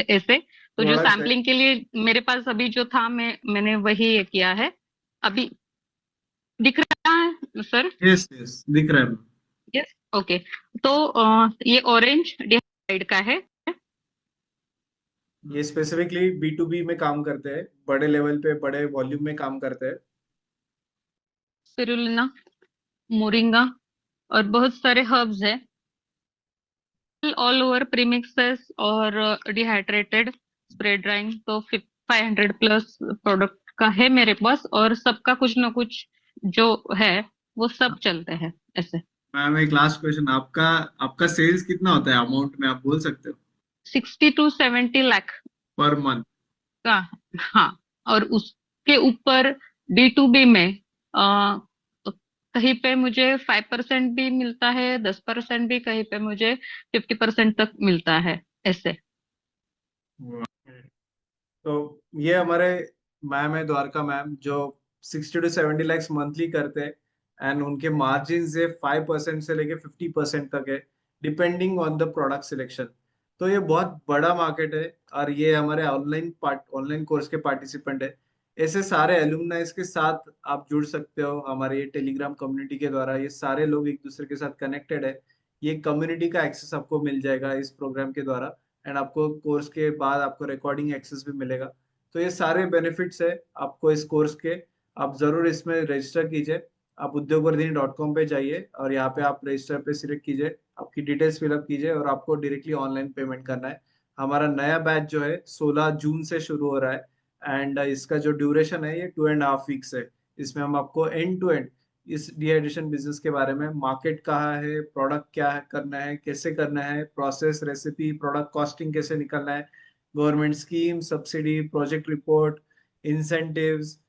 ऐसे तो जो प्रोडक्ट्स है। सैम्पलिंग के लिए मेरे पास अभी जो था, मैंने वही किया है अभी। दिख रहा है सर? यस यस दिख रहा है। Yes, okay. तो ये ऑरेंज डिहाइड का है। ये स्पेसिफिकली B2B में काम करते हैं, बड़े लेवल पे बड़े वॉल्यूम में काम करते हैं। स्पिरुलिना, मोरिंगा और बहुत सारे हर्ब्स है। ऑल ओवर प्रीमिक्सेस और डिहाइड्रेटेड स्प्रे ड्राइंग, तो 500+ प्रोडक्ट का है मेरे पास। और सबका कुछ ना कुछ जो है वो सब चलते हैं ऐसे। मैम एक लास्ट क्वेश्चन, आपका आपका सेल्स कितना होता है अमाउंट में, आप बोल सकते हो? 60 to 70 लाख पर मंथ? का। हाँ, और उसके ऊपर B2B में कहीं पे मुझे 5% भी मिलता है, 10% भी, कहीं पे मुझे 50% तक मिलता है ऐसे। तो ये हमारे मैम है द्वारका मैम, जो 60 to 70 lakhs मंथली करते हैं। एंड उनके मार्जिन से 5% से लेके 50% तक है, depending on the product selection. तो ये बहुत बड़ा मार्केट है। और ये हमारे ऑनलाइन कोर्स के पार्टिसिपेंट है। ऐसे सारे एलुमनाइज के साथ आप जुड़ सकते हो हमारे ये टेलीग्राम कम्युनिटी के द्वारा। ये सारे लोग एक दूसरे के साथ कनेक्टेड है। ये कम्युनिटी का एक्सेस आपको मिल जाएगा इस प्रोग्राम के द्वारा। एंड आपको कोर्स के बाद आपको रिकॉर्डिंग एक्सेस भी मिलेगा। तो ये सारे बेनिफिट्स है आपको इस कोर्स के। आप जरूर इसमें रजिस्टर कीजिए। आप उद्योगवर्धिनी.com पे जाइए और यहाँ पे आप रजिस्टर पे सिलेक्ट कीजिए, आपकी डिटेल्स फिलअप कीजिए और आपको डायरेक्टली ऑनलाइन पेमेंट करना है। हमारा नया बैच जो है 16 जून से शुरू हो रहा है। एंड इसका जो ड्यूरेशन है ये 2.5 वीक्स है। इसमें हम आपको एंड टू एंड इस डिहाइड्रेशन बिजनेस के बारे में, मार्केट कहाँ है, प्रोडक्ट क्या है, करना है, कैसे करना है, प्रोसेस, रेसिपी, प्रोडक्ट कॉस्टिंग कैसे निकलना है, government scheme, subsidy, project report, incentives,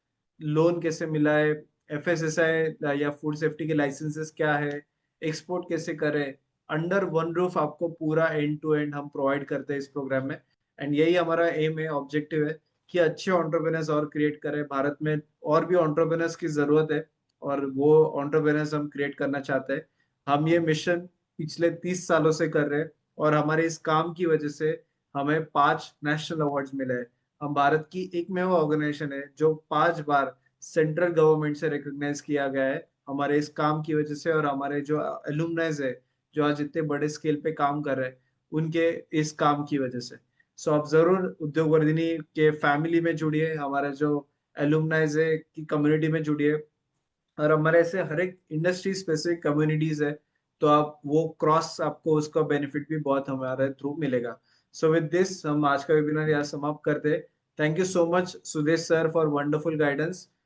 loan कैसे मिला है, FSSAI या फूड सेफ्टी के लाइसेंसेस क्या है, एक्सपोर्ट कैसे करें, अंडर वन रूफ आपको पूरा एंड टू एंड हम प्रोवाइड करते हैं इस प्रोग्राम में। एंड यही हमारा एम है, ऑब्जेक्टिव है कि अच्छे एंटरप्रेन्योर्स और क्रिएट करें भारत में। और भी एंटरप्रेन्योर्स की जरूरत है और वो एंटरप्रेन्योर्स हम क्रिएट करना चाहते हैं। हम ये मिशन पिछले 30 सालों से कर रहे हैं और हमारे इस काम की वजह से हमें 5 नेशनल अवार्ड्स मिले हैं। हम भारत की एकमेव ऑर्गेनाइजेशन है जो 5 बार सेंट्रल गवर्नमेंट से रिकॉग्नाइज किया गया है हमारे इस काम की वजह से, और हमारे जो एलुमनाइज है जो आज इतने बड़े स्केल पे काम कर रहे हैं उनके इस काम की वजह से। सो आप जरूर उद्योग वर्धिनी के फैमिली में जुड़िए, हमारे जो एलुमनाइज है की कम्युनिटी में जुड़िए, और हमारे ऐसे हर एक इंडस्ट्री स्पेसिफिक कम्युनिटीज है तो आप वो क्रॉस आपको उसका बेनिफिट भी बहुत हमारे थ्रू मिलेगा। सो विद दिस हम आज का वेबिनार यहाँ समाप्त करते हैं। Thank you so much Sudesh sir for wonderful guidance.